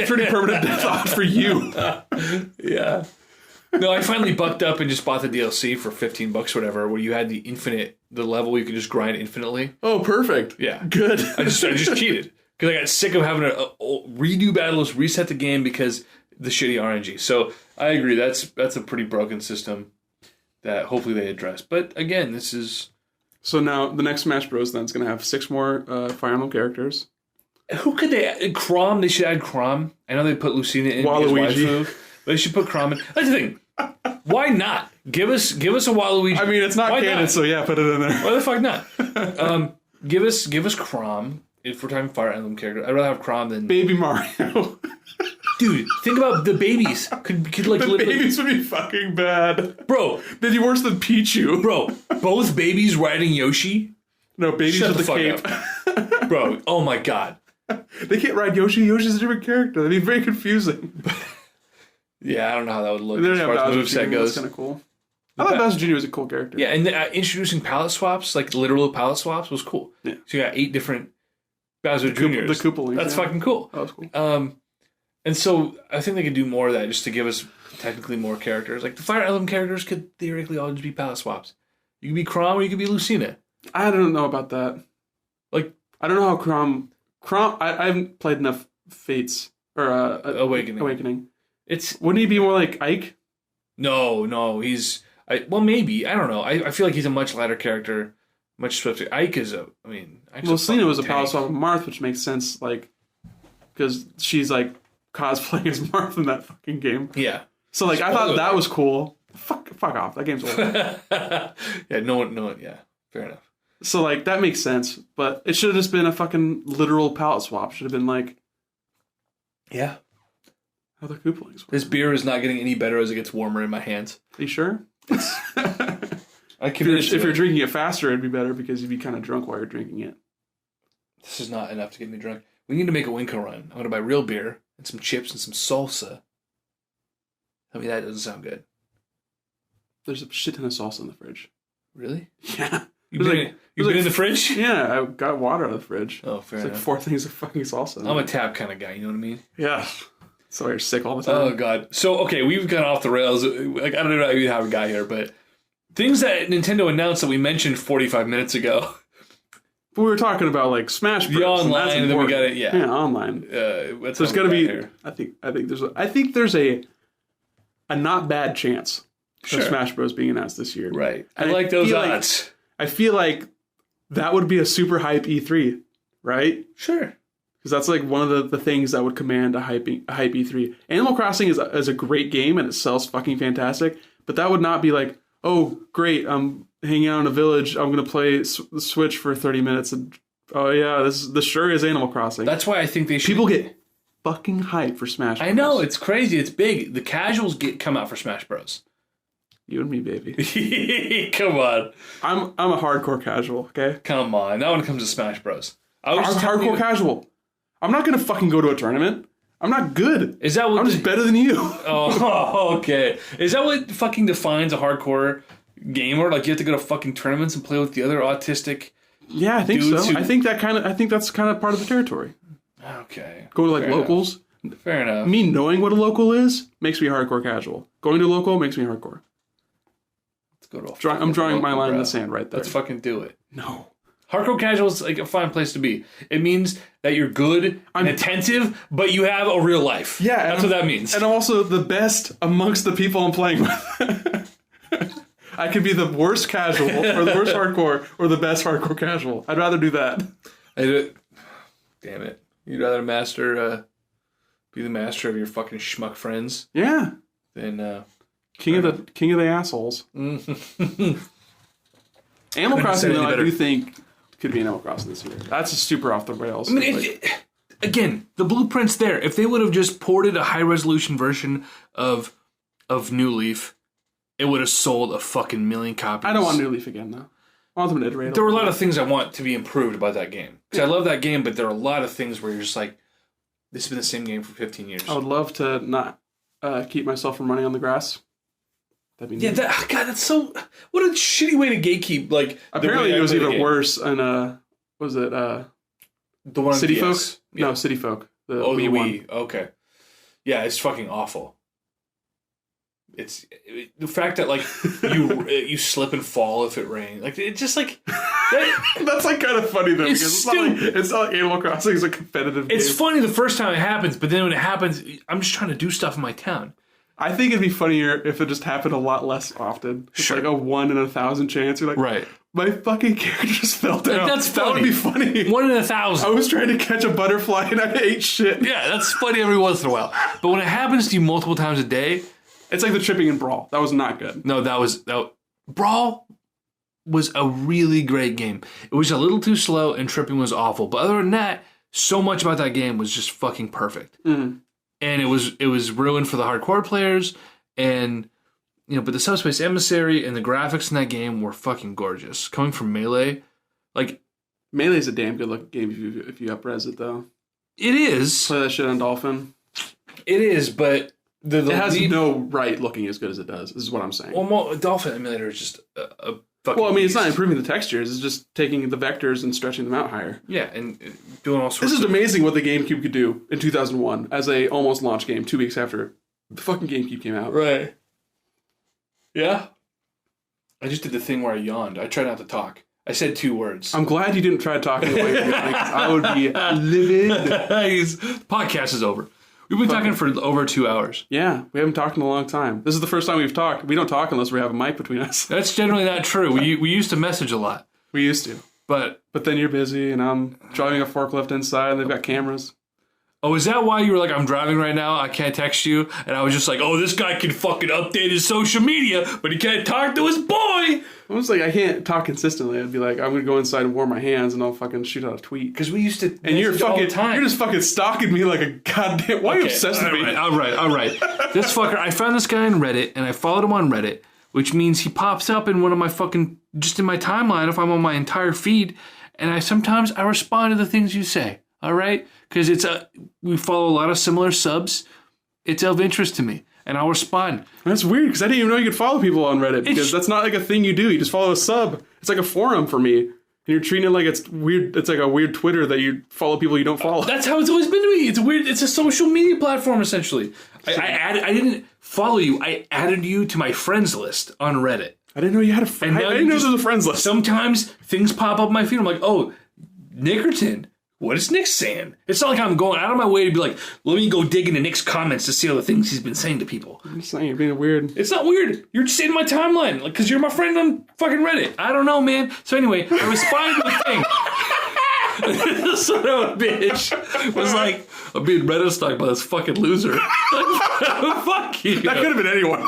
A pretty permanent death off for you. Yeah. No, I finally bucked up and just bought the DLC for $15, whatever, where you had the level where you could just grind infinitely. Oh, perfect. Yeah. Good. I just cheated. Because I got sick of having to redo battles, reset the game because the shitty RNG. So I agree, that's a pretty broken system that hopefully they address. But again, this is... So now the next Smash Bros. Then is going to have 6 more Fire Emblem characters. Who could they add? Chrom? They should add Chrom. I know they put Lucina in Waluigi. But they should put Chrom in. That's the thing. Why not? Give us a Waluigi. I mean, it's not canon, so yeah, put it in there. Why the fuck not? Give us Chrom. If we're talking Fire Emblem character, I'd rather have Chrom than Baby Mario. Dude, think about the babies. Could like the babies would be fucking bad, bro. They'd be worse than Pichu, bro. Both babies riding Yoshi. No, babies Shut with the the cape, bro. Oh my god, they can't ride Yoshi. Yoshi's a different character. That'd be very confusing. Yeah, I don't know how that would look as far as moveset goes. That's kind of cool. I thought Bowser Jr. was a cool character. Yeah, and introducing palette swaps, like literal palette swaps, was cool. Yeah. So you got 8 different Bowser Juniors. The Koopa. That's fucking cool. That was cool. And so I think they could do more of that just to give us technically more characters. Like the Fire Emblem characters could theoretically all just be palette swaps. You could be Chrom or you could be Lucina. I don't know about that. Like, I don't know how Chrom. I haven't played enough Fates or Awakening. Wouldn't he be more like Ike? No, he's... well, maybe. I don't know. I feel like he's a much lighter character, much swifter. Ike is a... I mean... Lucina was a palette swap of Marth, which makes sense, like... Because she's, like, cosplaying as Marth in that fucking game. Yeah. So like I thought that was cool. Fuck off. That game's old. Yeah, no one. Yeah, fair enough. So like that makes sense, but it should have just been a fucking literal palette swap. Should have been like, yeah, how the Koopalings work. This beer is not getting any better as it gets warmer in my hands. Are you sure? If you're drinking it faster, it'd be better because you'd be kind of drunk while you're drinking it. This is not enough to get me drunk. We need to make a Winco run. I'm going to buy real beer and some chips and some salsa. I mean, that doesn't sound good. There's a shit ton of salsa in the fridge. Really? Yeah. You've been in the fridge? Yeah, I got water out of the fridge. Oh, fair enough. Like 4 things of fucking salsa. I'm a tap kind of guy, you know what I mean? Yeah. So you're sick all the time. Oh, God. So, okay, we've gone off the rails. Like, I don't know how we got here, but things that Nintendo announced that we mentioned 45 minutes ago. But we were talking about like Smash Bros. The online, and then we got it, Yeah, online. There's going to be. Here. I think there's a not bad chance of Smash Bros. Being announced this year. Right. I like those odds. I feel like that would be a super hype E3, right? Sure. Because that's like one of the things that would command a hype E3. Animal Crossing is a great game and it sells fucking fantastic, but that would not be like, oh, great, I'm hanging out in a village, I'm going to play the Switch for 30 minutes, and oh yeah, this sure is Animal Crossing. That's why I think they should... People get fucking hype for Smash Bros. I know, it's crazy, it's big. The casuals come out for Smash Bros. You and me, baby. Come on. I'm a hardcore casual, okay? Come on, not when it comes to Smash Bros. I'm hardcore casual. I'm not going to fucking go to a tournament. I'm not good. Is that what I'm just better than you. Oh, okay. Is that what fucking defines a hardcore gamer? Like you have to go to fucking tournaments and play with the other autistic? Yeah, I think so. I think that's kind of part of the territory. Okay. Go to like locals. Fair enough. Me knowing what a local is makes me hardcore casual. Going to a local makes me hardcore. Let's go to I'm drawing my line in the sand right there. Let's fucking do it. No. Hardcore casual is like a fine place to be. It means that you're good and attentive, but you have a real life. Yeah, that's what that means. And I'm also the best amongst the people I'm playing with. I could be the worst casual, or the worst hardcore, or the best hardcore casual. I'd rather do that. Damn it! You'd rather be the master of your fucking schmuck friends. Yeah. Than king of the assholes. Animal Crossing, though, I do think could be Animal Crossing this year. That's just super off the rails. I mean, again, the blueprint's there. If they would have just ported a high-resolution version of New Leaf, it would have sold a fucking million copies. I don't want New Leaf again, though. I want them to iterate. There were a lot of things I want to be improved about that game. Because I love that game, but there are a lot of things where you're just like, this has been the same game for 15 years. I would love to not keep myself from running on the grass. That'd be neat. God, that's so... What a shitty way to gatekeep, like... Apparently it was even worse in, was it, the one City Folk? Yeah. No, City Folk. The Wii. Okay. Yeah, it's fucking awful. It's... The fact that, like, you slip and fall if it rains. Like, it's just, like... That's, like, kind of funny, though, because stupid. It's not like Animal Crossing is a competitive game. It's funny the first time it happens, but then when it happens, I'm just trying to do stuff in my town. I think it'd be funnier if it just happened a lot less often. It's like a 1 in 1,000 chance. You're like, right. My fucking character just fell down. That's funny. That would be funny. 1 in 1,000. I was trying to catch a butterfly and I ate shit. Yeah, that's funny every once in a while. But when it happens to you multiple times a day... It's like the tripping in Brawl. That was not good. No, Brawl was a really great game. It was a little too slow and tripping was awful. But other than that, so much about that game was just fucking perfect. Mm-hmm. And it was ruined for the hardcore players. And, but the Subspace Emissary and the graphics in that game were fucking gorgeous. Coming from Melee, like... Melee's a damn good looking game if you up-res it, though. It is. Play that shit on Dolphin. It is, but... It has no right looking as good as it does, is what I'm saying. Well, Dolphin Emulator is just a fucking Well, I mean, it's beast. not improving the textures. It's just taking the vectors and stretching them out higher. Yeah, and doing all sorts This is amazing what the GameCube could do in 2001 as a almost launch game 2 weeks after the fucking GameCube came out. Right. Yeah. I just did the thing where I yawned. I tried not to talk. I said 2 words. I'm glad you didn't try talking away from me, because I would be livid. The podcast is over. We've been talking for over 2 hours. Yeah, we haven't talked in a long time. This is the first time we've talked. We don't talk unless we have a mic between us. That's generally not true. We used to message a lot. We used to. But then you're busy, and I'm driving a forklift inside, and they've got cameras. Oh, is that why you were like, I'm driving right now, I can't text you? And I was just like, oh, this guy can fucking update his social media, but he can't talk to his boy. I was like, I can't talk consistently. I'd be like, I'm gonna go inside and warm my hands, and I'll fucking shoot out a tweet. Because we used to, and you're all the fucking, time. you're just fucking stalking me like a goddamn. Why are you obsessed with me? All right. This fucker, I found this guy on Reddit, and I followed him on Reddit, which means he pops up in one of my fucking, just in my timeline if I'm on my entire feed, and sometimes I respond to the things you say. All right, because we follow a lot of similar subs. It's of interest to me, and I'll respond. That's weird because I didn't even know you could follow people on Reddit because that's not like a thing you do. You just follow a sub. It's like a forum for me, and you're treating it like it's weird. It's like a weird Twitter that you follow people you don't follow. That's how it's always been to me. It's weird. It's a social media platform essentially. I didn't follow you. I added you to my friends list on Reddit. I didn't know you had a friend. I didn't know there was a friends list. Sometimes things pop up on my feed. I'm like, oh, Nickerton. What is Nick saying? It's not like I'm going out of my way to be like, let me go dig into Nick's comments to see all the things he's been saying to people. I'm just saying, you're being weird. It's not weird. You're just in my timeline, like, because you're my friend on fucking Reddit. I don't know, man. So anyway, I responded to the thing. This son of a bitch was like, I'm being Reddit stalked by this fucking loser. Fuck you. That could have been anyone.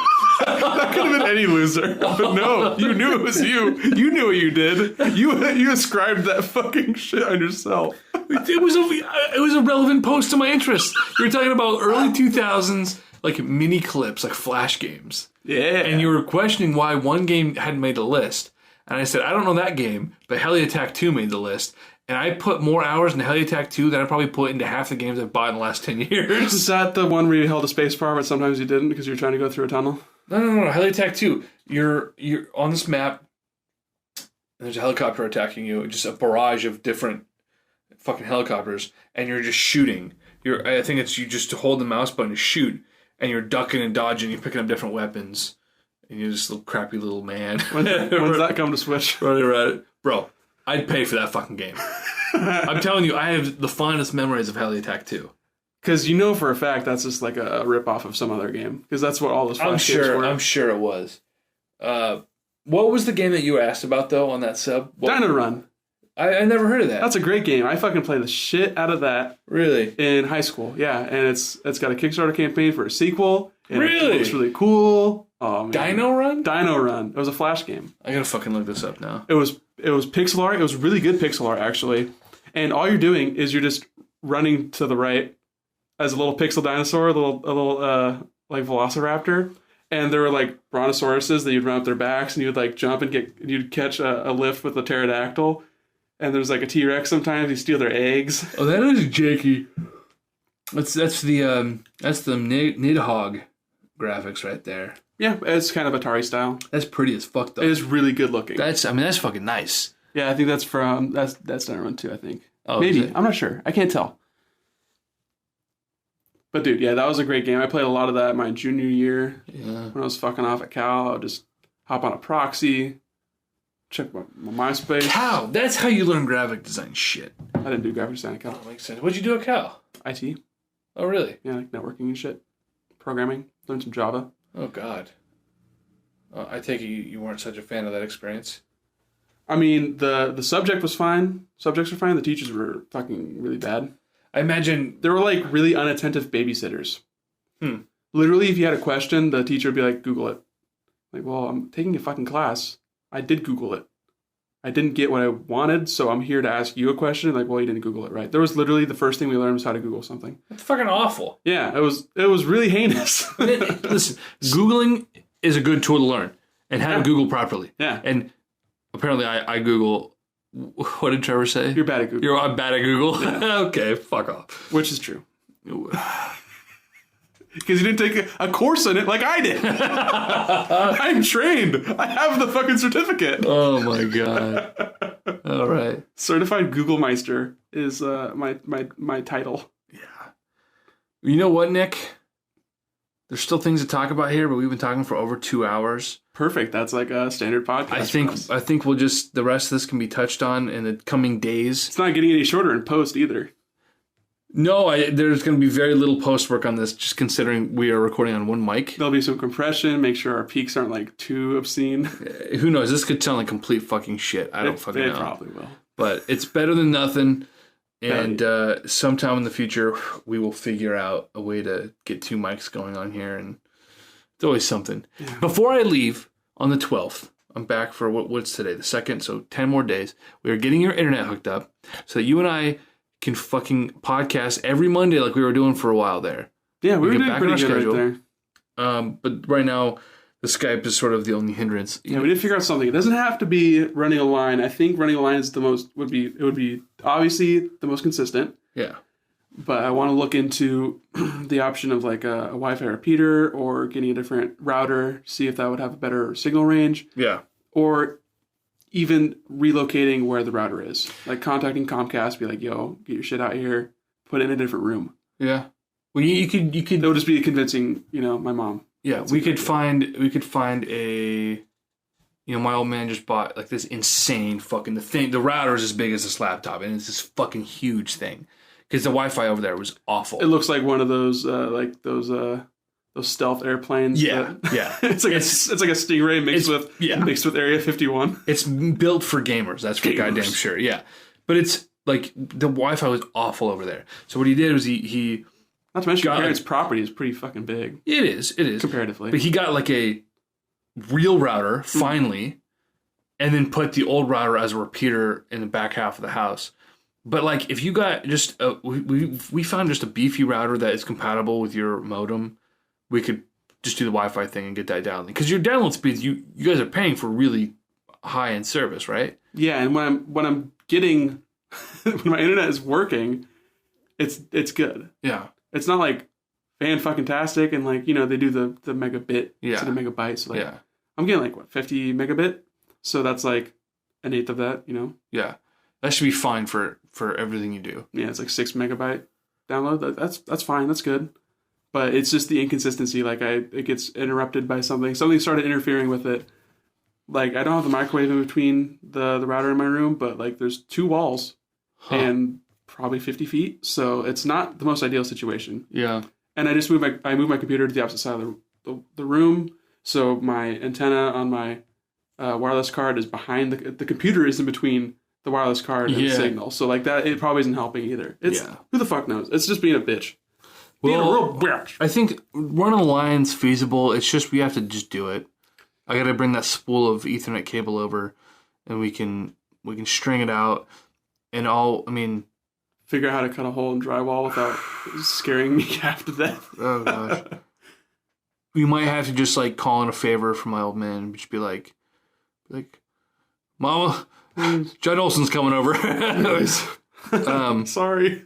That could have been any loser. But no, you knew it was you. You knew what you did. You ascribed that fucking shit on yourself. It was a relevant post to my interest. You were talking about early 2000s, like mini clips, like flash games. Yeah. And you were questioning why one game hadn't made a list. And I said, I don't know that game, but Heli Attack 2 made the list. And I put more hours into Heli Attack 2 than I probably put into half the games I've bought in the last 10 years. Is that the one where you held a space bar, but sometimes you didn't because you were trying to go through a tunnel? No. Heli Attack 2. You're on this map, and there's a helicopter attacking you, just a barrage of different fucking helicopters, and you're just shooting. I think it's you just hold the mouse button to shoot, and you're ducking and dodging, you're picking up different weapons, and you're just a little crappy little man. When's that come to Switch? Right. Bro, I'd pay for that fucking game. I'm telling you, I have the fondest memories of Heli Attack 2. Because you know for a fact that's just like a rip-off of some other game. Because that's what all those flash games were. I'm sure it was. What was the game that you asked about, though, on that sub? Dino Run. I never heard of that. That's a great game. I fucking played the shit out of that. Really? In high school, yeah. And it's got a Kickstarter campaign for a sequel. And really? It's really cool. Oh, man. Dino Run? Dino Run. It was a flash game. I gotta fucking look this up now. It was pixel art. It was really good pixel art, actually. And all you're doing is you're just running to the right as a little pixel dinosaur, a little like velociraptor. And there were like brontosauruses that you'd run up their backs, and you'd like jump and you'd catch a lift with a pterodactyl. And there's like a T-Rex sometimes. You steal their eggs. Oh, that is janky. That's the Nidhogg graphics right there. Yeah, it's kind of Atari style. That's pretty as fuck, though. It is really good looking. That's fucking nice. Yeah, I think that's from that's Dino Run 2, I think. Oh, maybe. I'm not sure. I can't tell. But dude, yeah, that was a great game. I played a lot of that my junior year. Yeah. When I was fucking off at Cal, I would just hop on a proxy, check my MySpace. Cal, that's how you learn graphic design shit. I didn't do graphic design at Cal. That makes sense. What'd you do at Cal? IT. Oh, really? Yeah, like networking and shit. Programming. Learned some Java. Oh, God. I take it you weren't such a fan of that experience. I mean, the subject was fine. Subjects were fine. The teachers were fucking really bad. I imagine... They were like really unattentive babysitters. Literally, if you had a question, the teacher would be like, Google it. Like, well, I'm taking a fucking class. I did Google it. I didn't get what I wanted, so I'm here to ask you a question. Like, well, you didn't Google it, right? There was literally the first thing we learned was how to Google something. That's fucking awful. Yeah, it was really heinous. Listen, Googling is a good tool to learn and how to Google properly. Yeah. And apparently I Google... What did Trevor say? You're bad at Google. I'm bad at Google? Yeah. Okay, fuck off. Which is true. Because you didn't take a course in it like I did. I'm trained. I have the fucking certificate. Oh my God. All right. Certified Google Meister is my title. Yeah. You know what, Nick? There's still things to talk about here, but we've been talking for over 2 hours. Perfect. That's like a standard podcast. I think we'll just the rest of this can be touched on in the coming days. It's not getting any shorter in post either. No, there's going to be very little post work on this, just considering we are recording on one mic. There'll be some compression. Make sure our peaks aren't like too obscene. Who knows? This could sound like complete fucking shit. I don't fucking know. It probably will. But it's better than nothing. And sometime in the future, we will figure out a way to get 2 mics going on here, and it's always something. Yeah. Before I leave on the 12th, I'm back for what's today, the 2nd, so 10 more days. We are getting your internet hooked up so that you and I can fucking podcast every Monday like we were doing for a while there. Yeah, we were doing pretty good right there. But right now, the Skype is sort of the only hindrance. Yeah, we did figure out something. It doesn't have to be running a line. I think running a line is would be obviously the most consistent. Yeah. But I want to look into the option of like a Wi-Fi repeater or getting a different router, see if that would have a better signal range. Yeah. Or even relocating where the router is. Like contacting Comcast, be like, yo, get your shit out here, put it in a different room. Yeah. Well, you could. It would just be convincing, my mom. Yeah, we could find a, my old man just bought like this insane fucking, the router is as big as this laptop, and it's this fucking huge thing. Because the Wi-Fi over there was awful. It looks like one of those, those stealth airplanes. Yeah, yeah. it's like a Stingray mixed with Area 51. It's built for gamers, that's for goddamn sure, yeah. But it's like, the Wi-Fi was awful over there. So what he did was he not to mention your parents' property is pretty fucking big. It is. Comparatively. But he got like a real router, finally, and then put the old router as a repeater in the back half of the house. But like, if you got just, we found just a beefy router that is compatible with your modem, we could just do the Wi-Fi thing and get that down. Because your download speeds, you guys are paying for really high-end service, right? Yeah, and when I'm getting, when my internet is working, it's good. Yeah. It's not like fan-fucking-tastic and like, they do the megabit to the megabyte. So like, I'm getting like, 50 megabit? So that's like an eighth of that, Yeah. That should be fine for everything you do. Yeah, it's like 6 megabyte download. That's fine. That's good. But it's just the inconsistency. Like it gets interrupted by something. Something started interfering with it. Like I don't have the microwave in between the router in my room, but like there's 2 walls and probably 50 feet. So it's not the most ideal situation. Yeah. And I just moved my computer to the opposite side of the room. So my antenna on my wireless card is behind the computer is in between the wireless card and the signal. So like that, it probably isn't helping either. Who the fuck knows? It's just being a bitch. Being a real bitch. I think running a line's feasible. It's just we have to just do it. I got to bring that spool of Ethernet cable over, and we can string it out. And figure out how to cut a hole in drywall without scaring me half to death. Oh gosh. We might have to just like call in a favor for my old man and just be like, Mama, Judd Olson's coming over. Sorry.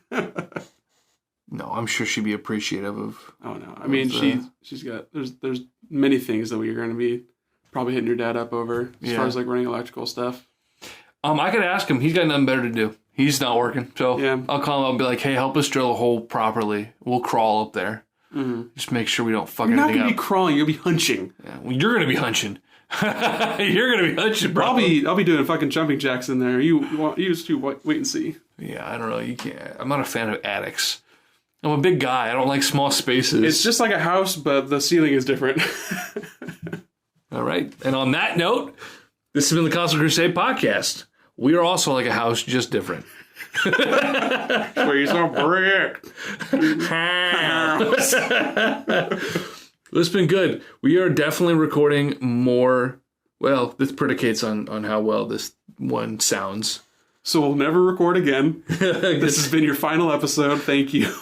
No, I'm sure she'd be appreciative of. Oh no, I mean she's got there's many things that we're going to be probably hitting your dad up over as far as like running electrical stuff. I could ask him. He's got nothing better to do. He's not working, so I'll call him up and be like, "Hey, help us drill a hole properly. We'll crawl up there. Mm-hmm. Just make sure we don't fuck anything up." You're not going to be crawling. You'll be hunching. Yeah, well, you're going to be hunching. You're going to be hunching, bro. I'll be doing fucking jumping jacks in there. You just wait and see. Yeah, I don't know. You can't. I'm not a fan of attics. I'm a big guy. I don't like small spaces. It's just like a house, but the ceiling is different. All right. And on that note, this has been the Console Crusade podcast. We are also like a house, just different. Please don't brick. It's been good. We are definitely recording more. Well, this predicates on how well this one sounds. So we'll never record again. This has been your final episode. Thank you.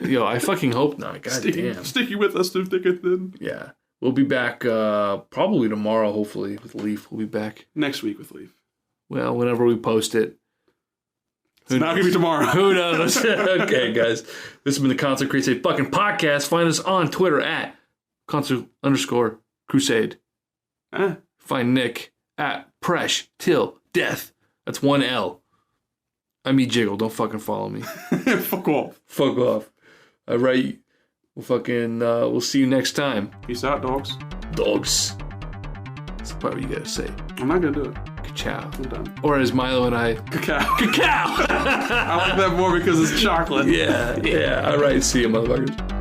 Yo, I fucking hope not. God damn. Sticky with us through thick and thin. Yeah. We'll be back probably tomorrow, hopefully, with Leaf. We'll be back. Next week with Leaf. Well, whenever we post it. It's not going to be tomorrow. Who knows? Okay, guys. This has been the Console Crusade fucking podcast. Find us on Twitter at Console_Crusade. Find Nick at Presh Till Death. That's 1 L. I'm Jiggle. Don't fucking follow me. Fuck off. Fuck off. All right. We'll see you next time. Peace out, dogs. Dogs. That's the part you gotta say. I'm not gonna do it. Ka-chow. I'm done. Or as Milo and I. Cacao. Cacao! I like that more because it's chocolate. Yeah. All right. See you, motherfuckers.